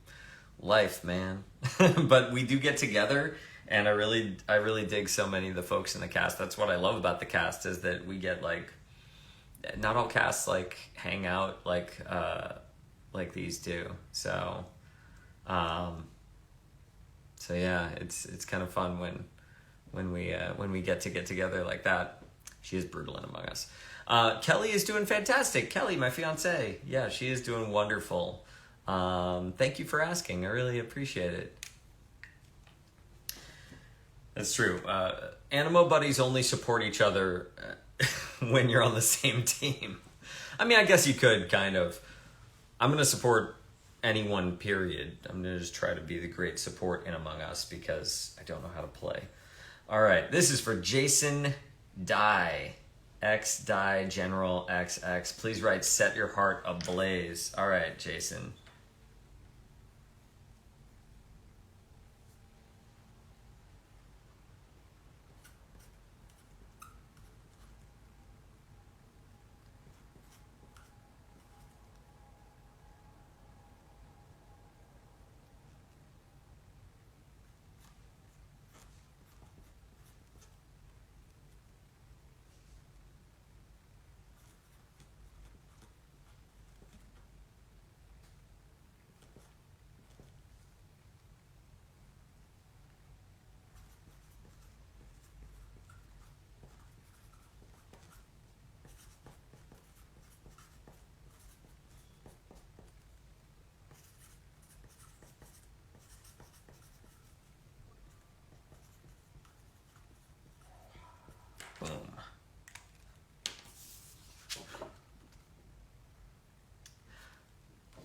Life, man. But we do get together, and I really dig so many of the folks in the cast. That's what I love about the cast, is that we get like, not all casts like hang out like these do. So yeah, it's kind of fun when we get together like that. She is brutal in Among Us. Kelly is doing fantastic. Kelly, my fiance, yeah, she is doing wonderful. Thank you for asking. I really appreciate it. That's true. Animo buddies only support each other when you're on the same team. I mean, I guess you could kind of. I'm going to support anyone, period. I'm going to just try to be the great support in Among Us because I don't know how to play. All right, this is for Jason Dye. X Dye General XX. Please write "Set Your Heart Ablaze." All right, Jason. Boom.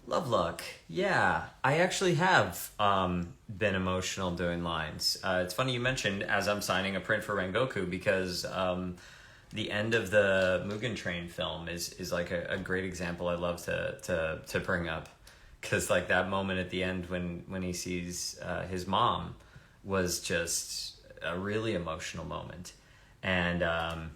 Love luck. Yeah, I actually have been emotional doing lines. It's funny you mentioned as I'm signing a print for Rengoku because the end of the Mugen Train film is like a great example I love to bring up, because like that moment at the end when he sees his mom was just a really emotional moment, and I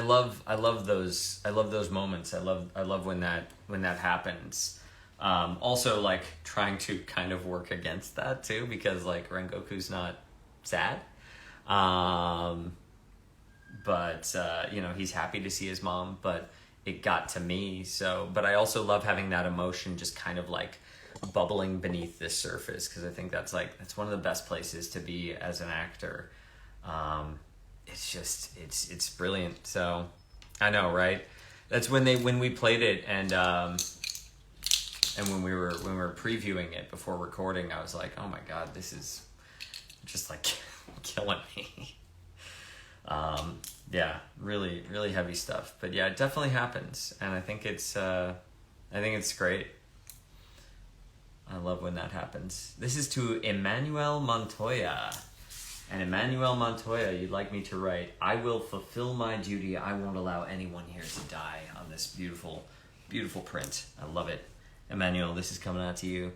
love those moments. I love when that happens. Also, like trying to kind of work against that too, because like Rengoku's not sad, but he's happy to see his mom. But it got to me. So, but I also love having that emotion just kind of like bubbling beneath the surface, because I think that's one of the best places to be as an actor. It's just it's brilliant. So I know, right? That's when we played it, and when we were previewing it before recording, I was like, oh my god, this is just like killing me. Yeah, really really heavy stuff. But yeah, it definitely happens, and I think it's great. I love when that happens. This is to Emmanuel Montoya. And Emmanuel Montoya, you'd like me to write, "I will fulfill my duty. I won't allow anyone here to die," on this beautiful, beautiful print. I love it. Emmanuel, this is coming out to you.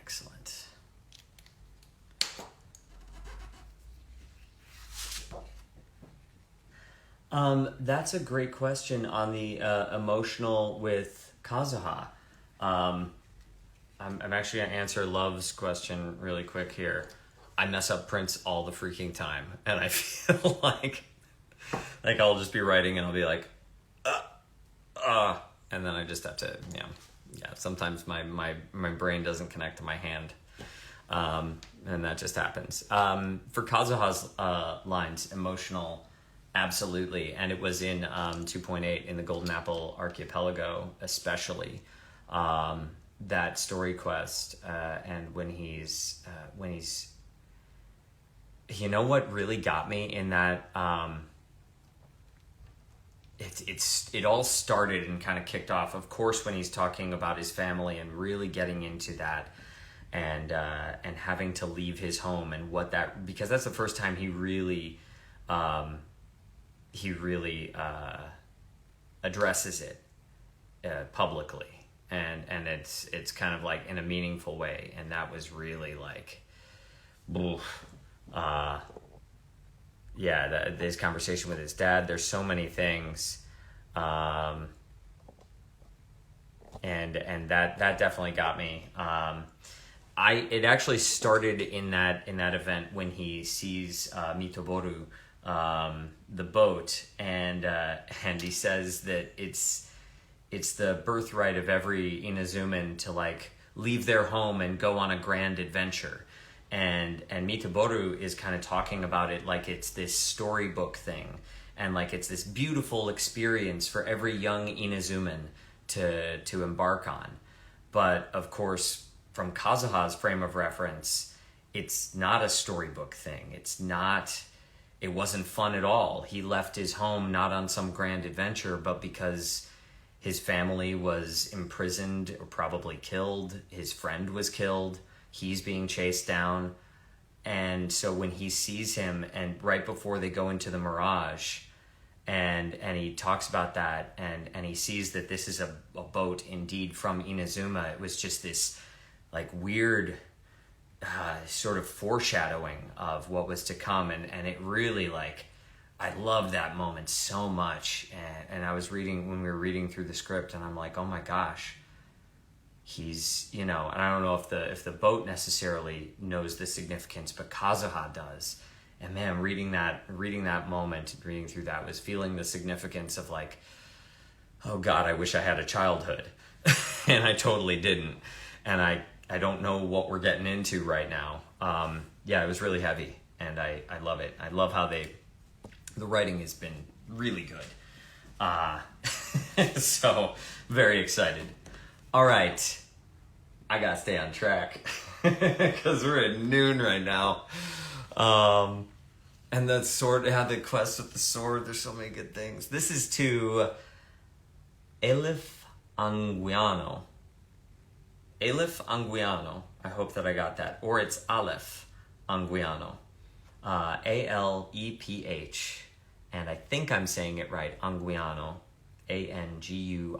Excellent. That's a great question on the emotional with Kazuha. I'm actually going to answer Love's question really quick here. I mess up prints all the freaking time, and I feel like I'll just be writing and I'll be like, and then I just have to, sometimes my brain doesn't connect to my hand, and that just happens. For Kazuha's lines, emotional, absolutely, and it was in 2.8 in the Golden Apple Archipelago, especially that story quest, and when he's you know what really got me in that. It all started and kind of kicked off, of course, when he's talking about his family and really getting into that, and having to leave his home and what that, because that's the first time he really addresses it publicly, and it's kind of like in a meaningful way, and that was really like, oof. His conversation with his dad, there's so many things, and that definitely got me. It actually started in that event when he sees Mitoboru, the boat, and he says that it's the birthright of every Inazuman to like leave their home and go on a grand adventure. And Mitoboru is kind of talking about it like it's this storybook thing, and like it's this beautiful experience for every young Inazuman to embark on. But of course, from Kazuha's frame of reference, it's not a storybook thing. It wasn't fun at all. He left his home not on some grand adventure, but because his family was imprisoned or probably killed. His friend was killed. He's being chased down. And so when he sees him, and right before they go into the Mirage, and he talks about that, and he sees that this is a boat indeed from Inazuma, it was just this like weird sort of foreshadowing of what was to come. And it really, like, I love that moment so much. And I was reading, when we were reading through the script, and I'm like, oh my gosh, he's, and I don't know if the boat necessarily knows the significance, but Kazuha does. And man, reading that moment, reading through that, was feeling the significance of like, oh God, I wish I had a childhood. And I totally didn't. And I don't know what we're getting into right now. It was really heavy, and I love it. I love how the writing has been really good. So very excited. All right, I gotta stay on track because we're at noon right now. And the sword, the quest with the sword, there's so many good things. This is to Elif Anguiano. Elif Anguiano, I hope that I got that. Or it's Aleph Anguiano. Aleph. And I think I'm saying it right, Anguiano. Anguiano.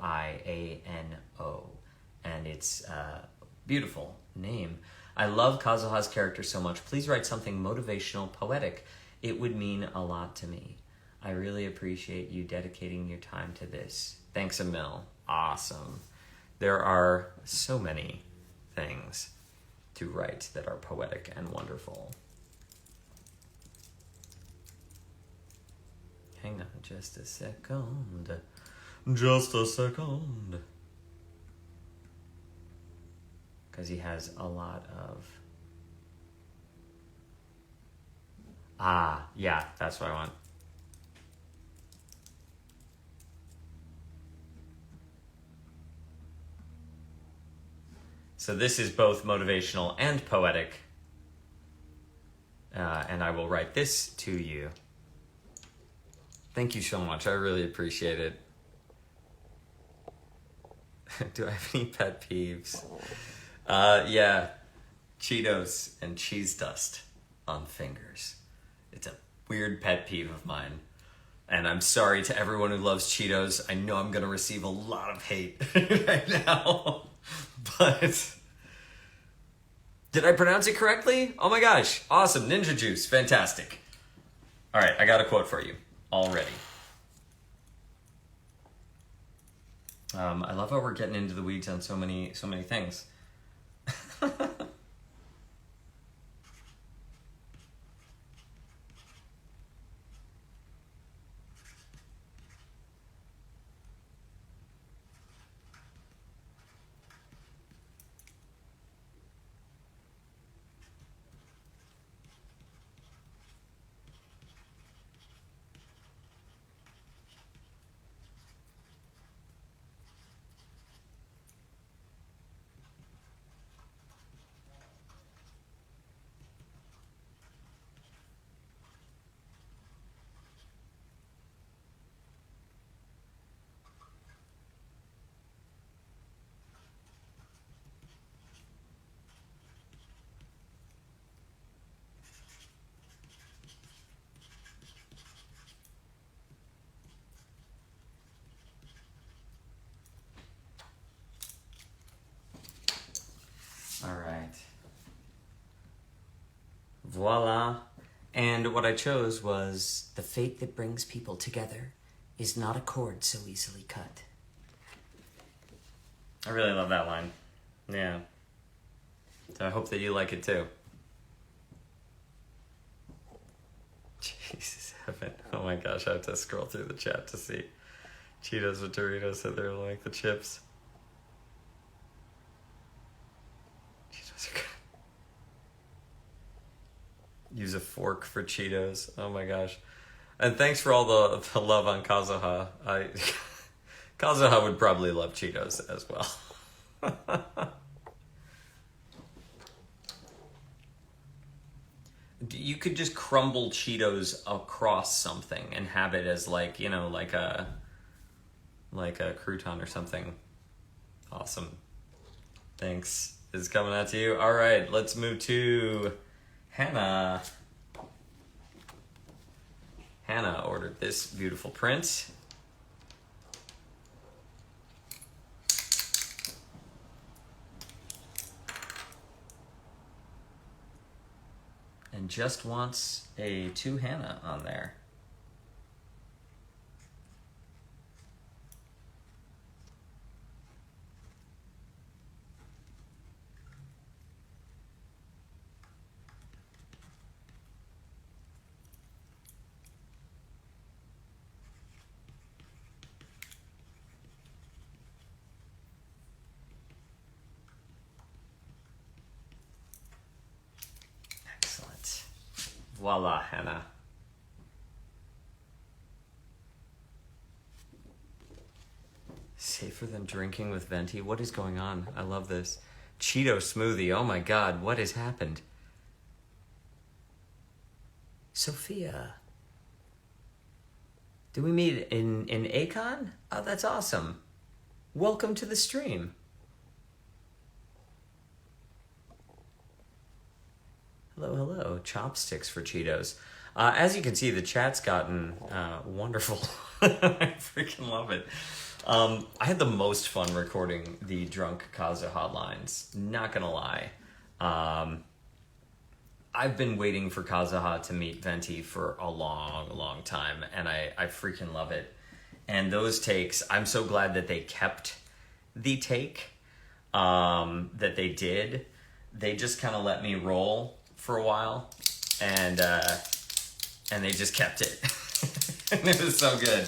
And it's a beautiful name. I love Kazuha's character so much. Please write something motivational, poetic. It would mean a lot to me. I really appreciate you dedicating your time to this. Thanks a mil. Awesome. There are so many things to write that are poetic and wonderful. Hang on just a second. Just a second. Because he has a lot of... yeah, that's what I want. So this is both motivational and poetic. And I will write this to you. Thank you so much. I really appreciate it. Do I have any pet peeves? Yeah, Cheetos and cheese dust on fingers. It's a weird pet peeve of mine. And I'm sorry to everyone who loves Cheetos. I know I'm going to receive a lot of hate right now. But Did I pronounce it correctly? Oh my gosh, awesome. Ninja Juice, fantastic. All right, I got a quote for you already. I love how we're getting into the weeds on so many things. All right. Voila. And what I chose was, The fate that brings people together is not a cord so easily cut. I really love that line. Yeah. So I hope that you like it too. Jesus heaven. Oh my gosh, I have to scroll through the chat to see. Cheetos with Doritos said they're like the chips. Cheetos are good. Use a fork for Cheetos. Oh my gosh. And thanks for all the love on Kazuha. Kazuha would probably love Cheetos as well. You could just crumble Cheetos across something and have it as like, you know, like a crouton or something. Awesome. Thanks. It's coming out to you. All right, let's move to Hannah. Hannah ordered this beautiful print. And just wants a to Hannah on there. Voila, Hannah. Safer than drinking with Venti? What is going on? I love this. Cheeto smoothie. Oh my god, what has happened? Sophia. Do we meet in Akon? Oh, that's awesome. Welcome to the stream. Hello, hello. Chopsticks for Cheetos. As you can see, the chat's gotten wonderful. I freaking love it. I had the most fun recording the Drunk Kaza hotlines. Not gonna lie. I've been waiting for Kazuha to meet Venti for a long, long time, and I freaking love it. And those takes, I'm so glad that they kept the take that they did. They just kind of let me roll for a while, and they just kept it. And it was so good.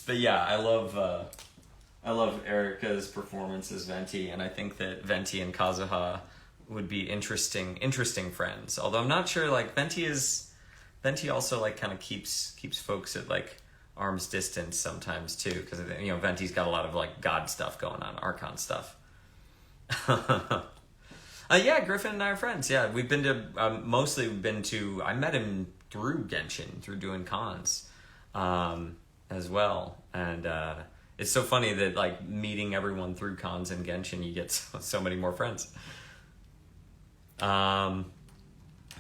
But yeah, I love Erica's performance as Venti, and I think that Venti and Kazuha would be interesting friends. Although I'm not sure, like, Venti also like kind of keeps folks at like arm's distance sometimes too, because, you know, Venti's got a lot of like god stuff going on, Archon stuff. Yeah, Griffin and I are friends. Yeah, we've been to I met him through Genshin, through doing cons as well. And it's so funny that, like, meeting everyone through cons and Genshin, you get so many more friends. Let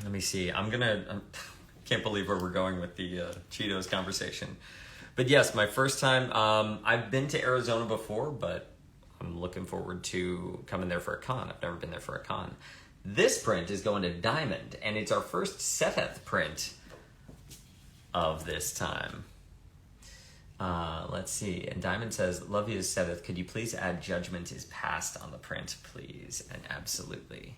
me see. I can't believe where we're going with the Cheetos conversation. But yes, my first time, I've been to Arizona before, but I'm looking forward to coming there for a con. I've never been there for a con. This print is going to Diamond, and it's our first Setheth print of this time. Let's see. And Diamond says, love you, Setheth. Could you please add Judgment is Past on the print, please? And absolutely.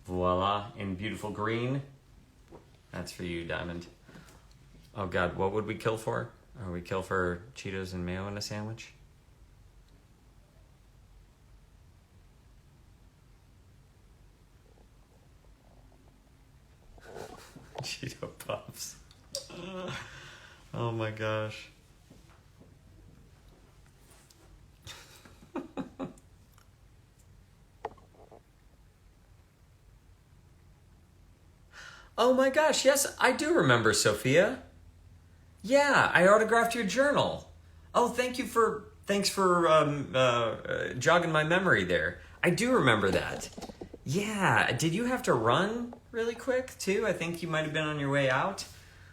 Voila, in beautiful green. That's for you, Diamond. Oh God, what would we kill for? Or we kill for Cheetos and mayo in a sandwich? Cheeto Puffs. Oh my gosh. Oh my gosh, yes, I do remember, Sophia. Yeah, I autographed your journal. Oh, thanks for jogging my memory there. I do remember that. Yeah, did you have to run really quick too? I think you might have been on your way out.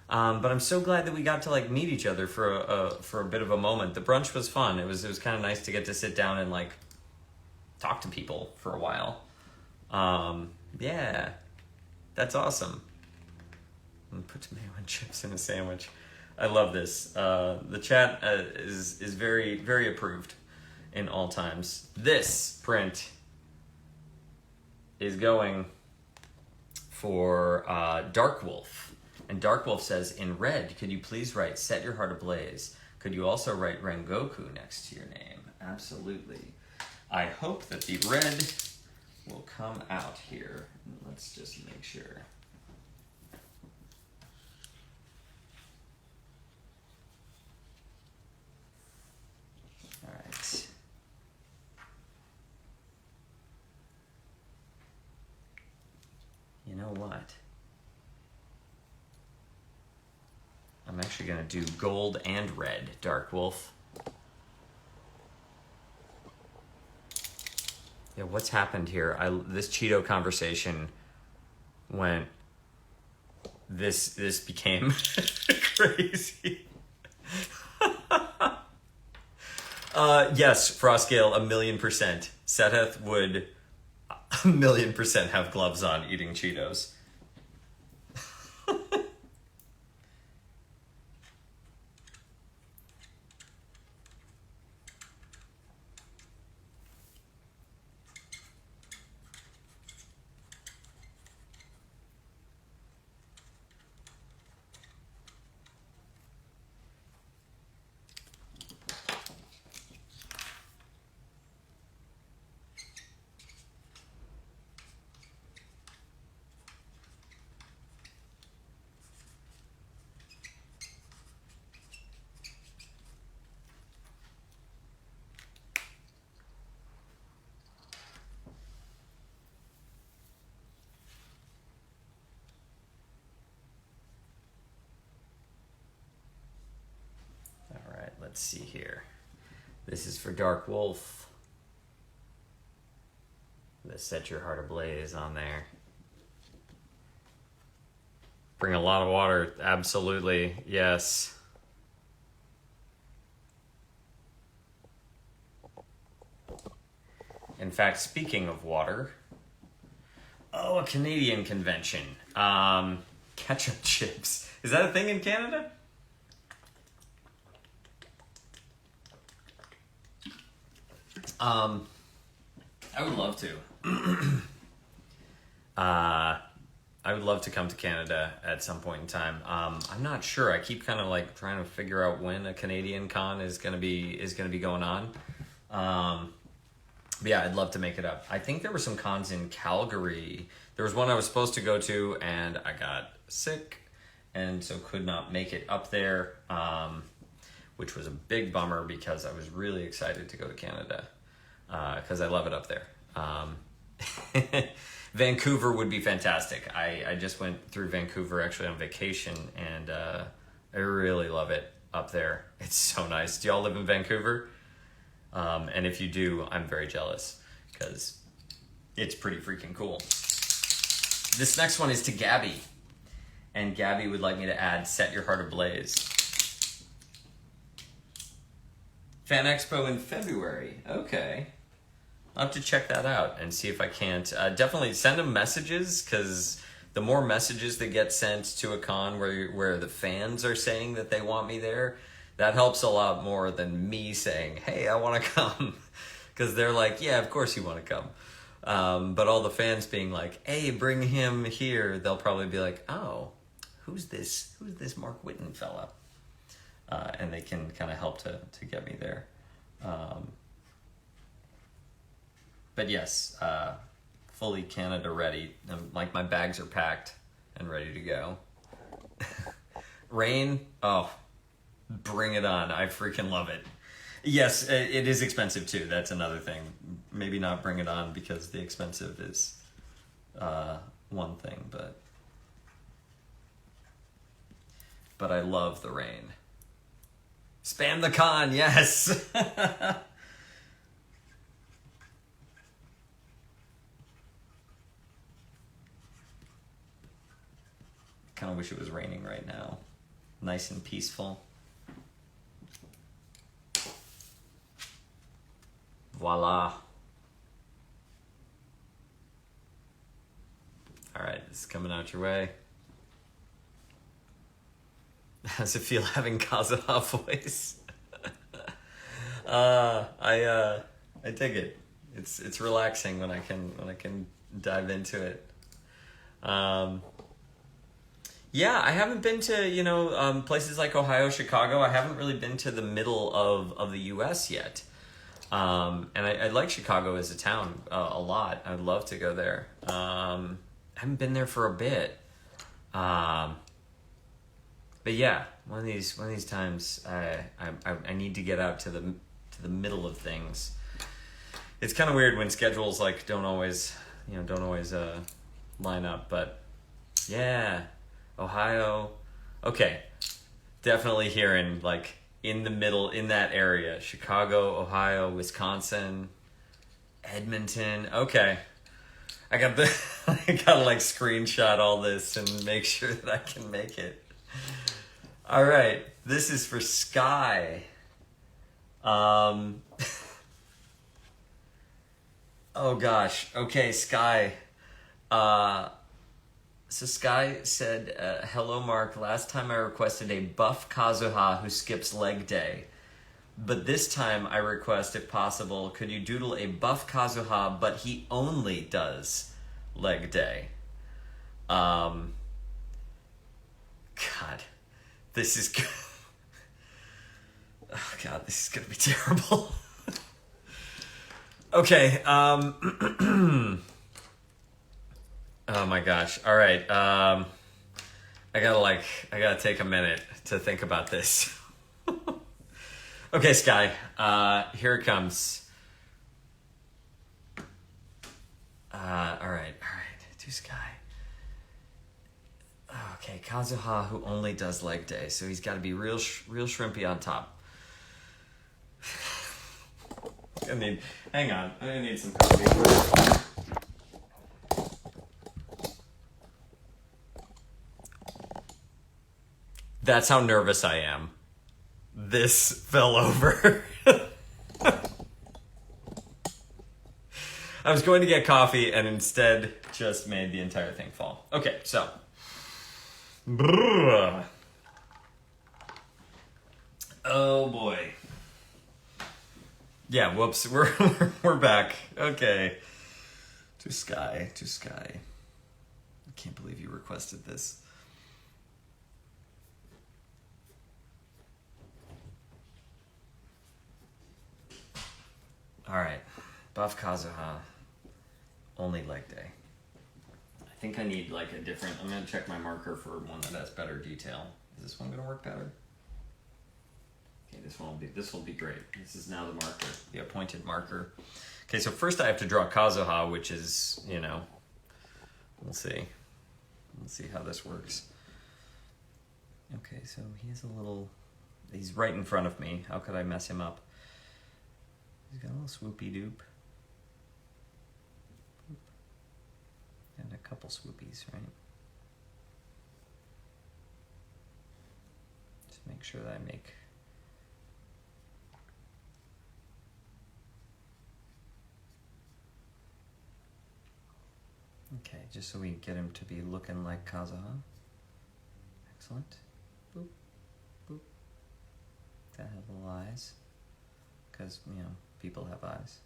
But I'm so glad that we got to like meet each other for a bit of a moment. The brunch was fun. It was kind of nice to get to sit down and like talk to people for a while. Yeah, that's awesome. Put tomato and chips in a sandwich. I love this. The chat is very, very approved in all times. This print is going for Dark Wolf. And Dark Wolf says, in red, could you please write Set Your Heart Ablaze? Could you also write Rengoku next to your name? Absolutely. I hope that the red will come out here. Let's just make sure. All right. You know what? I'm actually going to do gold and red, Dark Wolf. Yeah, what's happened here? This Cheeto conversation went... This became crazy. Yes, Frostgale, 1,000,000%. Setheth would 1,000,000% have gloves on eating Cheetos. Let's see here. This is for Dark Wolf. The Set Your Heart Ablaze on there. Bring a lot of water. Absolutely. Yes. In fact, speaking of water. Oh, a Canadian convention. Ketchup chips. Is that a thing in Canada? I would love to. I would love to come to Canada at some point in time. I'm not sure. I keep kind of like trying to figure out when a Canadian con is gonna be going on. But yeah, I'd love to make it up. I think there were some cons in Calgary. There was one I was supposed to go to, and I got sick, and so could not make it up there, which was a big bummer because I was really excited to go to Canada because I love it up there. Vancouver would be fantastic. I just went through Vancouver actually on vacation, and I really love it up there. It's so nice. Do y'all live in Vancouver? And if you do, I'm very jealous because it's pretty freaking cool. This next one is to Gabby. And Gabby would like me to add Set Your Heart Ablaze. Fan Expo in February. Okay. I'll have to check that out and see if I can't. Definitely send them messages, because the more messages that get sent to a con where the fans are saying that they want me there, that helps a lot more than me saying, hey, I want to come. Because they're like, yeah, of course you want to come. But all the fans being like, hey, bring him here, they'll probably be like, oh, who's this Mark Whitten fella? And they can kind of help to get me there. But yes, fully Canada ready. Like, my bags are packed and ready to go. Rain, oh, bring it on. I freaking love it. Yes, it is expensive too. That's another thing. Maybe not bring it on because the expensive is one thing, but I love the rain. Spam the con, yes. Kind of wish it was raining right now. Nice and peaceful. Voila. All right, this is coming out your way. How's it feel having Kazuha voice? I dig it. It's relaxing when I can dive into it. Yeah, I haven't been to, places like Ohio, Chicago. I haven't really been to the middle of the U.S. yet. And I like Chicago as a town a lot. I'd love to go there. I haven't been there for a bit. But yeah, one of these times I need to get out to the middle of things. It's kind of weird when schedules like don't always line up, but yeah. Ohio, okay, definitely here in in the middle, in that area. Chicago, Ohio, Wisconsin, Edmonton. Okay, I gotta screenshot all this and make sure that I can make it. All right, this is for Sky. Oh gosh, okay, Sky. So Sky said, hello Mark, last time I requested a buff Kazuha who skips leg day. But this time I request, if possible, could you doodle a buff Kazuha, but he only does leg day? God, this is... Oh God, this is gonna be terrible. Okay, oh my gosh. All right. I gotta take a minute to think about this. Okay, Sky. Here it comes. All right. To Sky. Okay, Kazuha who only does leg day, so he's got to be real shrimpy on top. Hang on. I need some coffee. That's how nervous I am. This fell over. I was going to get coffee and instead just made the entire thing fall. Okay, so. Oh boy. Yeah, whoops. We're back. Okay. To Sky. I can't believe you requested this. All right. Buff Kazuha. Only leg day. I think I need like a different... I'm going to check my marker for one that has better detail. Is this one going to work better? Okay, this will be great. This is now the marker, the appointed marker. Okay, so first I have to draw Kazuha, which is, you know, we'll see. We'll see how this works. Okay, so he has a little... He's right in front of me. How could I mess him up? He's got a little swoopy doop. And a couple swoopies, right? Just make sure that I make... Okay, just so we get him to be looking like Kazuha. Excellent. Boop, boop. That have little eyes. Because, you know, people have eyes.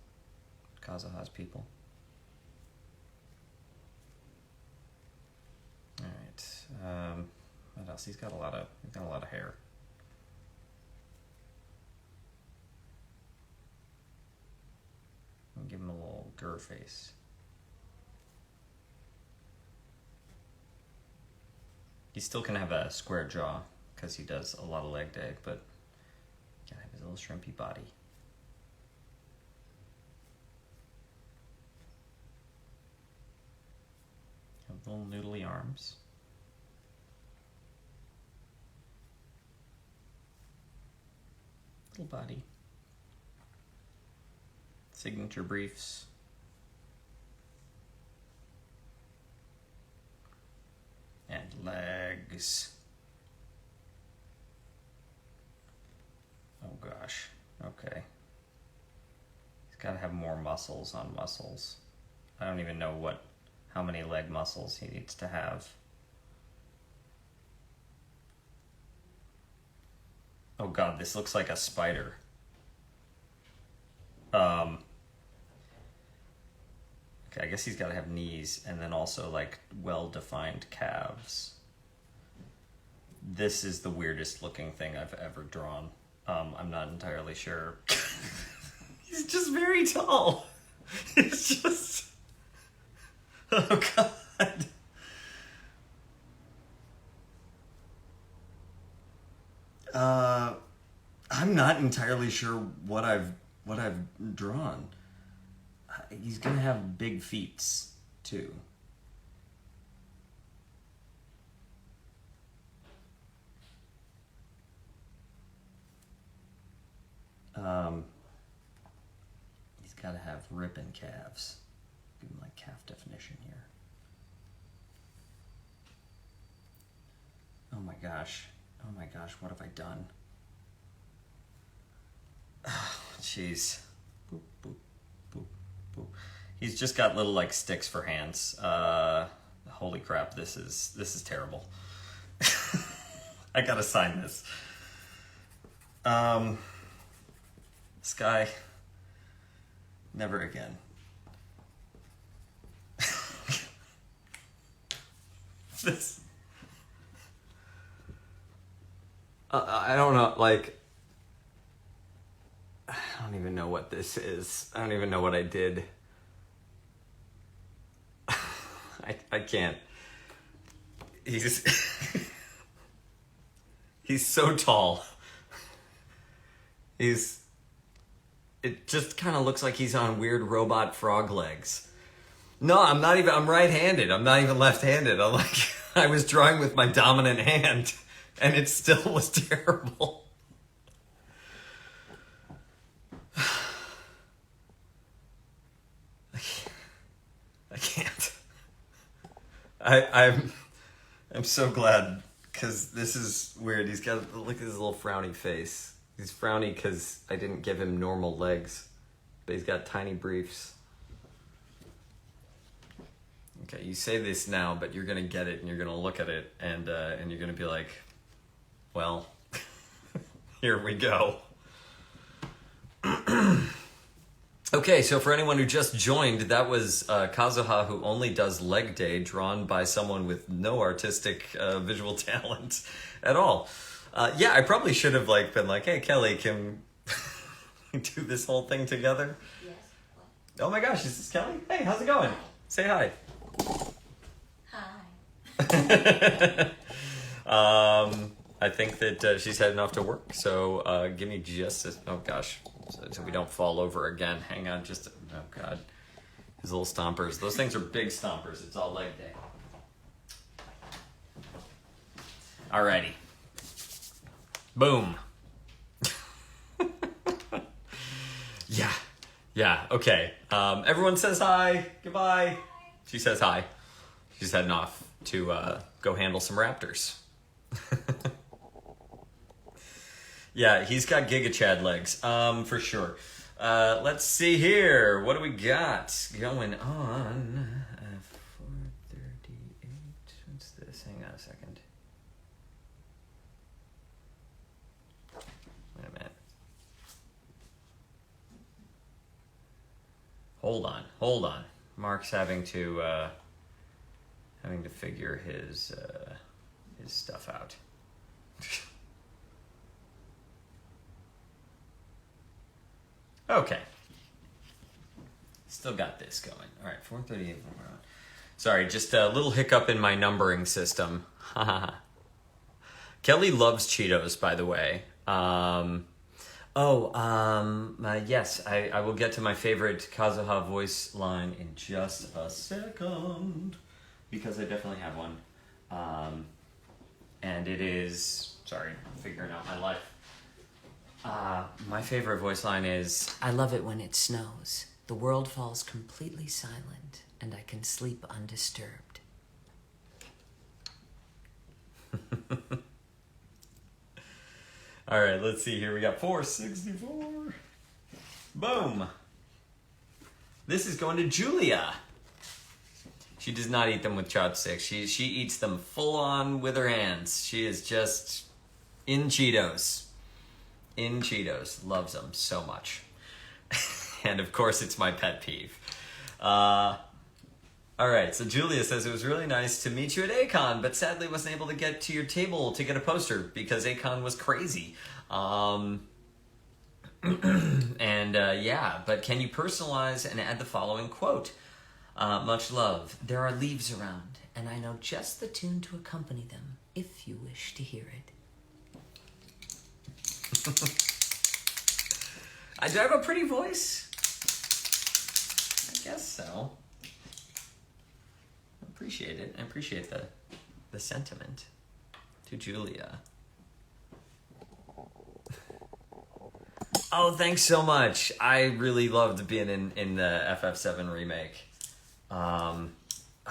Kazuha's people. Alright. What else? He's got a lot of hair. I'll give him a little gur face. He still can have a square jaw, because he does a lot of leg day, but gotta have his little shrimpy body. Have little noodly arms. Little body. Signature briefs. And legs. Oh gosh, okay. He's gotta have more muscles on muscles. I don't even know how many leg muscles he needs to have. Oh god, this looks like a spider. Okay, I guess he's gotta have knees and then also like well-defined calves. This is the weirdest looking thing I've ever drawn. I'm not entirely sure. He's just very tall. It's just... Oh god. I'm not entirely sure what I've drawn. He's gonna have big feet too. He's gotta have ripping calves. Give him like calf definition here. Oh my gosh, what have I done? Oh, jeez. Boop, boop, boop, boop. He's just got little like sticks for hands. Holy crap, this is terrible. I gotta sign this. Sky, never again. This. I don't know, like, I don't even know what this is. I don't even know what I did. I can't. He's so tall. It just kind of looks like he's on weird robot frog legs. No, I'm right-handed. I'm not even left-handed. I was drawing with my dominant hand, and it still was terrible. I can't. I'm so glad, because this is weird. He's got, look at his little frowny face. He's frowny because I didn't give him normal legs, but he's got tiny briefs. Okay, you say this now, but you're gonna get it, and you're gonna look at it, and you're gonna be like, well, here we go. Okay, so for anyone who just joined, that was Kazuha, who only does leg day, drawn by someone with no artistic visual talent at all. Yeah, I probably should have been like, hey, Kelly, can we do this whole thing together? Oh my gosh, is this Kelly? Hey, how's it going? Say hi. Hi. I think that she's heading off to work, so give me just a... Oh gosh, so we don't fall over again. Hang on, just... Oh god. These little stompers. Those things are big stompers. It's all leg day. Alrighty. Boom. Yeah, okay. Everyone says hi. Goodbye. She says hi. She's heading off to go handle some raptors. Yeah, he's got Giga Chad legs, for sure. Let's see here. What do we got going on? 4:38. What's this? Hang on a second. Wait a minute. Hold on. Mark's having to figure his stuff out. Okay. Still got this going. All right, 4:38. Sorry, just a little hiccup in my numbering system. Kelly loves Cheetos, by the way. Yes, I will get to my favorite Kazuha voice line in just a second, because I definitely have one. And it is, sorry, I'm figuring out my life. My favorite voice line is, I love it when it snows. The world falls completely silent, and I can sleep undisturbed. all right, let's see here. We got 464. Boom. This is going to Julia. She does not eat them with chopsticks. She eats them full on with her hands. She is just in Cheetos. In Cheetos. Loves them so much. And of course, it's my pet peeve. All right, so Julia says, it was really nice to meet you at Acon, but sadly wasn't able to get to your table to get a poster because Acon was crazy. Yeah, but can you personalize and add the following quote? Much love. There are leaves around, And I know just the tune to accompany them, if you wish to hear it. Do I have a pretty voice? I guess so. I appreciate it. I appreciate the sentiment. To Julia. Oh, thanks so much. I really loved being in the FF7 remake. I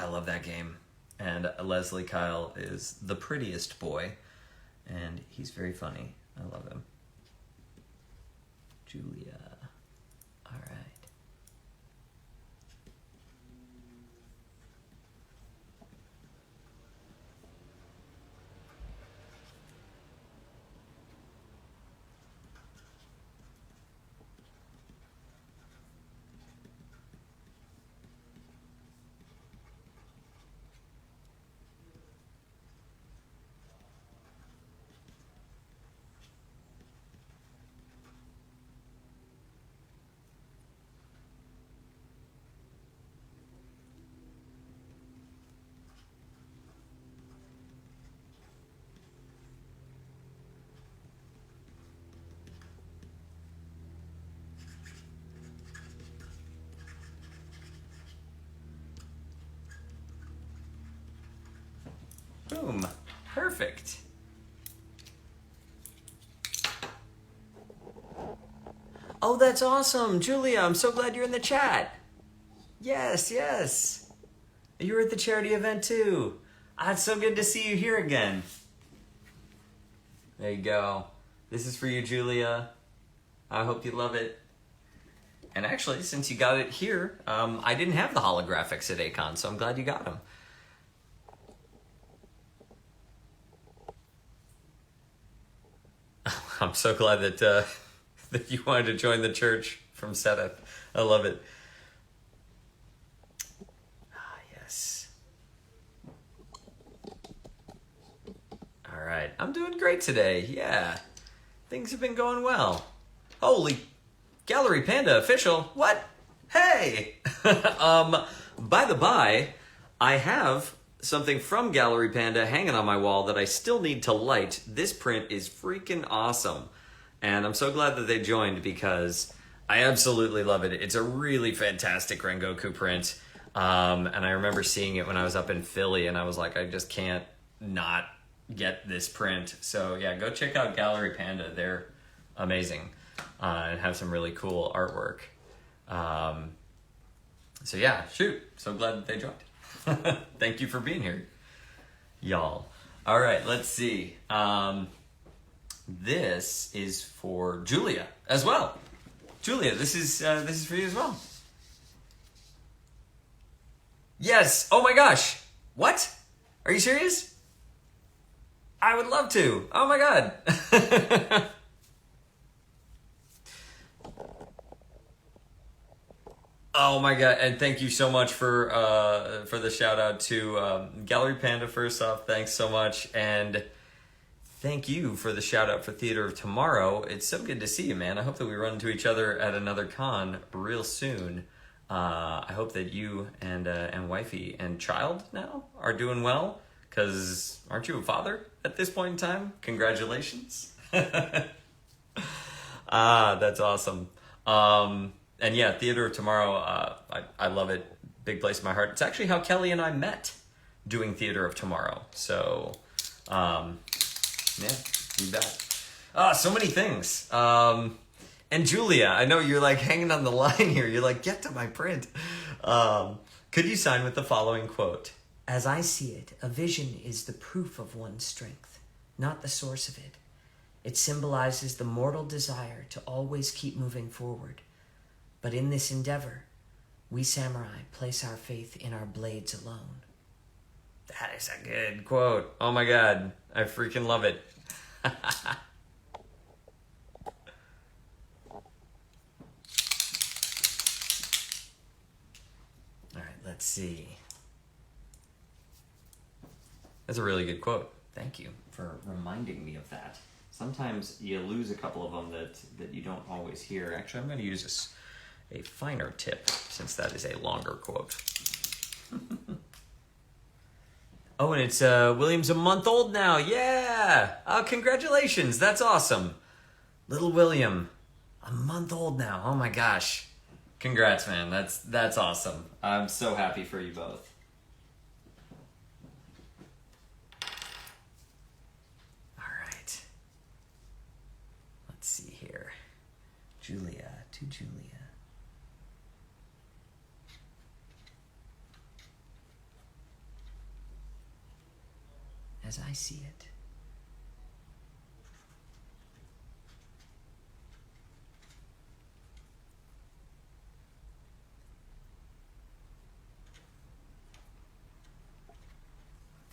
love that game. And Leslie Kyle is the prettiest boy. And he's very funny. I love him. Julia. All right. Boom. Perfect. Oh, that's awesome. Julia, I'm so glad you're in the chat. Yes, yes. You were at the charity event too. It's so good to see you here again. There you go. This is for you, Julia. I hope you love it. And actually, since you got it here, I didn't have the holographics at Acon, so I'm glad you got them. I'm so glad that that you wanted to join the church from Seth. I love it. Ah, yes. All right. I'm doing great today. Yeah. Things have been going well. Holy Gallery Panda official. What? Hey! By the by, I have something from Gallery Panda hanging on my wall that I still need to light. This print is freaking awesome. And I'm so glad that they joined because I absolutely love it. It's a really fantastic Rengoku print. And I remember seeing it when I was up in Philly and I was like, I just can't not get this print. So yeah, go check out Gallery Panda. They're amazing and have some really cool artwork. So yeah, shoot. So glad that they joined. Thank you for being here, y'all. All right, let's see. This is for Julia as well. Julia, this is for you as well. Yes. Oh my gosh. What? Are you serious? I would love to. Oh my god. Oh my god, and thank you so much for the shout out to Gallery Panda first off. Thanks so much, and thank you for the shout out for Theater of Tomorrow. It's so good to see you, man. I hope that we run into each other at another con real soon. I hope that you and wifey and child now are doing well, because aren't you a father at this point in time? Congratulations. That's awesome. And yeah, Theater of Tomorrow, I love it. Big place in my heart. It's actually how Kelly and I met doing Theater of Tomorrow. So, yeah, you bet. So many things. And Julia, I know you're like hanging on the line here. You're like, get to my print. Could you sign with the following quote? As I see it, a vision is the proof of one's strength, not the source of it. It symbolizes the mortal desire to always keep moving forward. But in this endeavor, we samurai place our faith in our blades alone. That is a good quote. Oh my god, I freaking love it. All right, let's see. That's a really good quote. Thank you for reminding me of that. Sometimes you lose a couple of them that you don't always hear. Actually, I'm going to use a finer tip since that is a longer quote. Oh, and it's William's a month old now. Yeah. Oh, congratulations. That's awesome. Little William, a month old now. Oh my gosh. Congrats, man. That's awesome. I'm so happy for you both. All right. Let's see here. Julia to Julia. As I see it,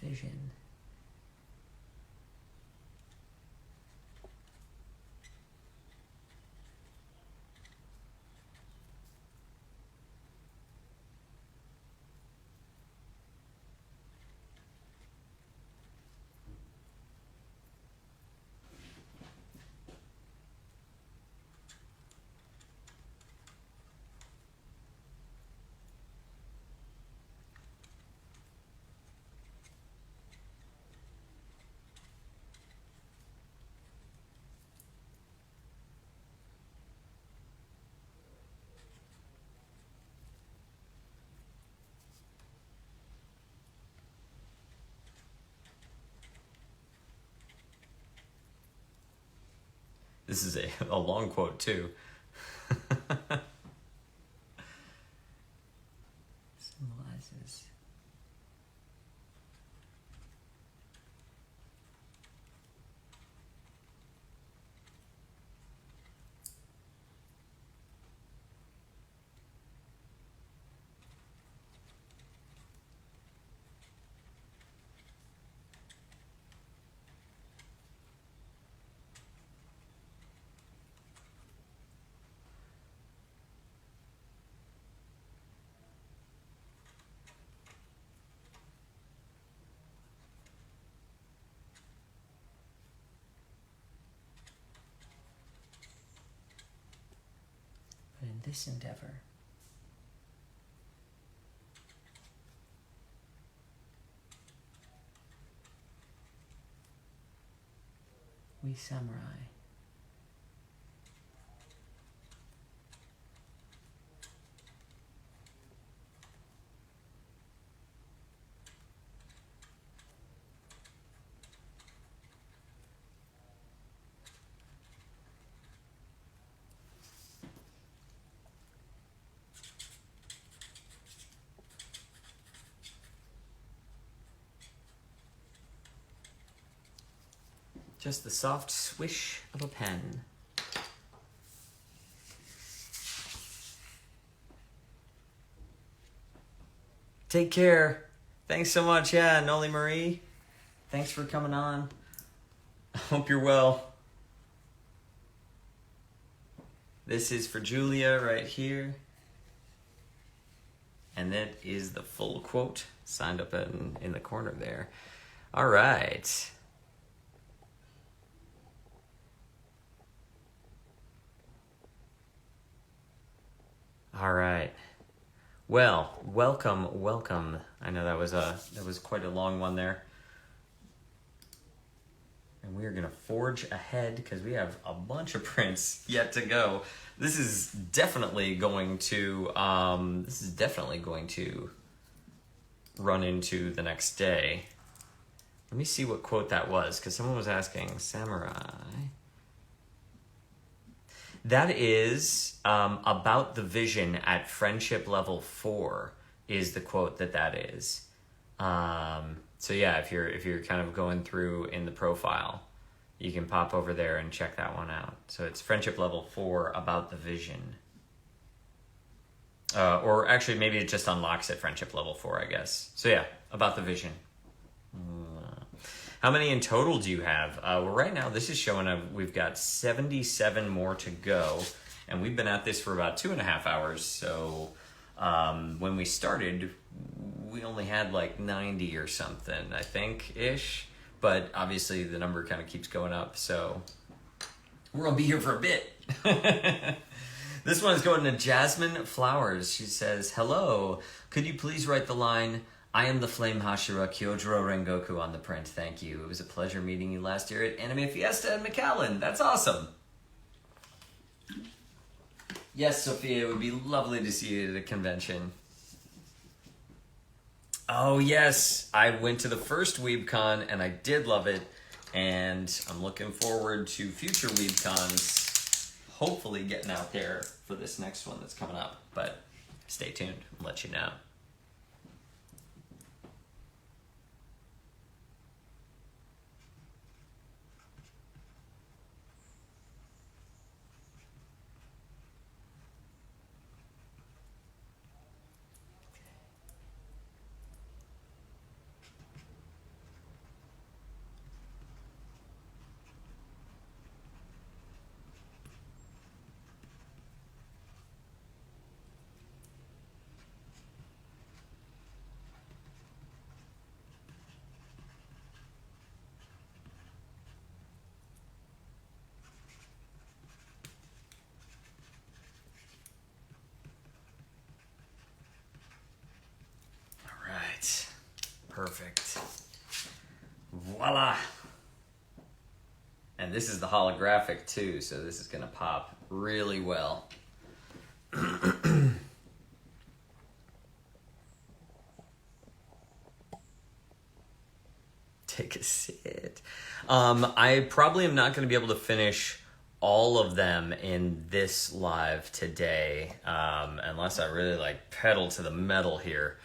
vision This is a long quote, too. symbolizes but in this endeavor, We samurai. Just the soft swish of a pen. Take care. Thanks so much. Yeah, Noli Marie. Thanks for coming on. I hope you're well. This is for Julia right here. And that is the full quote signed up in the corner there. All right. All right. Well, welcome. I know that was quite a long one there. And we are going to forge ahead because we have a bunch of prints yet to go. This is definitely going to run into the next day. Let me see what quote that was, because someone was asking, samurai. That is about the vision at friendship level 4 is the quote that is. So yeah, if you're kind of going through in the profile, you can pop over there and check that one out. So it's friendship level 4 about the vision. Or actually maybe it just unlocks at friendship level 4, I guess. So yeah, about the vision. How many in total do you have? Well, right now this is showing we've got 77 more to go, and we've been at this for about 2.5 hours. So when we started, we only had like 90 or something, I think, ish. But obviously the number kind of keeps going up, so we're gonna be here for a bit. This one is going to Jasmine Flowers. She says, "Hello, could you please write the line, 'I am the Flame Hashira Kyojuro Rengoku' on the print. Thank you. It was a pleasure meeting you last year at Anime Fiesta in McAllen. That's awesome." Yes, Sophia, it would be lovely to see you at a convention. Oh, yes. I went to the first WeebCon, and I did love it. And I'm looking forward to future WeebCons, hopefully getting out there for this next one that's coming up. But stay tuned. I'll let you know. Perfect. Voila. And this is the holographic too, so this is gonna pop really well. Take a sit. I probably am not gonna be able to finish all of them in this live today, unless I really like pedal to the metal here.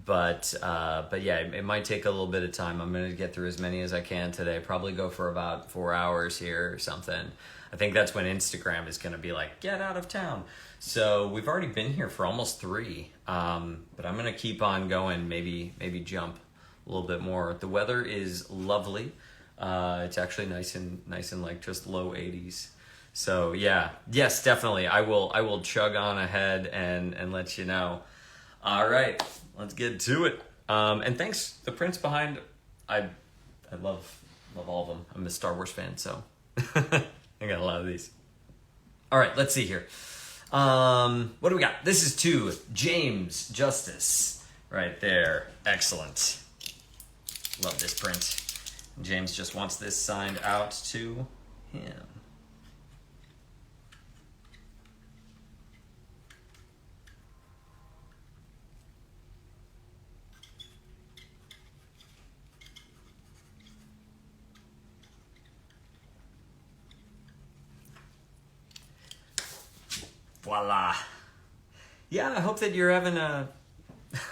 But yeah, it might take a little bit of time. I'm going to get through as many as I can today. Probably go for about 4 hours here or something. I think that's when Instagram is going to be like, get out of town. So we've already been here for almost 3. But I'm going to keep on going, maybe jump a little bit more. The weather is lovely. It's actually nice and like just low 80s. So yeah, yes, definitely. I will chug on ahead and let you know. All right. Let's get to it. And thanks, the prints behind. I love all of them. I'm a Star Wars fan, so I got a lot of these. All right, let's see here. What do we got? This is to James Justice right there. Excellent. Love this print. James just wants this signed out to him. Voila. Yeah, I hope that you're having a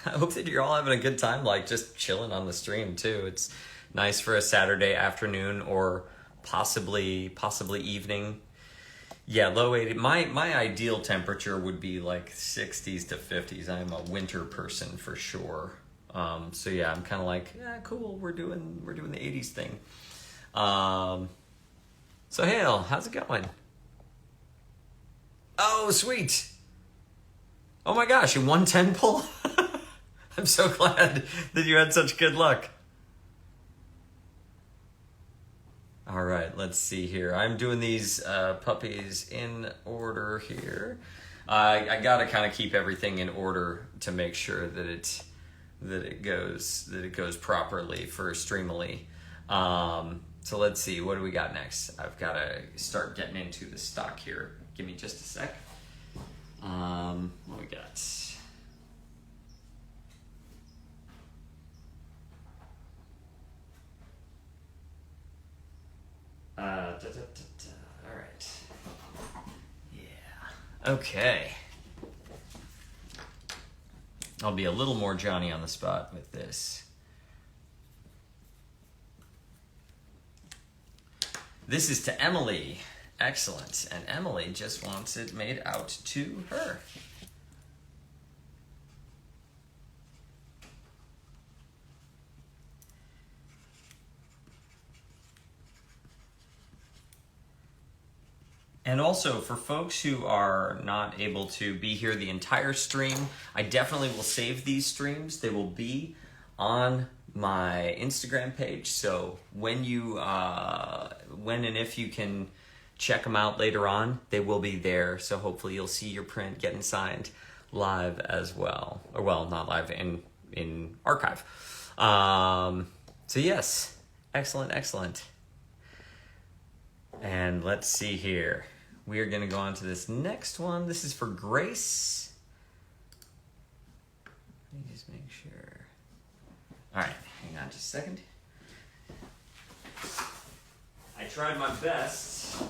I hope that you're all having a good time, like just chilling on the stream too. It's nice for a Saturday afternoon or possibly evening. Yeah, low 80. My ideal temperature would be like 60s to 50s. I'm a winter person for sure. So yeah, I'm kind of like, yeah, cool. We're doing the 80s thing. So Hale, how's it going? Oh, sweet. Oh my gosh, a 110 pull? I'm so glad that you had such good luck. All right, let's see here. I'm doing these puppies in order here. I gotta kind of keep everything in order to make sure that it goes properly for Streamily. So let's see, what do we got next? I've got to start getting into the stock here. Give me just a sec. What we got? All right. Yeah. Okay. I'll be a little more Johnny on the spot with this. This is to Emily. Excellent. And Emily just wants it made out to her. And also, for folks who are not able to be here the entire stream, I definitely will save these streams. They will be on my Instagram page. So when and if you can check them out later on, they will be there. So hopefully you'll see your print getting signed live as well. Or well, not live, in archive. So yes, excellent. And let's see here. We are going to go on to this next one. This is for Grace. Let me just make sure. All right, hang on just a second. I tried my best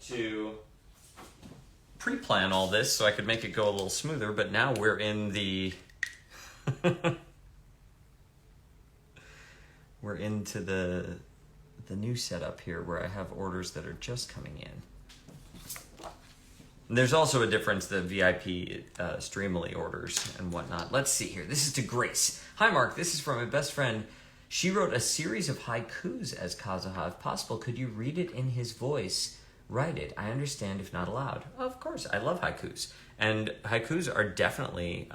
to pre-plan all this so I could make it go a little smoother, but now we're in the we're into the new setup here where I have orders that are just coming in. And there's also a difference, the VIP Streamily orders and whatnot. Let's see here. This is to Grace. Hi, Mark. This is from my best friend. She wrote a series of haikus as Kazuha. If possible, could you read it in his voice? Write it. I understand if not allowed. Of course. I love haikus. And haikus are definitely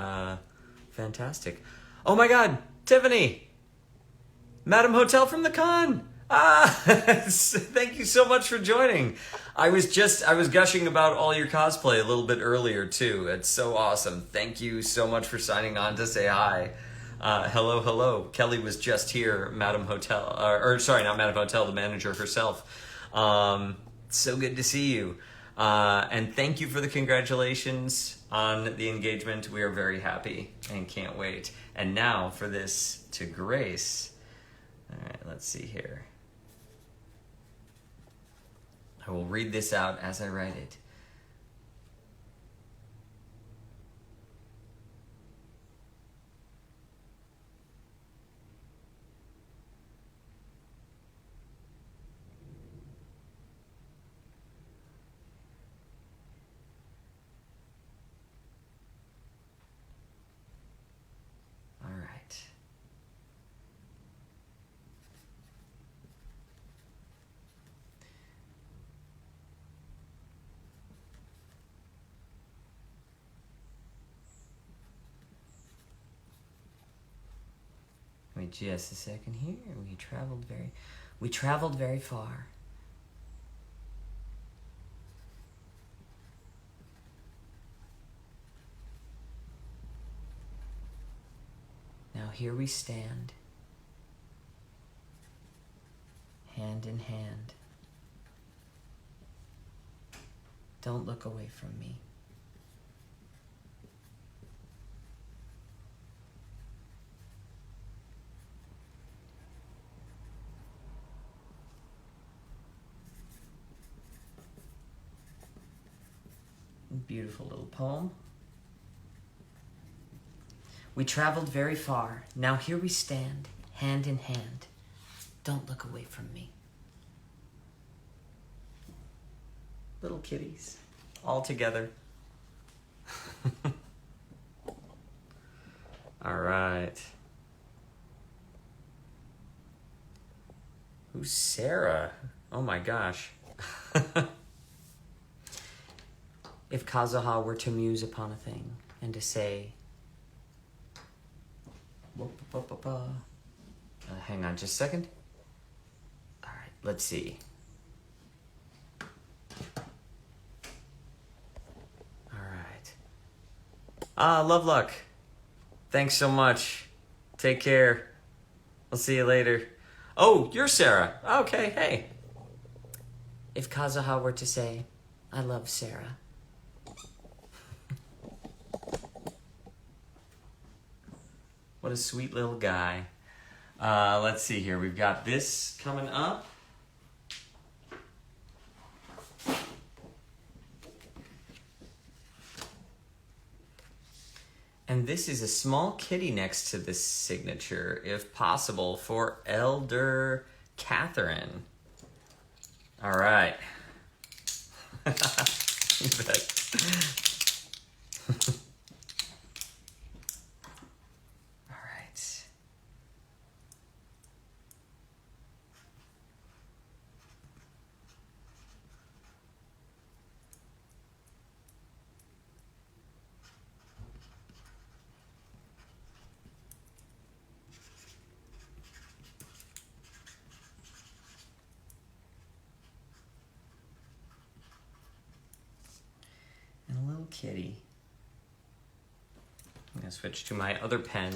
fantastic. Oh my God, Tiffany! Madam Hotel from the con! Thank you so much for joining. I was gushing about all your cosplay a little bit earlier too. It's so awesome. Thank you so much for signing on to say hi. Hello. Kelly was just here, Madam Hotel, or sorry, not Madam Hotel, the manager herself. So good to see you. And thank you for the congratulations on the engagement. We are very happy and can't wait. And now for this to Grace. All right, let's see here. I will read this out as I write it. All right. Wait just a second here. We traveled very far. Now here we stand. hand in hand. Don't look away from me. Beautiful little poem. We traveled very far. Now here we stand, hand in hand. Don't look away from me. Little kitties, all together. All right. Who's Sarah? Oh my gosh. If Kazuha were to muse upon a thing and to say, Hang on just a second. All right, let's see. All right. Love luck. Thanks so much. Take care. I'll see you later. Oh, you're Sarah. Okay, hey. if Kazuha were to say, I love Sarah. What a sweet little guy. Let's see here. We've got this coming up. And this is a small kitty next to this signature, if possible, for Elder Catherine. All right. You bet. All right. And a little kitty. I'm gonna switch to my other pen.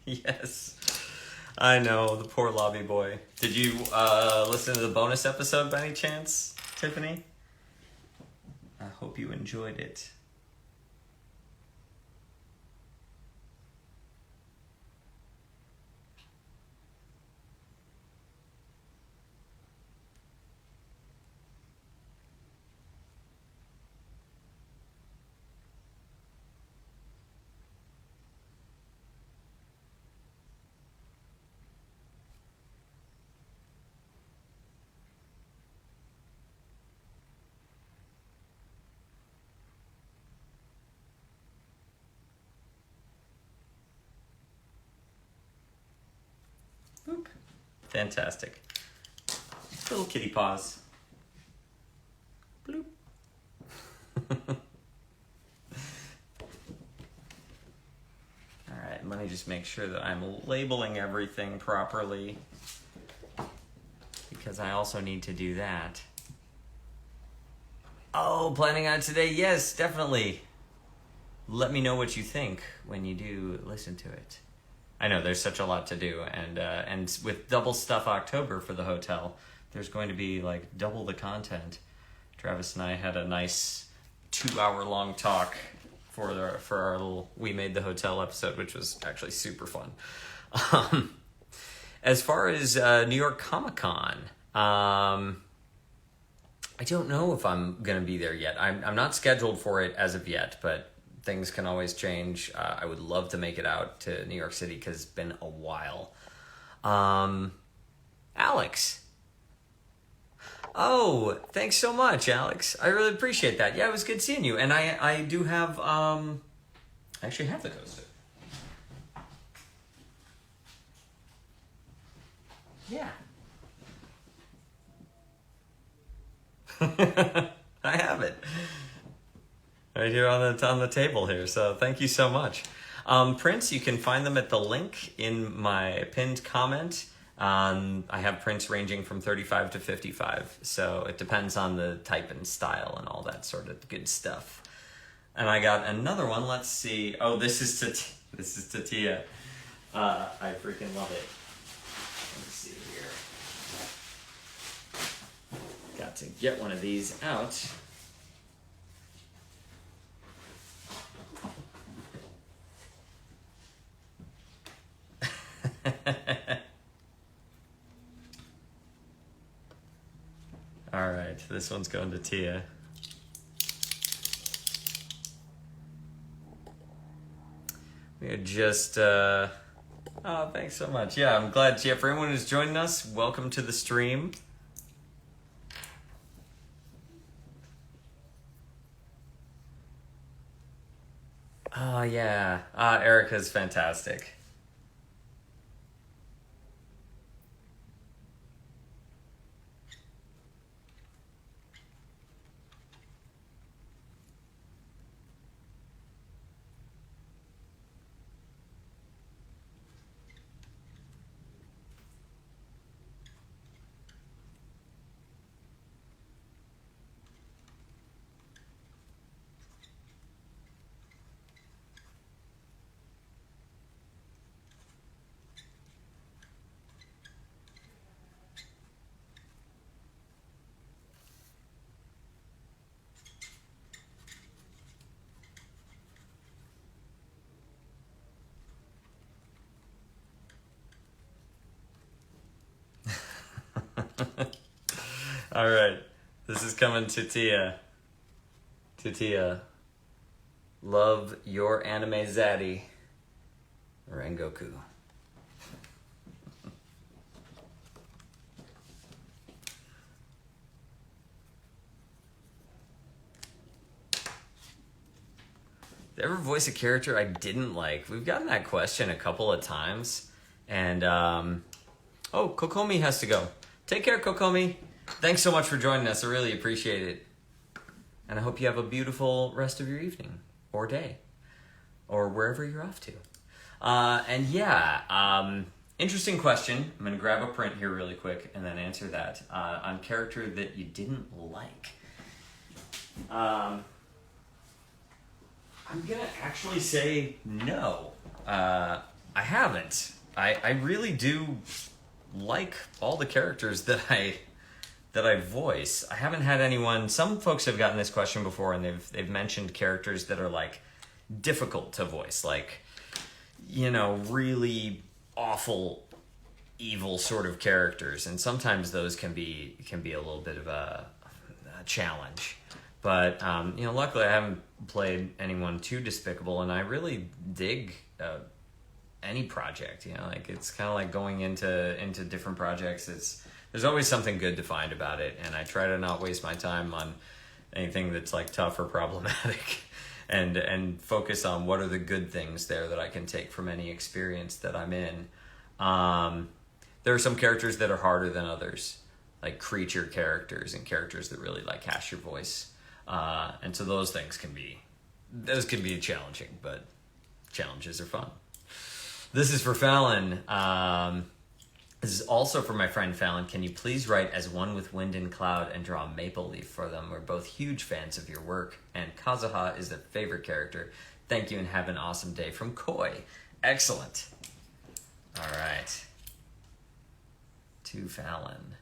Yes, I know, the poor lobby boy. Did you listen to the bonus episode by any chance, Tiffany? I hope you enjoyed it. Boop. Fantastic. Little kitty paws. Bloop. All right, let me just make sure that I'm labeling everything properly, because I also need to do that. Oh, planning on it today? Yes, definitely. Let me know what you think when you do listen to it. I know there's such a lot to do, and with double stuff October for the hotel, there's going to be like double the content. Travis and I had a nice 2-hour-long talk for our little We Made the Hotel episode, which was actually super fun. As far as New York Comic Con, I don't know if I'm gonna be there yet. I'm not scheduled for it as of yet, but things can always change. I would love to make it out to New York City because it's been a while. Alex. Oh, thanks so much, Alex. I really appreciate that. Yeah, it was good seeing you. And I do have, I actually have the coaster. Yeah. I have it. Right here on the table here, so thank you so much. Prints, you can find them at the link in my pinned comment. I have prints ranging from 35 to 55, so it depends on the type and style and all that sort of good stuff. And I got another one. Let's see. Oh, this is Tatia. I freaking love it. Let's see here. Got to get one of these out. All right, this one's going to Tia. We had just, oh, thanks so much. Yeah, I'm glad, yeah, for everyone who's joining us, welcome to the stream. Oh, yeah. Erica's fantastic. All right, this is coming to Tia. To Tia. Love your anime zaddy, Rengoku. Did I ever voice a character I didn't like? We've gotten that question a couple of times. And, oh, Kokomi has to go. Take care, Kokomi. Thanks so much for joining us. I really appreciate it. And I hope you have a beautiful rest of your evening or day or wherever you're off to. And yeah, interesting question. I'm going to grab a print here really quick and then answer that. On character that you didn't like. I'm going to actually say no. I haven't. I really do like all the characters that I voice. I haven't had anyone. Some folks have gotten this question before, and they've mentioned characters that are like difficult to voice, like, you know, really awful, evil sort of characters, and sometimes those can be a little bit of a challenge. But you know, luckily I haven't played anyone too despicable, and I really dig any project. You know, like it's kind of like going into different projects. There's always something good to find about it, and I try to not waste my time on anything that's like tough or problematic, and focus on what are the good things there that I can take from any experience that I'm in. There are some characters that are harder than others, like creature characters and characters that really like hash your voice. And so those things can be challenging, but challenges are fun. This is for Fallon. This is also for my friend Fallon. Can you please write as one with wind and cloud and draw a maple leaf for them? We're both huge fans of your work, and Kazuha is their favorite character. Thank you and have an awesome day. From Koi. Excellent. All right. To Fallon.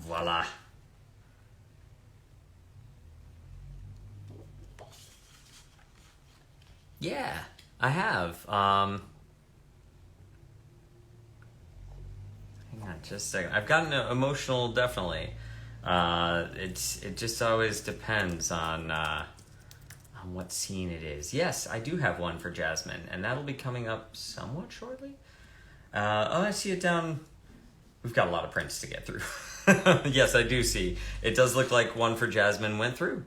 Voila. Yeah, I have. Hang on just a second. I've gotten emotional, definitely. It just always depends on what scene it is. Yes, I do have one for Jasmine, and that'll be coming up somewhat shortly. I see it down. We've got a lot of prints to get through. Yes, I do see. It does look like one for Jasmine went through.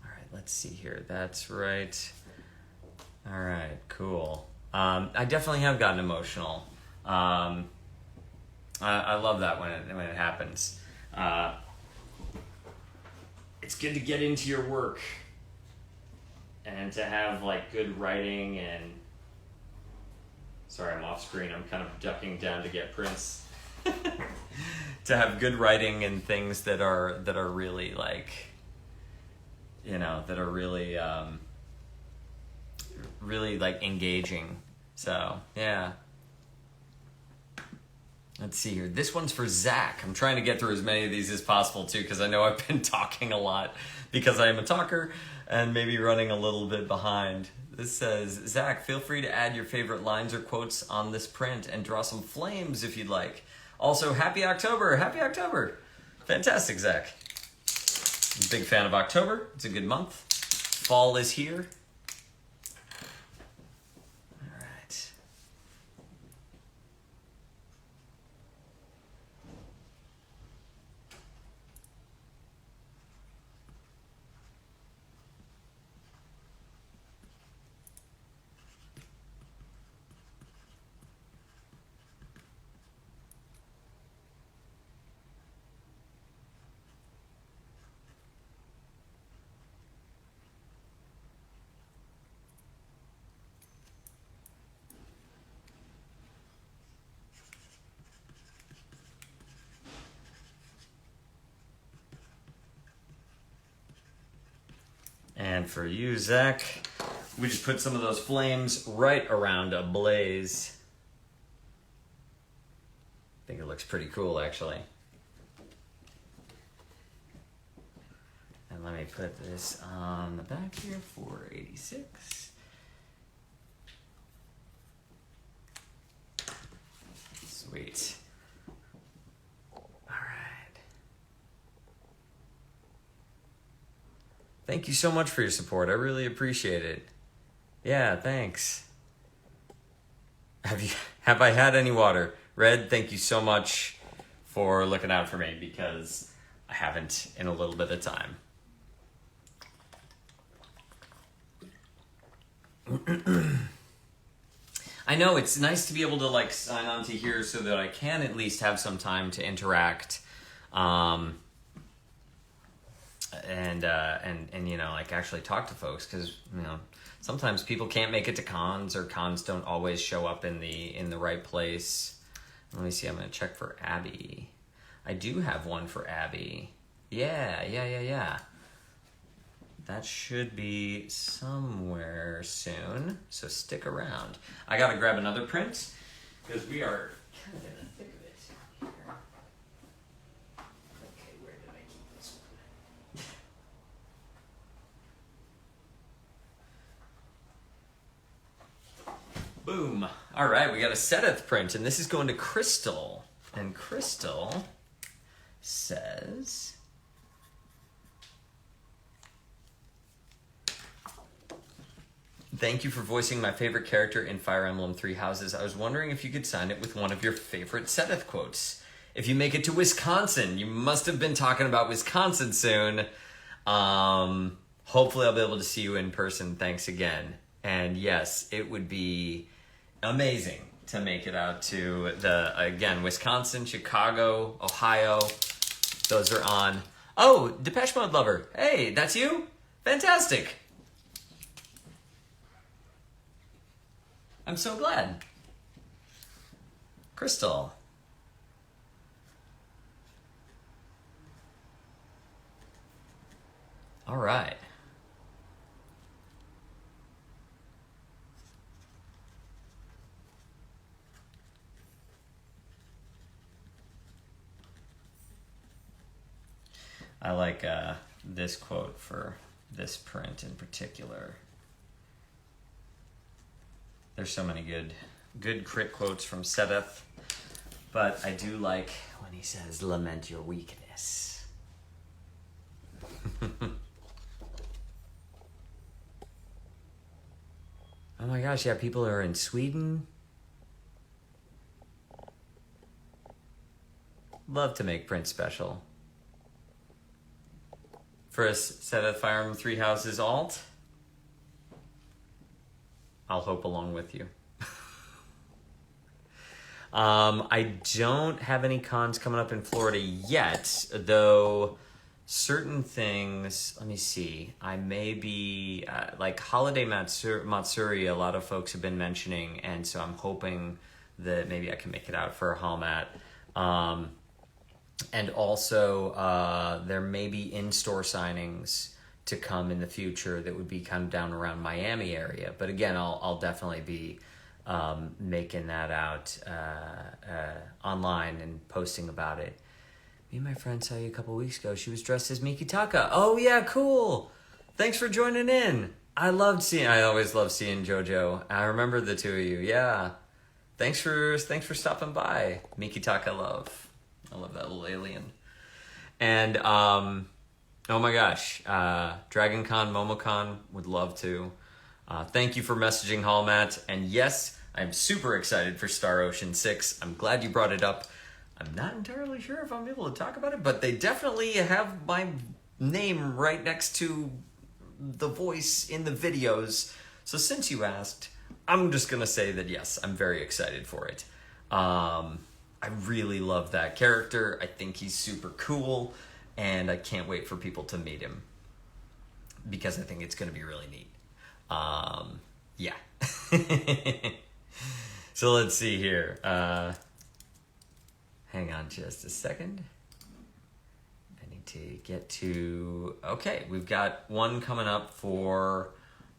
All right, let's see here. That's right. All right, cool. I definitely have gotten emotional. I love that when it happens. It's good to get into your work and to have like good writing and. Sorry, I'm off screen. I'm kind of ducking down to get prints. To have good writing and things that are really like, that are really really like engaging. So yeah. Let's see here. This one's for Zach. I'm trying to get through as many of these as possible too, because I know I've been talking a lot because I am a talker and maybe running a little bit behind. This says, Zach, feel free to add your favorite lines or quotes on this print and draw some flames if you'd like. Also, happy October. Happy October. Fantastic, Zach. I'm a big fan of October. It's a good month. Fall is here. All right. And for you, Zach, we just put some of those flames right around a blaze. I think it looks pretty cool, actually. And let me put this on the back here, 486. Sweet. Thank you so much for your support. I really appreciate it. Yeah, thanks. Have I had any water? Red, thank you so much for looking out for me because I haven't in a little bit of time. I know it's nice to be able to like sign on to here so that I can at least have some time to interact. And like actually talk to folks because sometimes people can't make it to cons or cons don't always show up in the right place. Let me see. I'm gonna check for Abby. I do have one for Abby. Yeah. That should be somewhere soon. So stick around. I gotta grab another print because we are kind of in the thick of it here. Okay, where did I keep this one? Boom. All right, we got a Seteth print, and this is going to Crystal. And Crystal says, thank you for voicing my favorite character in Fire Emblem Three Houses. I was wondering if you could sign it with one of your favorite Seteth quotes. If you make it to Wisconsin, you must have been talking about Wisconsin soon. Hopefully I'll be able to see you in person. Thanks again. And yes, it would be amazing to make it out to Wisconsin, Chicago, Ohio. Those are on. Oh, Depeche Mode lover. Hey, that's you? Fantastic. I'm so glad. Crystal. All right. I like this quote for this print in particular. There's so many good crit quotes from Seteth. But I do like when he says, lament your weakness. Oh my gosh, yeah, people are in Sweden. Love to make Prince special. First set of Fire Emblem Three Houses alt. I'll hope along with you. I don't have any cons coming up in Florida yet, though certain things, let me see, I may be, like Holiday Matsuri, a lot of folks have been mentioning, and so I'm hoping that maybe I can make it out for a Hallmat. And also, there may be in-store signings to come in the future that would be kind of down around Miami area. But again, I'll definitely be making that out online and posting about it. Me and my friend saw you a couple weeks ago. She was dressed as Mikitaka. Oh yeah, cool. Thanks for joining in. I always love seeing JoJo. I remember the two of you. Yeah. Thanks for stopping by. Mikitaka love. I love that little alien. And oh my gosh, Dragon Con, MomoCon, would love to. Thank you for messaging Hallmat. And yes, I'm super excited for Star Ocean 6. I'm glad you brought it up. I'm not entirely sure if I'm able to talk about it, but they definitely have my name right next to the voice in the videos. So since you asked, I'm just going to say that yes, I'm very excited for it. I really love that character. I think he's super cool, and I can't wait for people to meet him because I think it's going to be really neat. Yeah. So let's see here. Hang on just a second. I need to get to... Okay, we've got one coming up for...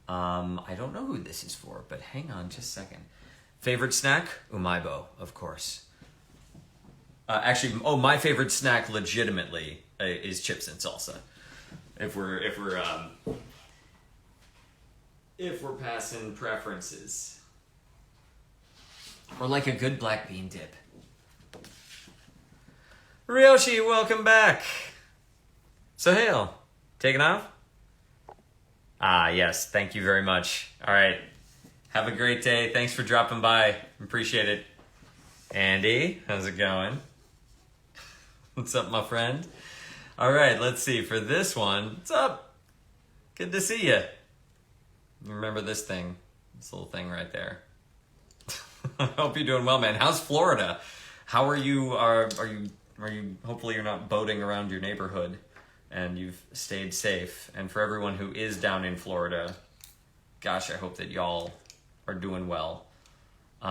I don't know who this is for, but hang on just a second. Favorite snack? Umaibo, of course. Actually, my favorite snack legitimately is chips and salsa. If we're passing preferences. Or like a good black bean dip. Ryoshi, welcome back. Sohail, taking off? Ah, yes, thank you very much. All right, have a great day. Thanks for dropping by. Appreciate it. Andy, how's it going? What's up, my friend? All right, let's see. For this one, what's up? Good to see you. Remember this thing, this little thing right there. I hope you're doing well, man. How's Florida? How are you? Are you? Hopefully, you're not boating around your neighborhood, and you've stayed safe. And for everyone who is down in Florida, gosh, I hope that y'all are doing well. It's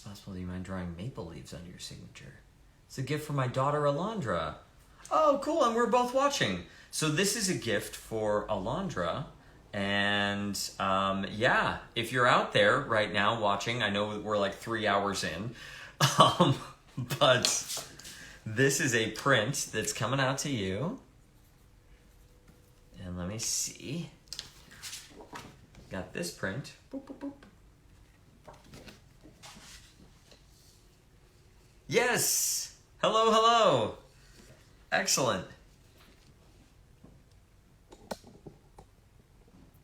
possible. Do you mind drawing maple leaves under your signature? It's a gift from my daughter Alondra. Oh, cool! And we're both watching. So this is a gift for Alondra. And yeah, if you're out there right now watching, I know we're like 3 hours in, but this is a print that's coming out to you. And let me see. Got this print. Boop, boop, boop. Yes! Hello, hello! Excellent.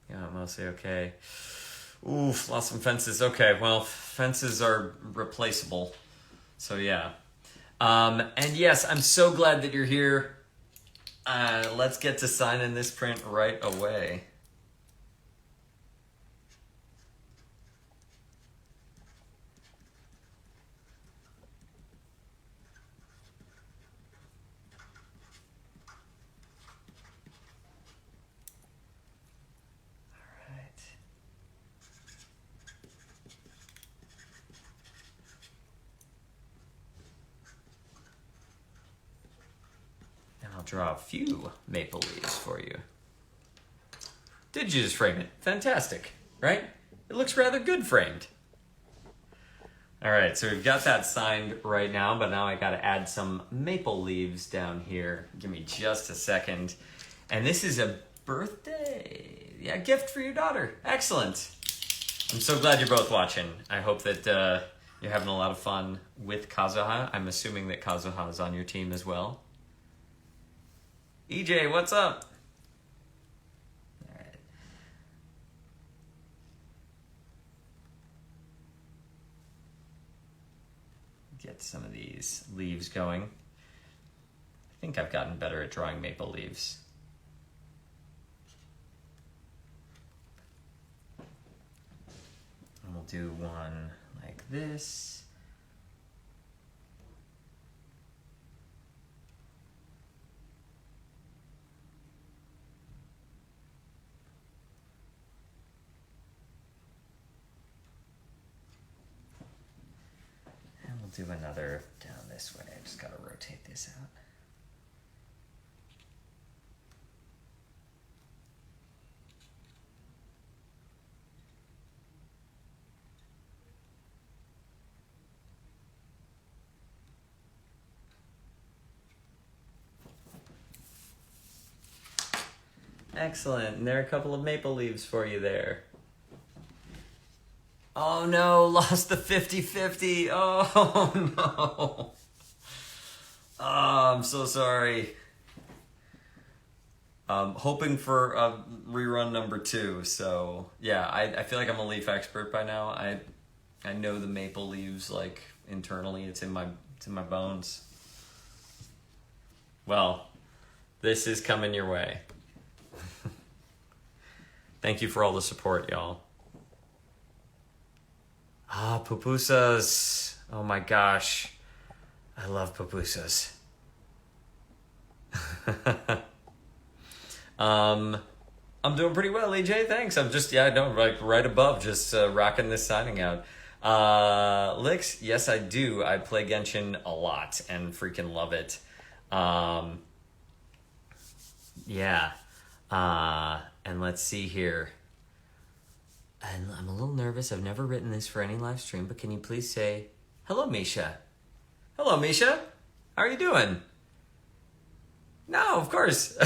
Yeah, mostly okay. Oof, lost some fences. Okay, well, fences are replaceable. So yeah. And yes, I'm so glad that you're here. Let's get to signing this print right away. I'll draw a few maple leaves for you. Did you just frame it? Fantastic, right? It looks rather good framed. All right, so we've got that signed right now, but now I got to add some maple leaves down here. Give me just a second. And this is a birthday, gift for your daughter. Excellent. I'm so glad you're both watching. I hope that you're having a lot of fun with Kazuha. I'm assuming that Kazuha is on your team as well. EJ, what's up? All right. Get some of these leaves going. I think I've gotten better at drawing maple leaves. And we'll do one like this. And we'll do another down this way. I just gotta rotate this out. Excellent. And there are a couple of maple leaves for you there. Oh no, lost the 50-50. Oh no. Oh, I'm so sorry. Hoping for rerun number 2. So yeah, I feel like I'm a leaf expert by now. I know the maple leaves like internally. It's in my bones. Well, this is coming your way. Thank you for all the support, y'all. Ah, pupusas. Oh my gosh. I love pupusas. I'm doing pretty well, EJ. Thanks. I'm just, like right above, just rocking this signing out. Licks, yes, I do. I play Genshin a lot and freaking love it. Yeah. And let's see here. And I'm a little nervous. I've never written this for any live stream, but can you please say, hello, Misha? Hello, Misha. How are you doing? No, of course.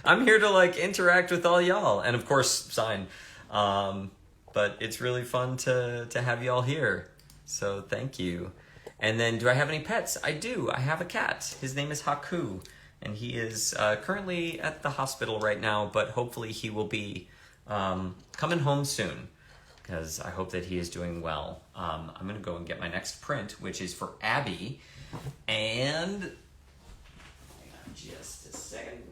I'm here to like interact with all y'all and of course sign. But it's really fun to have y'all here. So thank you. And then do I have any pets? I do. I have a cat. His name is Haku. And he is currently at the hospital right now, but hopefully he will be coming home soon because I hope that he is doing well. I'm going to go and get my next print, which is for Abby. And hang on just a second.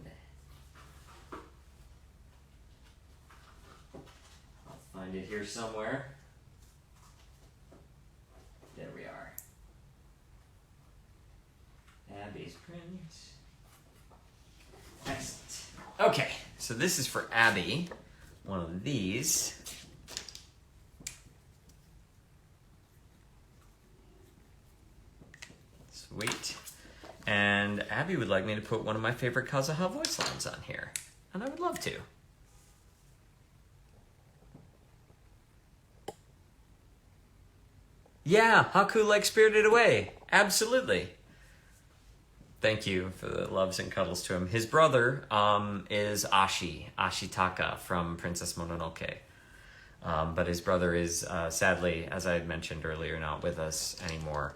I'll find it here somewhere. There we are. Abby's print. Excellent. Okay, so this is for Abby. One of these. Sweet. And Abby would like me to put one of my favorite Kazuha voice lines on here. And I would love to. Yeah, Haku like Spirited Away. Absolutely. Thank you for the loves and cuddles to him. His brother is Ashitaka from Princess Mononoke. But his brother is, sadly, as I had mentioned earlier, not with us anymore.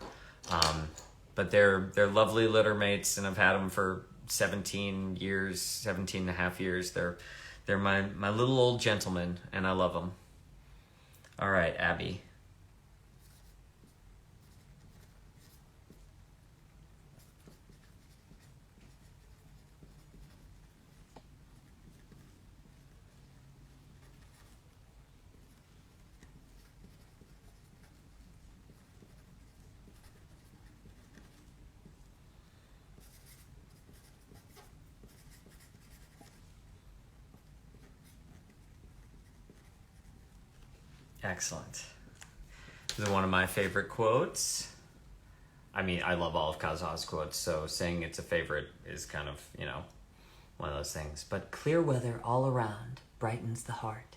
But they're lovely litter mates, and I've had them for 17 and a half years. They're my little old gentlemen, and I love them. All right, Abby. Excellent. This is one of my favorite quotes. I mean, I love all of Kazuha's quotes, so saying it's a favorite is kind of, one of those things. But Clear weather all around brightens the heart.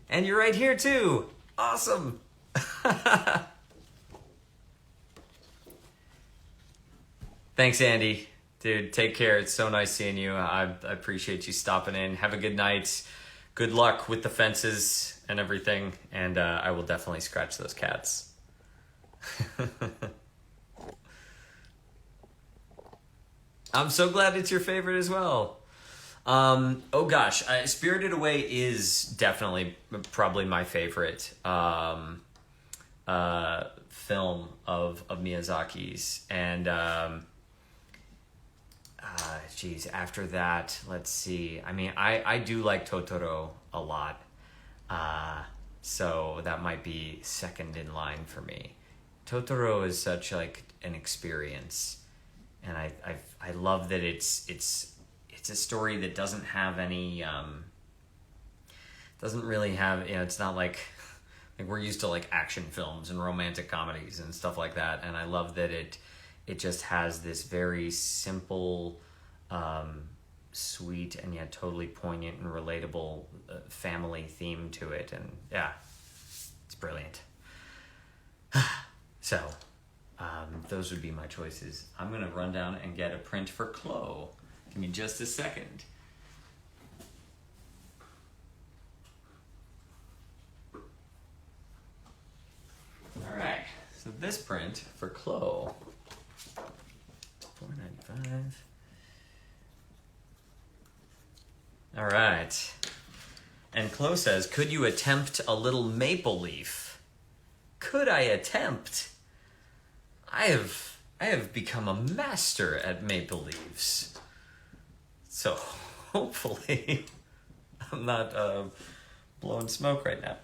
And you're right here too. Awesome. Thanks, Andy. Dude, take care. It's so nice seeing you. I appreciate you stopping in. Have a good night. good luck with the fences and everything, and I will definitely scratch those cats. I'm so glad it's your favorite as well. Oh gosh, Spirited Away is definitely probably my favorite film of Miyazaki's, and geez, after that, let's see. I mean, I do like Totoro a lot, so that might be second in line for me. Totoro is such like an experience, and I love that it's a story that doesn't have any doesn't really have, you know, it's not like we're used to like action films and romantic comedies and stuff like that, and I love that it just has this very simple, sweet and yet totally poignant and relatable family theme to it, and yeah, it's brilliant. So those would be my choices. I'm gonna run down and get a print for Chloe. Give me just a second. All right, so this print for Chloe, $4.95. All right, and Chloe says, "Could you attempt a little maple leaf?" Could I attempt? I have become a master at maple leaves. So hopefully I'm not blowing smoke right now.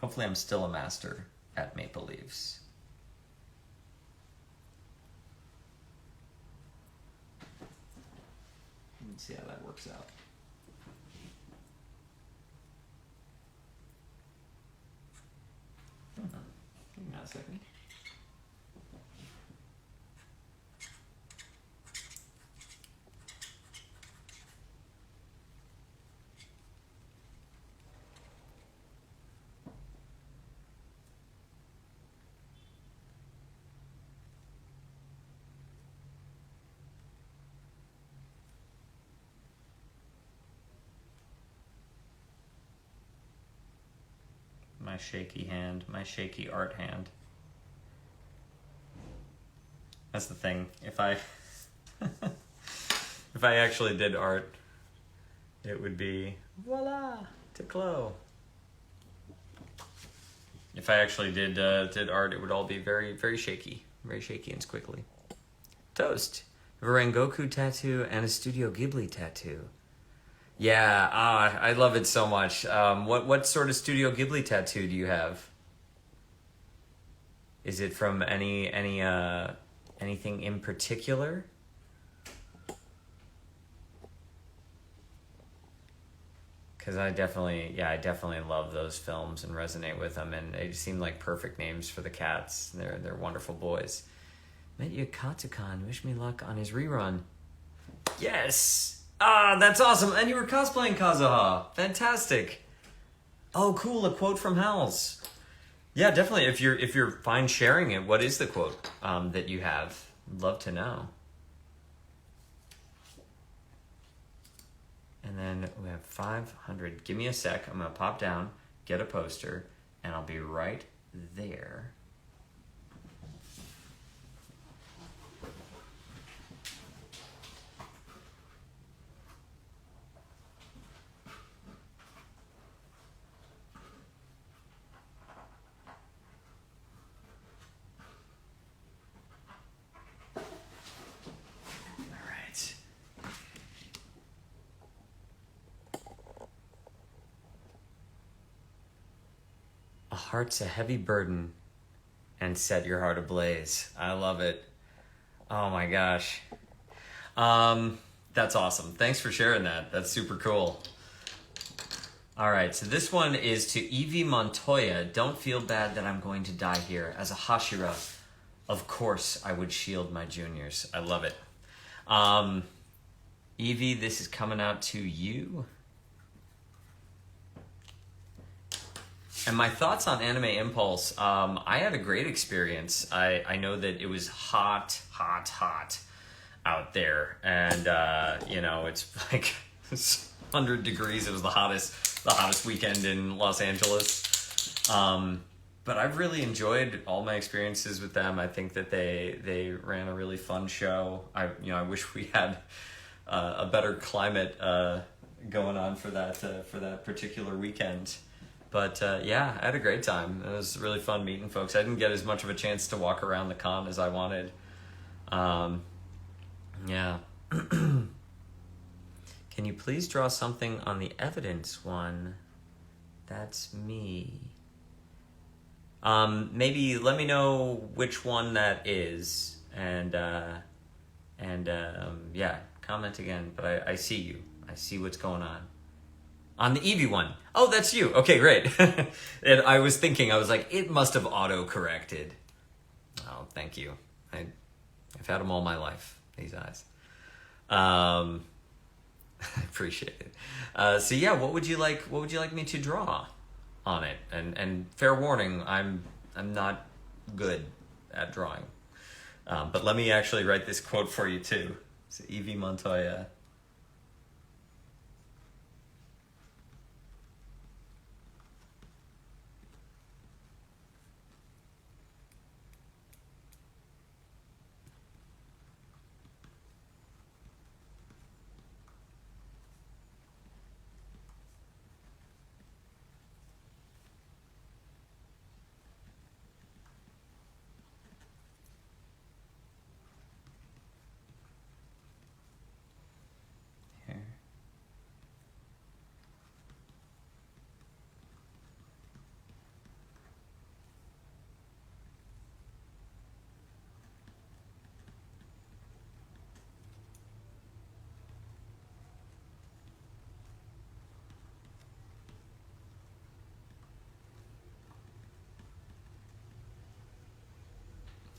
Hopefully I'm still a master at maple leaves. Let's see how that works out. Hang on a second. My shaky hand, my shaky art hand. That's the thing. If I if I actually did art, it would be voila to Chloe. If I actually did art, it would all be very, very shaky and squiggly. Toast. A Rengoku tattoo and a Studio Ghibli tattoo. Yeah, I love it so much. What sort of Studio Ghibli tattoo do you have? Is it from anything in particular? Because I definitely love those films and resonate with them, and they seem like perfect names for the cats. They're wonderful boys. Met you at Katsucon. Wish me luck on his rerun. Yes. That's awesome. And you were cosplaying Kazuha. Fantastic. Oh, cool. A quote from Howls. Yeah, definitely. If you're fine sharing it, what is the quote that you have? I'd love to know. And then we have 500. Give me a sec. I'm going to pop down, get a poster, and I'll be right there. A heart's a heavy burden and set your heart ablaze. I love it. Oh my gosh. That's awesome. Thanks for sharing that. That's super cool. All right, so this one is to Evie Montoya. Don't feel bad that I'm going to die here. As a Hashira, of course I would shield my juniors. I love it. Evie, this is coming out to you. And my thoughts on Anime Impulse, I had a great experience. I know that it was hot. out there, and it's like 100 degrees. It was the hottest weekend in Los Angeles. But I've really enjoyed all my experiences with them. I think that they ran a really fun show. I wish we had a better climate going on for that particular weekend. But yeah, I had a great time. It was really fun meeting folks. I didn't get as much of a chance to walk around the con as I wanted. Yeah. Can you please draw something on the evidence one? That's me. Maybe let me know which one that is, and yeah, comment again. But I see you. I see what's going on. On the Eevee one. Oh, that's you. Okay, great. And I was like, it must have auto-corrected. Oh, thank you. I've had them all my life, these eyes. I appreciate it. So yeah, what would you like me to draw on it? And fair warning, I'm not good at drawing. But let me actually write this quote for you too. It's Eevee Montoya.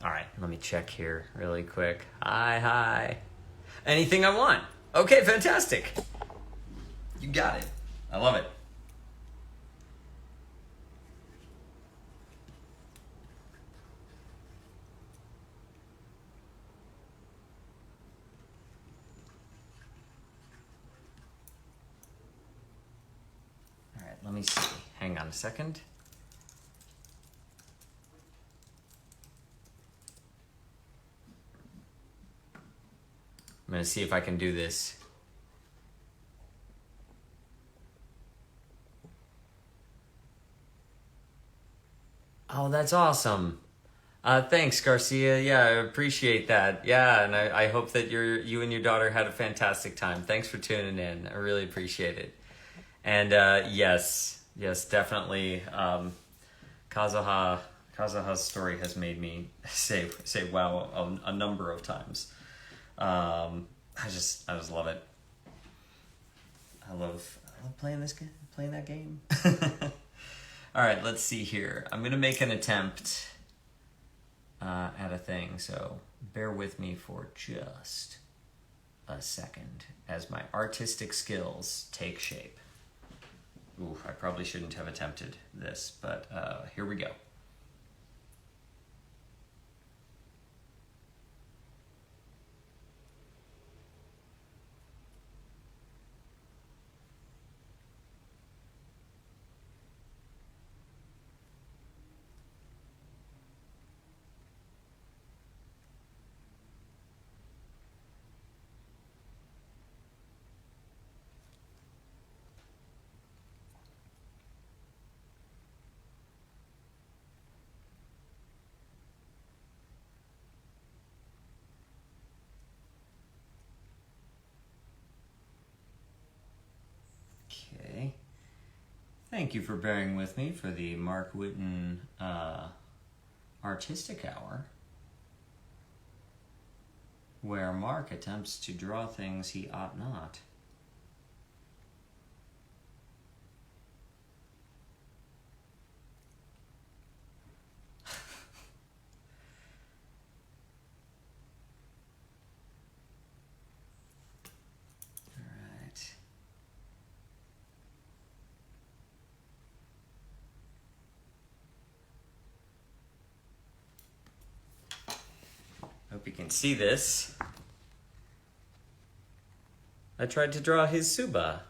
All right, let me check here really quick. Hi. Anything I want. Okay, fantastic. You got it. I love it. All right, let me see. Hang on a second. I'm going to see if I can do this. Oh, that's awesome. Thanks, Garcia. Yeah, I appreciate that. Yeah, and I hope that you and your daughter had a fantastic time. Thanks for tuning in. I really appreciate it. And yes, definitely. Kazuha's story has made me say wow a number of times. I just love it. I love playing that game. All right, let's see here. I'm gonna make an attempt at a thing, so bear with me for just a second as my artistic skills take shape. Ooh, I probably shouldn't have attempted this, but here we go. Okay. Thank you for bearing with me for the Mark Whitten Artistic Hour, where Mark attempts to draw things he ought not. Hope you can see this. I tried to draw his Suba.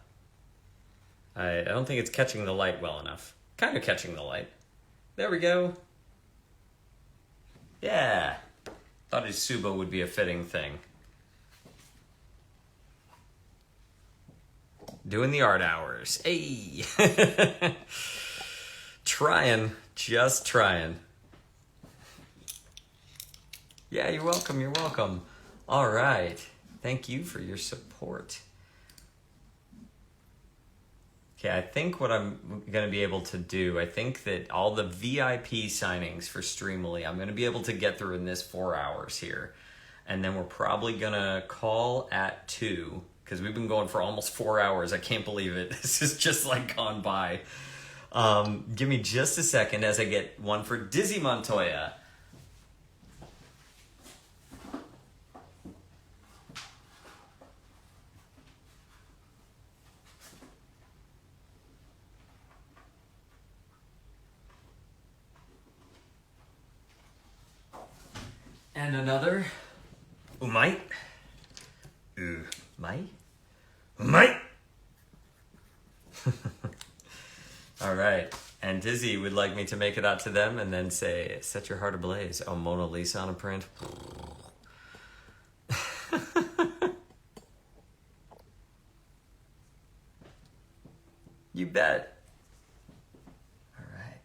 I don't think it's catching the light well enough. Kind of catching the light. There we go. Yeah. Thought his Suba would be a fitting thing. Doing the art hours. Hey! Trying. Just trying. Yeah, you're welcome. You're welcome. All right. Thank you for your support. Okay, I think what I'm going to be able to do, I think that all the VIP signings for Streamily, I'm going to be able to get through in this 4 hours here. And then we're probably going to call at 2, because we've been going for almost 4 hours. I can't believe it. This is just like gone by. Give me just a second as I get one for Dizzy Montoya. And another Umai. Umai? Umai! All right. And Dizzy would like me to make it out to them and then say, set your heart ablaze. Oh, Mona Lisa on a print. You bet. All right.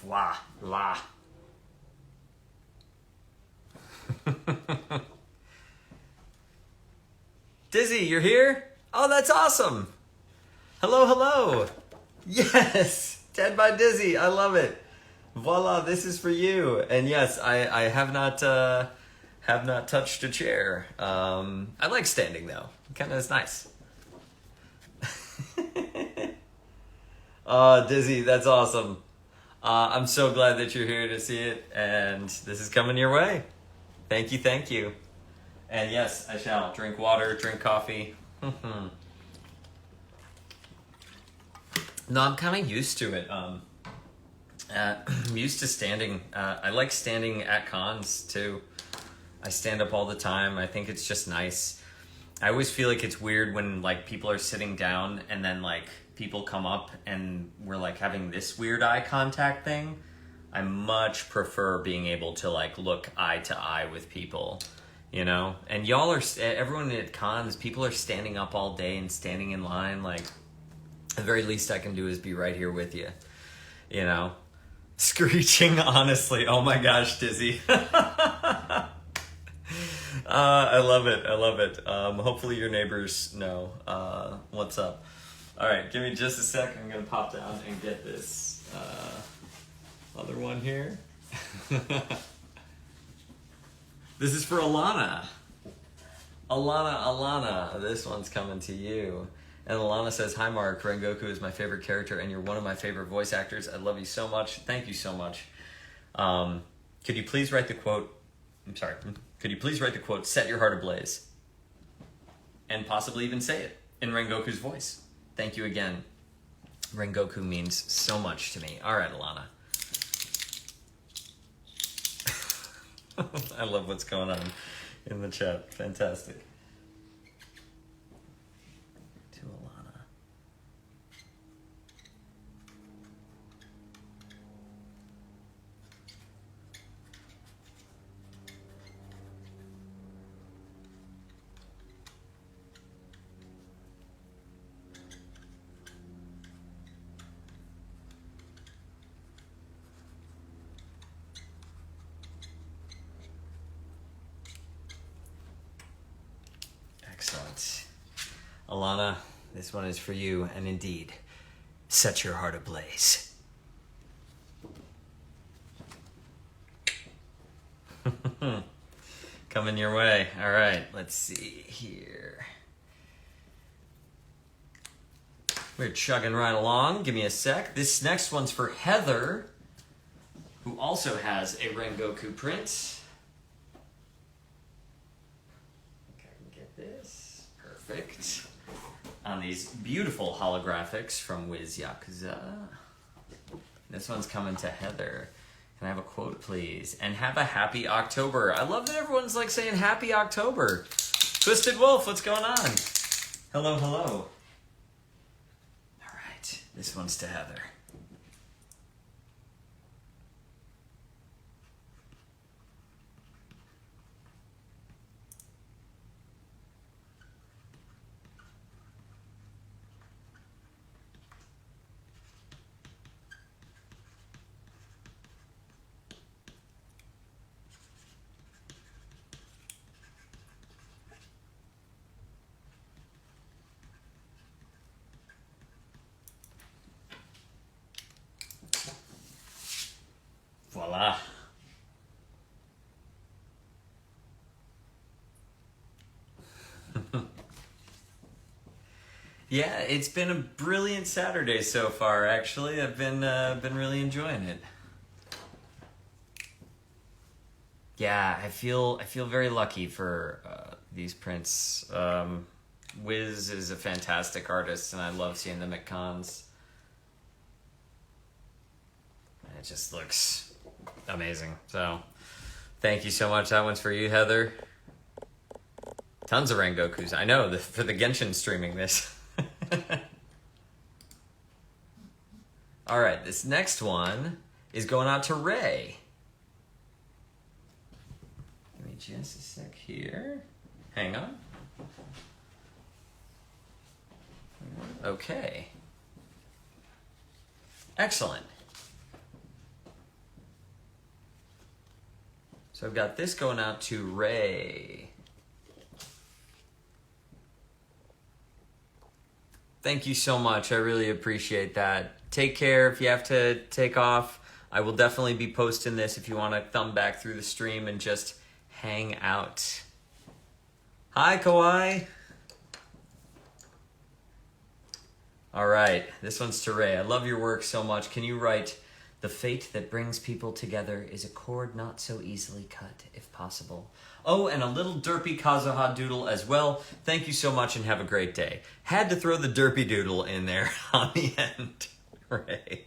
Voila. La. Dizzy, you're here? Oh, that's awesome. Hello, hello. Yes, Dead by Dizzy. I love it. Voila, this is for you. And yes, I have not touched a chair. I like standing though. Kind of is nice. Dizzy, that's awesome. I'm so glad that you're here to see it, and this is coming your way. Thank you, thank you. And yes, I shall. Drink water, drink coffee. No, I'm kind of used to it. I'm used to standing. I like standing at cons, too. I stand up all the time. I think it's just nice. I always feel like it's weird when, like, people are sitting down and then, like, people come up and we're like having this weird eye contact thing. I much prefer being able to like look eye to eye with people, you know? And y'all are, everyone at cons, people are standing up all day and standing in line. Like, the very least I can do is be right here with you, you know? Screeching, honestly. Oh my gosh, Dizzy. I love it. I love it. Hopefully your neighbors know what's up. All right, give me just a sec. I'm going to pop down and get this other one here. This is for Alana. Alana. This one's coming to you. And Alana says, hi, Mark. Rengoku is my favorite character, and you're one of my favorite voice actors. I love you so much. Thank you so much. Could you please write the quote? I'm sorry. Could you please write the quote, set your heart ablaze? And possibly even say it in Rengoku's voice. Thank you again. Rengoku means so much to me. All right, Alana. I love what's going on in the chat. Fantastic. To Alana. Excellent. Alana, this one is for you, and indeed, set your heart ablaze. Coming your way. All right, let's see here. We're chugging right along. Give me a sec. This next one's for Heather, who also has a Rengoku print. I think I can get this. Perfect. On these beautiful holographics from Wiz Yakuza. This one's coming to Heather. Can I have a quote, please? And have a happy October. I love that everyone's like saying happy October. Twisted Wolf, what's going on? Hello, hello. All right, this one's to Heather. Voila. Yeah, it's been a brilliant Saturday so far, actually. I've been really enjoying it. Yeah, I feel very lucky for these prints. Wiz is a fantastic artist, and I love seeing them at cons. And it just looks amazing. So, thank you so much. That one's for you, Heather. Tons of Rengokus. I know, for the Genshin streaming this. All right, this next one is going out to Ray. Give me just a sec here. Hang on. Okay. Excellent. So I've got this going out to Ray. Thank you so much. I really appreciate that. Take care if you have to take off. I will definitely be posting this if you want to thumb back through the stream and just hang out. Hi, Kawhi. All right, this one's to Ray. I love your work so much. Can you write, "The fate that brings people together is a cord not so easily cut, if possible." Oh, and a little derpy Kazuha doodle as well. Thank you so much and have a great day. Had to throw the derpy doodle in there on the end. Ray.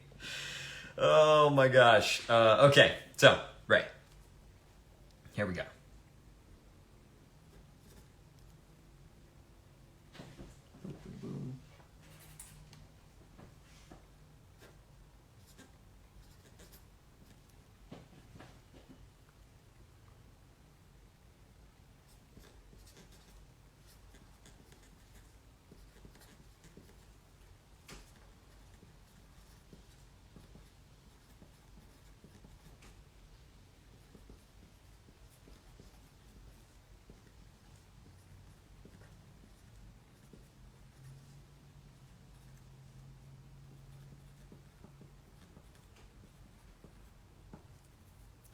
Oh my gosh. Okay, so, Ray. Here we go.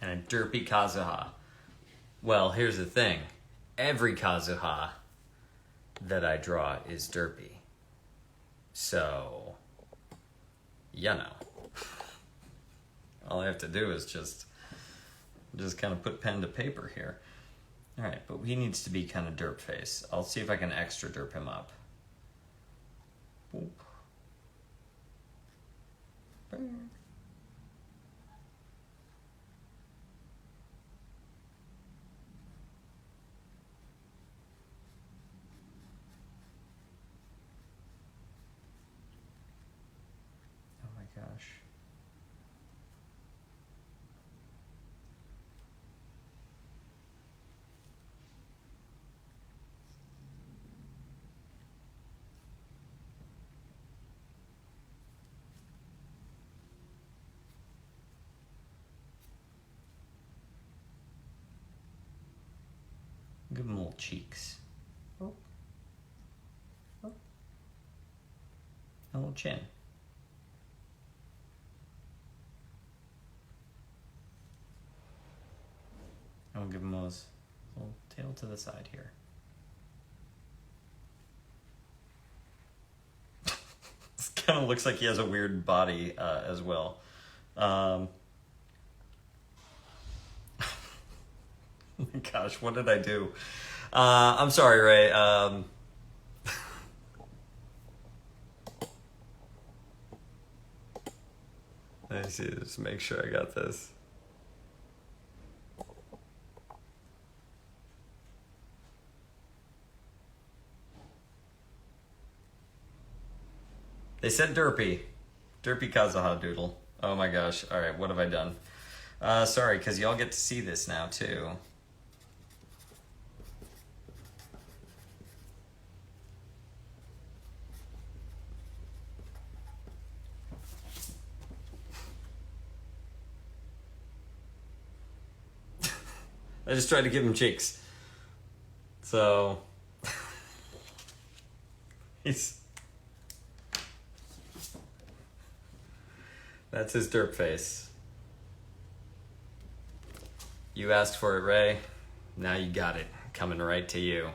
And a derpy Kazuha. Well, here's the thing. Every Kazuha that I draw is derpy. So, you know. All I have to do is just kind of put pen to paper here. All right, but he needs to be kind of derp face. I'll see if I can extra derp him up. Boop. Gosh. Give him little cheeks. Oh. Oh. A little chin. I'll give him those little tail to the side here. kind of looks like he has a weird body as well. Gosh, what did I do? I'm sorry, Ray. Let me see, just make sure I got this. They said derpy. Derpy Kazuha Doodle. Oh my gosh. Alright, what have I done? Sorry, because y'all get to see this now, too. I just tried to give him cheeks. So... That's his derp face. You asked for it, Ray. Now you got it. Coming right to you.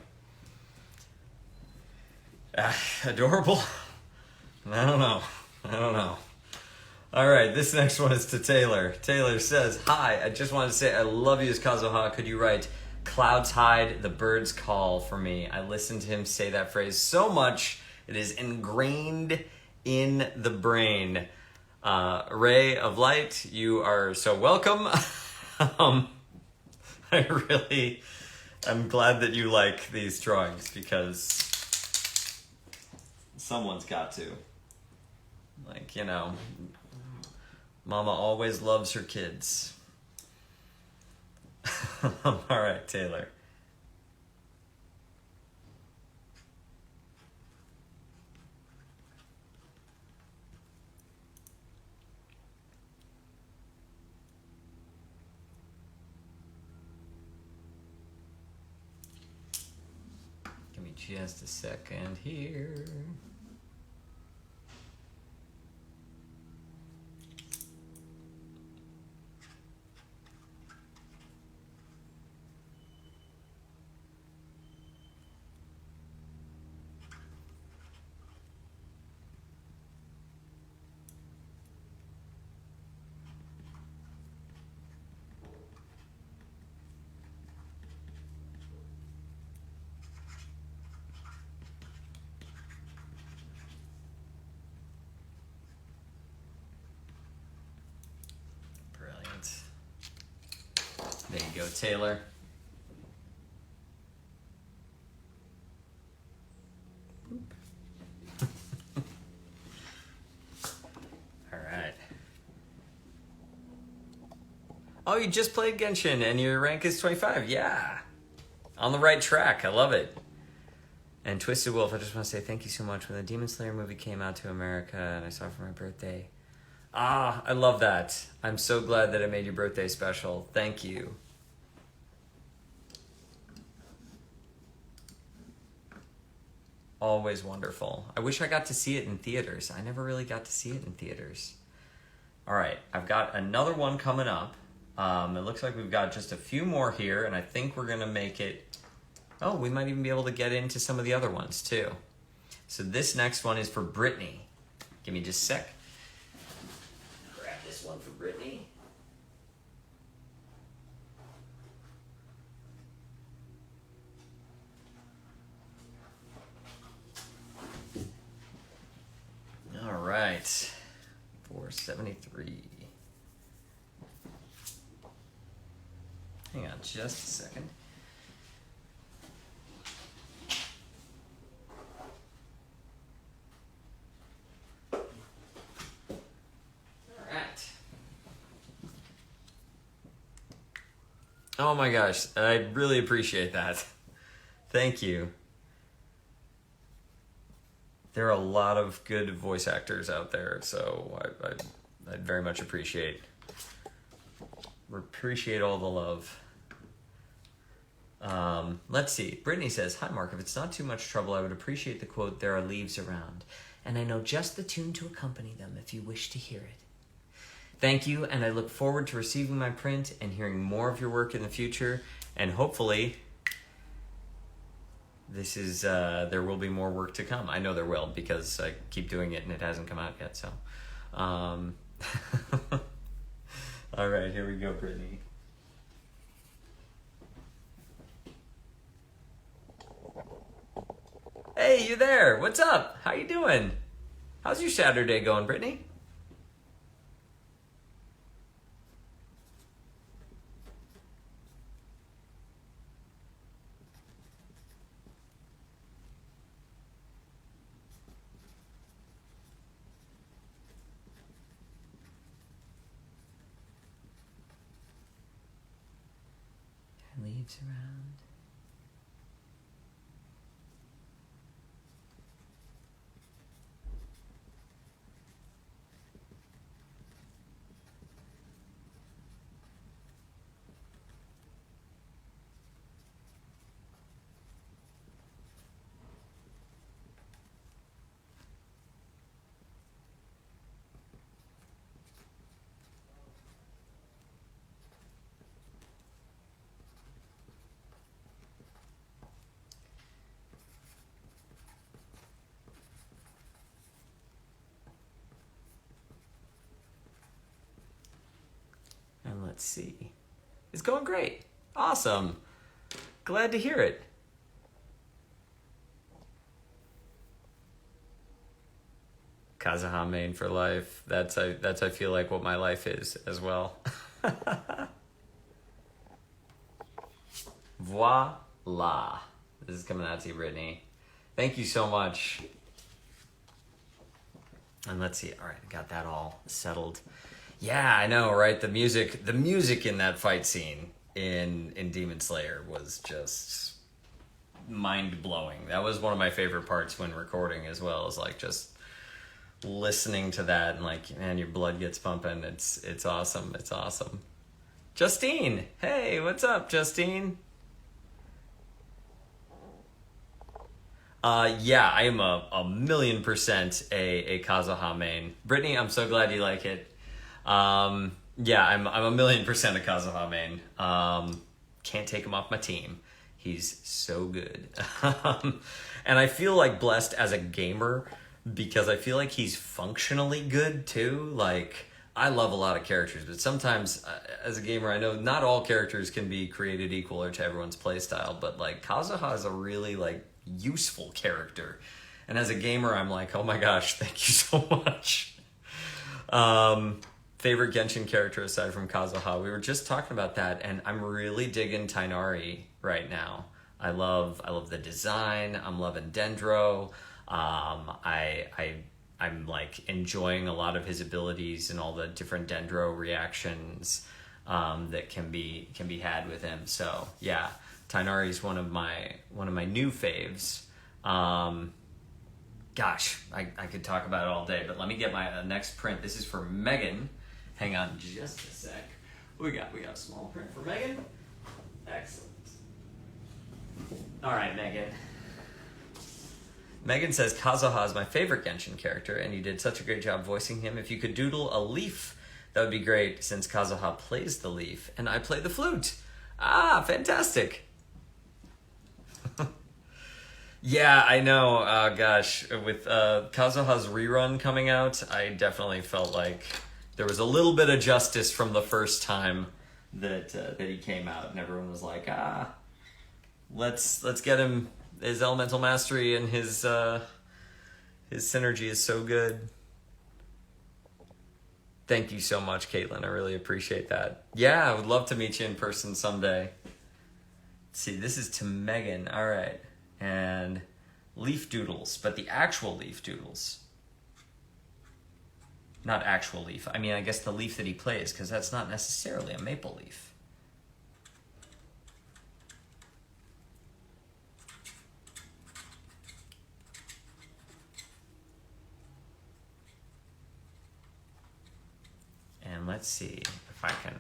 Adorable? I don't know. Alright, this next one is to Taylor. Taylor says, "Hi, I just wanted to say I love you as Kazuha. Could you write clouds hide, the birds call for me? I listened to him say that phrase so much, it is ingrained in the brain." Ray of Light, you are so welcome. I'm glad that you like these drawings because someone's got to. Like, you know, Mama always loves her kids. All right, Taylor. Give me just a second here. There you go, Taylor. All right. Oh, you just played Genshin and your rank is 25. Yeah. On the right track. I love it. And Twisted Wolf, I just want to say thank you so much. When the Demon Slayer movie came out to America and I saw it for my birthday. Ah, I love that. I'm so glad that it made your birthday special. Thank you. Always wonderful. I wish I got to see it in theaters. I never really got to see it in theaters. All right, I've got another one coming up. It looks like we've got just a few more here, and I think we're going to make it... Oh, we might even be able to get into some of the other ones, too. So this next one is for Brittany. Give me just a sec. Grab this one for Brittany. All right, 473. Hang on just a second. All right. Oh my gosh, I really appreciate that. Thank you. There are a lot of good voice actors out there, so I very much appreciate all the love. Let's see. Brittany says, "Hi Mark, if it's not too much trouble, I would appreciate the quote, 'There are leaves around, and I know just the tune to accompany them if you wish to hear it.' Thank you, and I look forward to receiving my print and hearing more of your work in the future, and hopefully this is there will be more work to come. I know there will because I keep doing it and it hasn't come out yet. So, all right, here we go, Brittany. Hey, you there? What's up? How you doing? How's your Saturday going, Brittany? Leaves around. And let's see. It's going great. Awesome. Glad to hear it. Kazuha main for life. That's I feel like what my life is as well. Voila. This is coming out to you, Brittany. Thank you so much. And let's see. All right, got that all settled. Yeah, I know, right? The music in that fight scene in Demon Slayer was just mind-blowing. That was one of my favorite parts when recording as well, is like just listening to that and like, man, your blood gets pumping. It's awesome. It's awesome. Justine, hey, what's up, Justine? Yeah, I am a 1,000,000% a Kazuha main. Brittany, I'm so glad you like it. Yeah, I'm 1,000,000% a Kazuha main. Can't take him off my team. He's so good. And I feel like blessed as a gamer because I feel like he's functionally good too. Like, I love a lot of characters, but sometimes as a gamer, I know not all characters can be created equal or to everyone's playstyle, but like Kazuha is a really like useful character. And as a gamer, I'm like, oh my gosh, thank you so much. Favorite Genshin character aside from Kazuha? We were just talking about that, and I'm really digging Tainari right now. I love the design. I'm loving Dendro. I'm like enjoying a lot of his abilities and all the different Dendro reactions that can be had with him. So yeah, Tainari is one of my new faves. Gosh, I could talk about it all day, but let me get my next print. This is for Megan. Hang on just a sec. We got a small print for Megan. Excellent. All right, Megan. Megan says, Kazuha is my favorite Genshin character, and you did such a great job voicing him. If you could doodle a leaf, that would be great, since Kazuha plays the leaf, and I play the flute. Ah, fantastic. Yeah, I know. Gosh, with Kazuha's rerun coming out, I definitely felt like there was a little bit of justice from the first time that he came out, and everyone was like, let's get him. His elemental mastery and his synergy is so good. Thank you so much, Caitlin. I really appreciate that. Yeah, I would love to meet you in person someday. Let's see, this is to Megan. All right. And leaf doodles, but the actual leaf doodles. Not actual leaf. I mean, I guess the leaf that he plays, because that's not necessarily a maple leaf. And let's see if I can.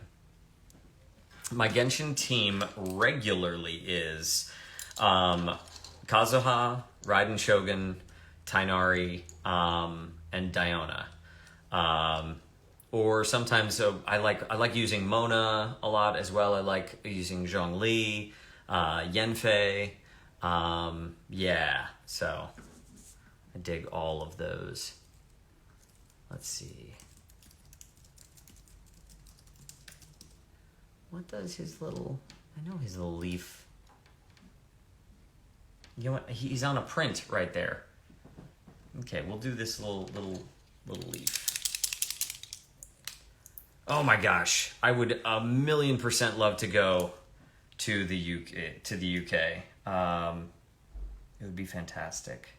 My Genshin team regularly is Kazuha, Raiden Shogun, Tainari, and Diona. Or sometimes I like using Mona a lot as well. I like using Zhongli, Yanfei, Yeah, so I dig all of those. Let's see. What does his little... I know his little leaf... You know what? He's on a print right there. Okay, we'll do this little leaf. Oh my gosh, I would 1,000,000% love to go to the UK. It would be fantastic.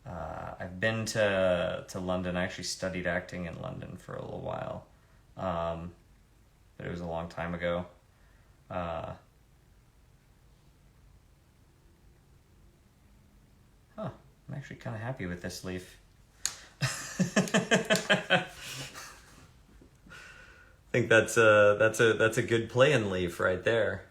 I've been to London. I actually studied acting in London for a little while, but it was a long time ago. I'm actually kind of happy with this leaf. I think that's a good play-in leaf right there.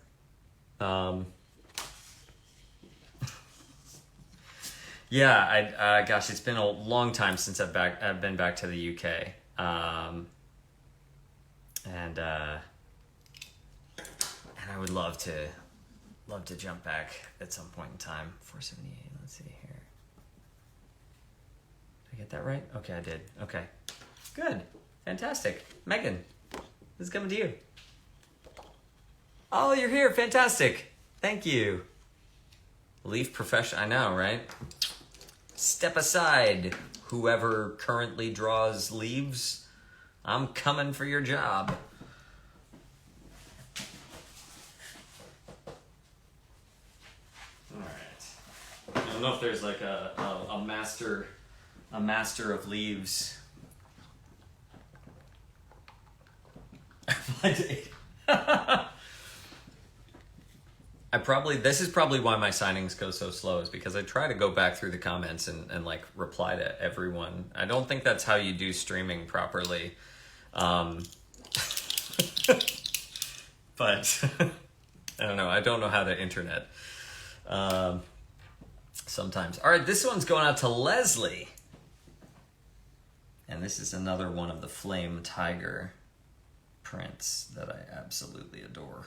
Yeah, gosh, it's been a long time since I've been back to the UK. And I would love to jump back at some point in time. 478. Let's see here. Did I get that right? Okay, I did. Okay, good, fantastic. Megan, this is coming to you. Oh, you're here. Fantastic. Thank you. Leaf profession. I know, right? Step aside, whoever currently draws leaves. I'm coming for your job. All right. I don't know if there's like a master of leaves. This is probably why my signings go so slow, is because I try to go back through the comments and like reply to everyone. I don't think that's how you do streaming properly. But I don't know. I don't know how to internet. Sometimes. All right, this one's going out to Leslie. And this is another one of the Flame Tiger prints that I absolutely adore.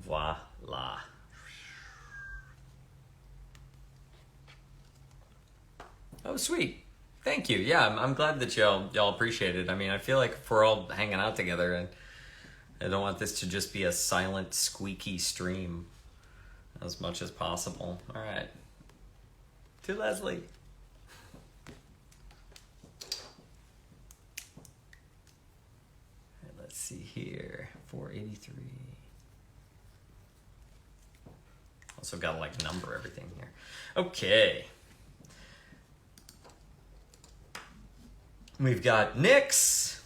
Voila. Oh, sweet. Thank you. Yeah, I'm glad that y'all appreciate it. I mean, I feel like if we're all hanging out together, and I don't want this to just be a silent, squeaky stream as much as possible. All right. To Leslie. All right, let's see here. 483. Also got to like number everything here. Okay. We've got Nyx.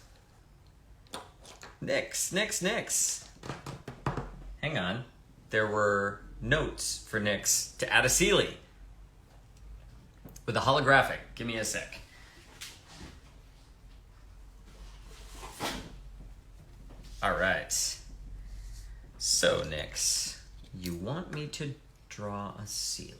Hang on. There were notes for Nyx to add a Sealy with a holographic. Give me a sec. All right. So, Nyx, you want me to draw a Sealy?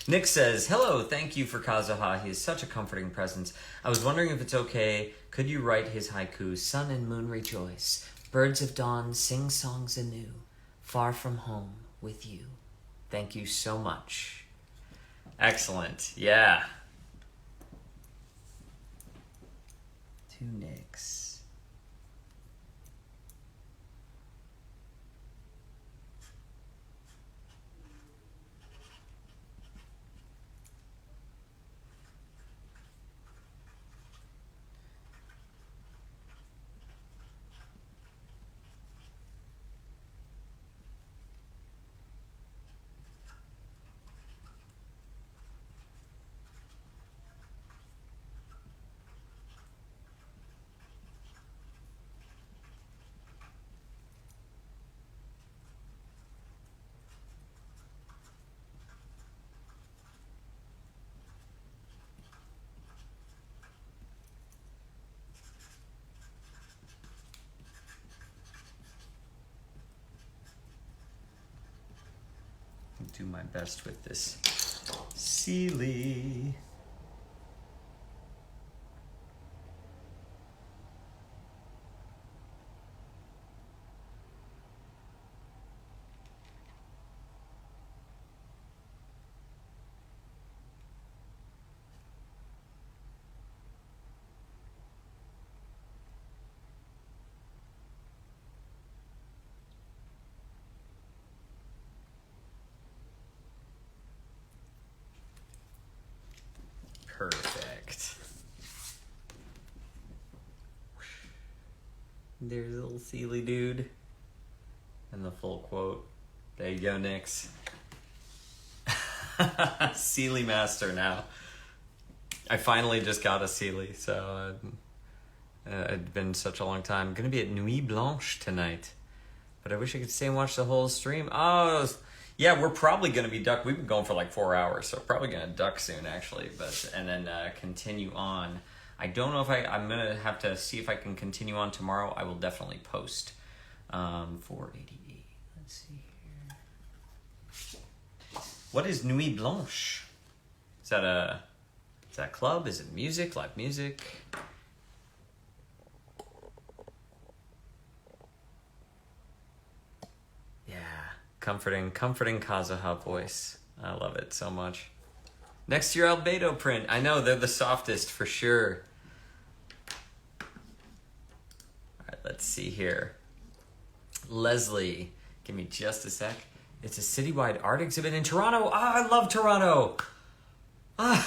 Nick says, hello, thank you for Kazuha. He is such a comforting presence. I was wondering if it's okay. Could you write his haiku? Sun and moon rejoice. Birds of dawn sing songs anew. Far from home with you. Thank you so much. Excellent. Yeah. To Nyx. do my best with this Sealy. Perfect. There's a little Sealy dude. And the full quote. There you go, Nix. Sealy master now. I finally just got a Sealy, so it'd been such a long time. I'm gonna be at Nuit Blanche tonight. But I wish I could stay and watch the whole stream. Oh, yeah, we're probably going to be duck. We've been going for like 4 hours, so probably going to duck soon, actually. And then continue on. I don't know if I'm going to have to see if I can continue on tomorrow. I will definitely post. 488. Let's see here. What is Nuit Blanche? Is that a club? Is it music? Live music? Comforting Kazuha voice. I love it so much. Next to your Albedo print. I know, they're the softest for sure. Alright, let's see here. Leslie, give me just a sec. It's a citywide art exhibit in Toronto. I love Toronto. I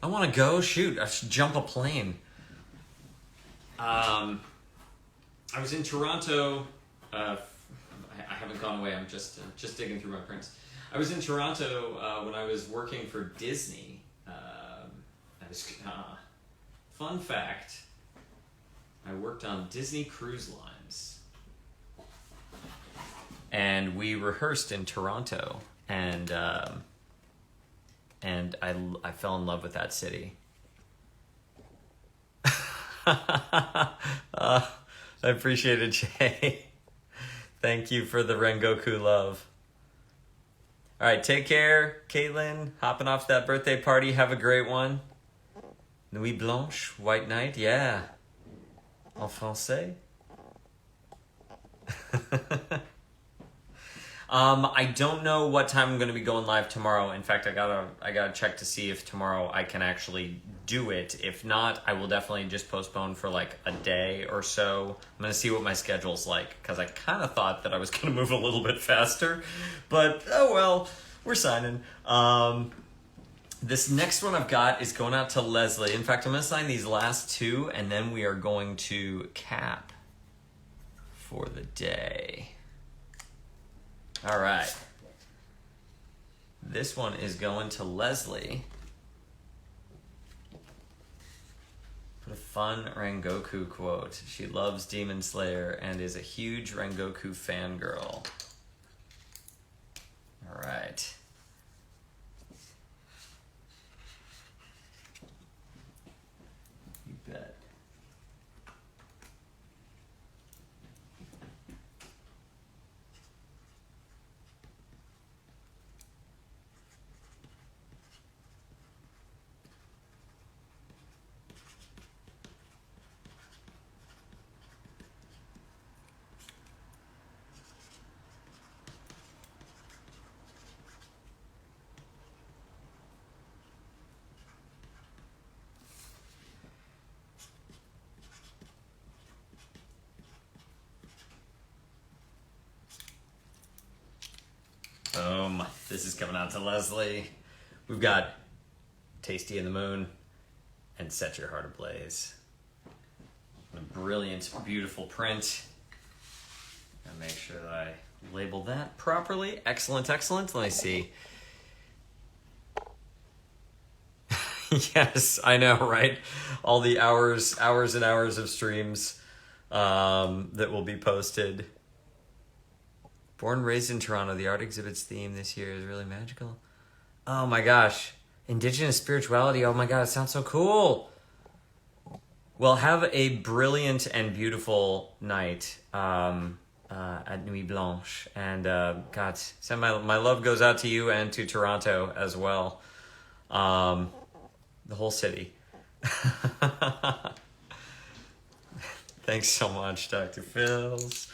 want to go. Shoot, I should jump a plane. I was in Toronto... I haven't gone away. I'm just digging through my prints. I was in Toronto when I was working for Disney. Fun fact, I worked on Disney Cruise Lines. And we rehearsed in Toronto. And I fell in love with that city. I appreciate it, Jay. Thank you for the Rengoku love. All right, take care, Caitlin. Hopping off to that birthday party. Have a great one. Nuit Blanche, White Night, yeah. En français. I don't know what time I'm going to be going live tomorrow. In fact, I gotta check to see if tomorrow I can actually do it. If not, I will definitely just postpone for like a day or so. I'm going to see what my schedule's like, because I kind of thought that I was going to move a little bit faster. But, oh well, we're signing. This next one I've got is going out to Leslie. In fact, I'm going to sign these last two, and then we are going to cap for the day. All right. This one is going to Leslie. Put a fun Rengoku quote. She loves Demon Slayer and is a huge Rengoku fangirl. All right. You bet. Boom. This is coming out to Leslie. We've got Tasty in the Moon and Set Your Heart Ablaze. A brilliant, beautiful print. Gotta make sure that I label that properly. Excellent, excellent. Let me see. Yes, I know, right? All the hours and hours of streams that will be posted. Born and raised in Toronto, the art exhibit's theme this year is really magical. Oh my gosh. Indigenous spirituality. Oh my god, it sounds so cool. Well, have a brilliant and beautiful night. at Nuit Blanche. And God, send my love goes out to you and to Toronto as well. The whole city. Thanks so much, Dr. Phils.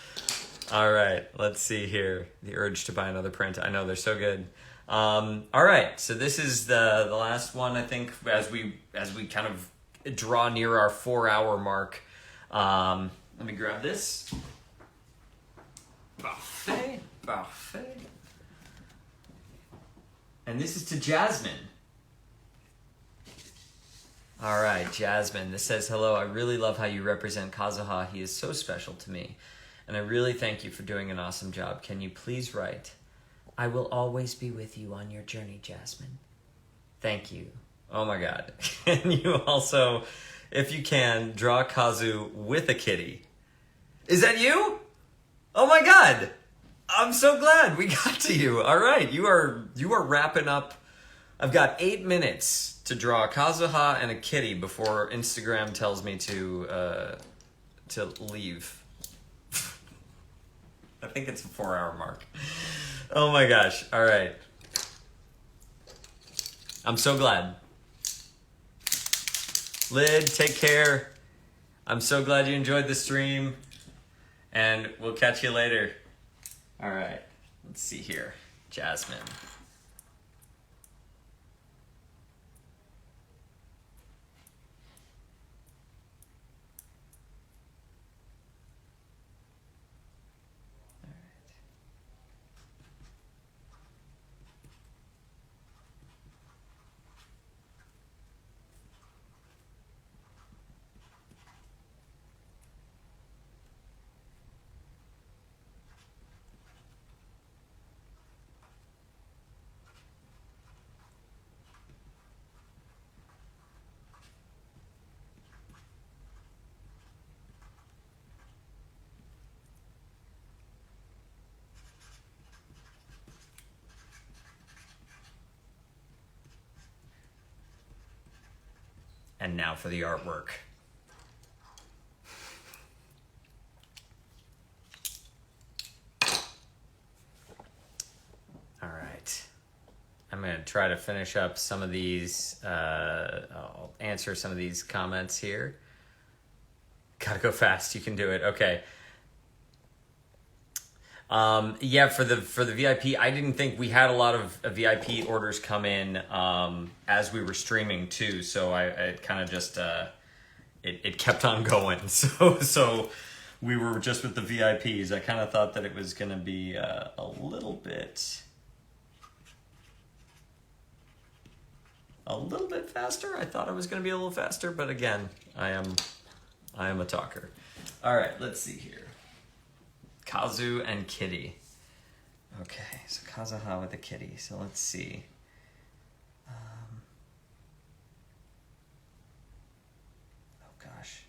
All right, let's see here. The urge to buy another print. I know, they're so good. All right, so this is the last one, I think, as we kind of draw near our 4-hour mark. Let me grab this. Parfait. And this is to Jasmine. All right, Jasmine. This says, hello, I really love how you represent Kazuha. He is so special to me. And I really thank you for doing an awesome job. Can you please write? I will always be with you on your journey, Jasmine. Thank you. Oh my God. Can you also, if you can, draw Kazu with a kitty? Is that you? Oh my God. I'm so glad we got to you. All right. You are wrapping up. I've got 8 minutes to draw Kazuha and a kitty before Instagram tells me to leave. I think it's a 4-hour mark. Oh my gosh. All right. I'm so glad. Lid, take care. I'm so glad you enjoyed the stream. And we'll catch you later. All right. Let's see here. Jasmine. And now for the artwork. All right. I'm going to try to finish up some of these. I'll answer some of these comments here. Gotta go fast. You can do it. Okay. Yeah, for the VIP, I didn't think we had a lot of VIP orders come in as we were streaming too. So I kind of just it kept on going. So we were just with the VIPs. I kind of thought that it was going to be a little bit faster. I thought it was going to be a little faster, but again, I am a talker. All right, let's see here. Kazu and kitty. Okay, so Kazuha with a kitty. So let's see. Oh gosh.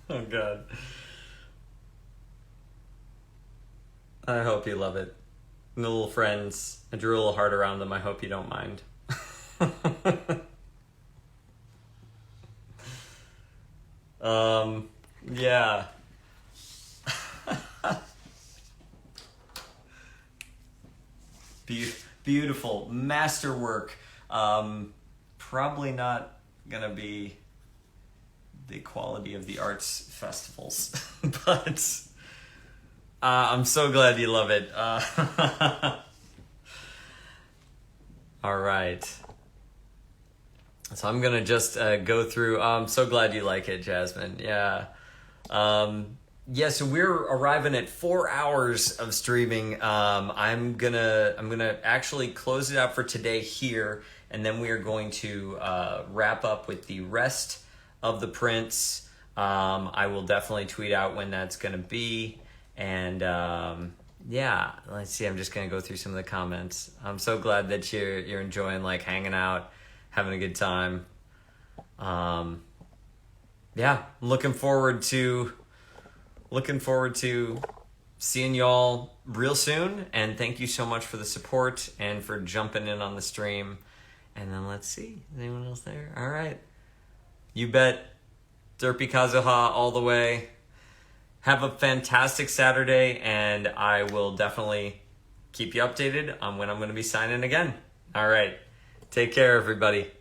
Oh God. I hope you love it. And the little friends, I drew a little heart around them. I hope you don't mind. Yeah. Beautiful masterwork. Probably not gonna be the quality of the arts festivals, but I'm so glad you love it. All right. So I'm gonna just go through. I'm so glad you like it, Jasmine. Yeah. Yeah, so we're arriving at 4 hours of streaming. I'm gonna actually close it out for today here, and then we are going to wrap up with the rest of the prints. I will definitely tweet out when that's gonna be, and yeah, let's see. I'm just gonna go through some of the comments. I'm so glad that you're enjoying like hanging out, having a good time. Yeah, looking forward to seeing y'all real soon, and thank you so much for the support and for jumping in on the stream. And then let's see, is anyone else there? All right, you bet. Derpy Kazuha all the way. Have a fantastic Saturday, and I will definitely keep you updated on when I'm going to be signing again. All right, take care, everybody.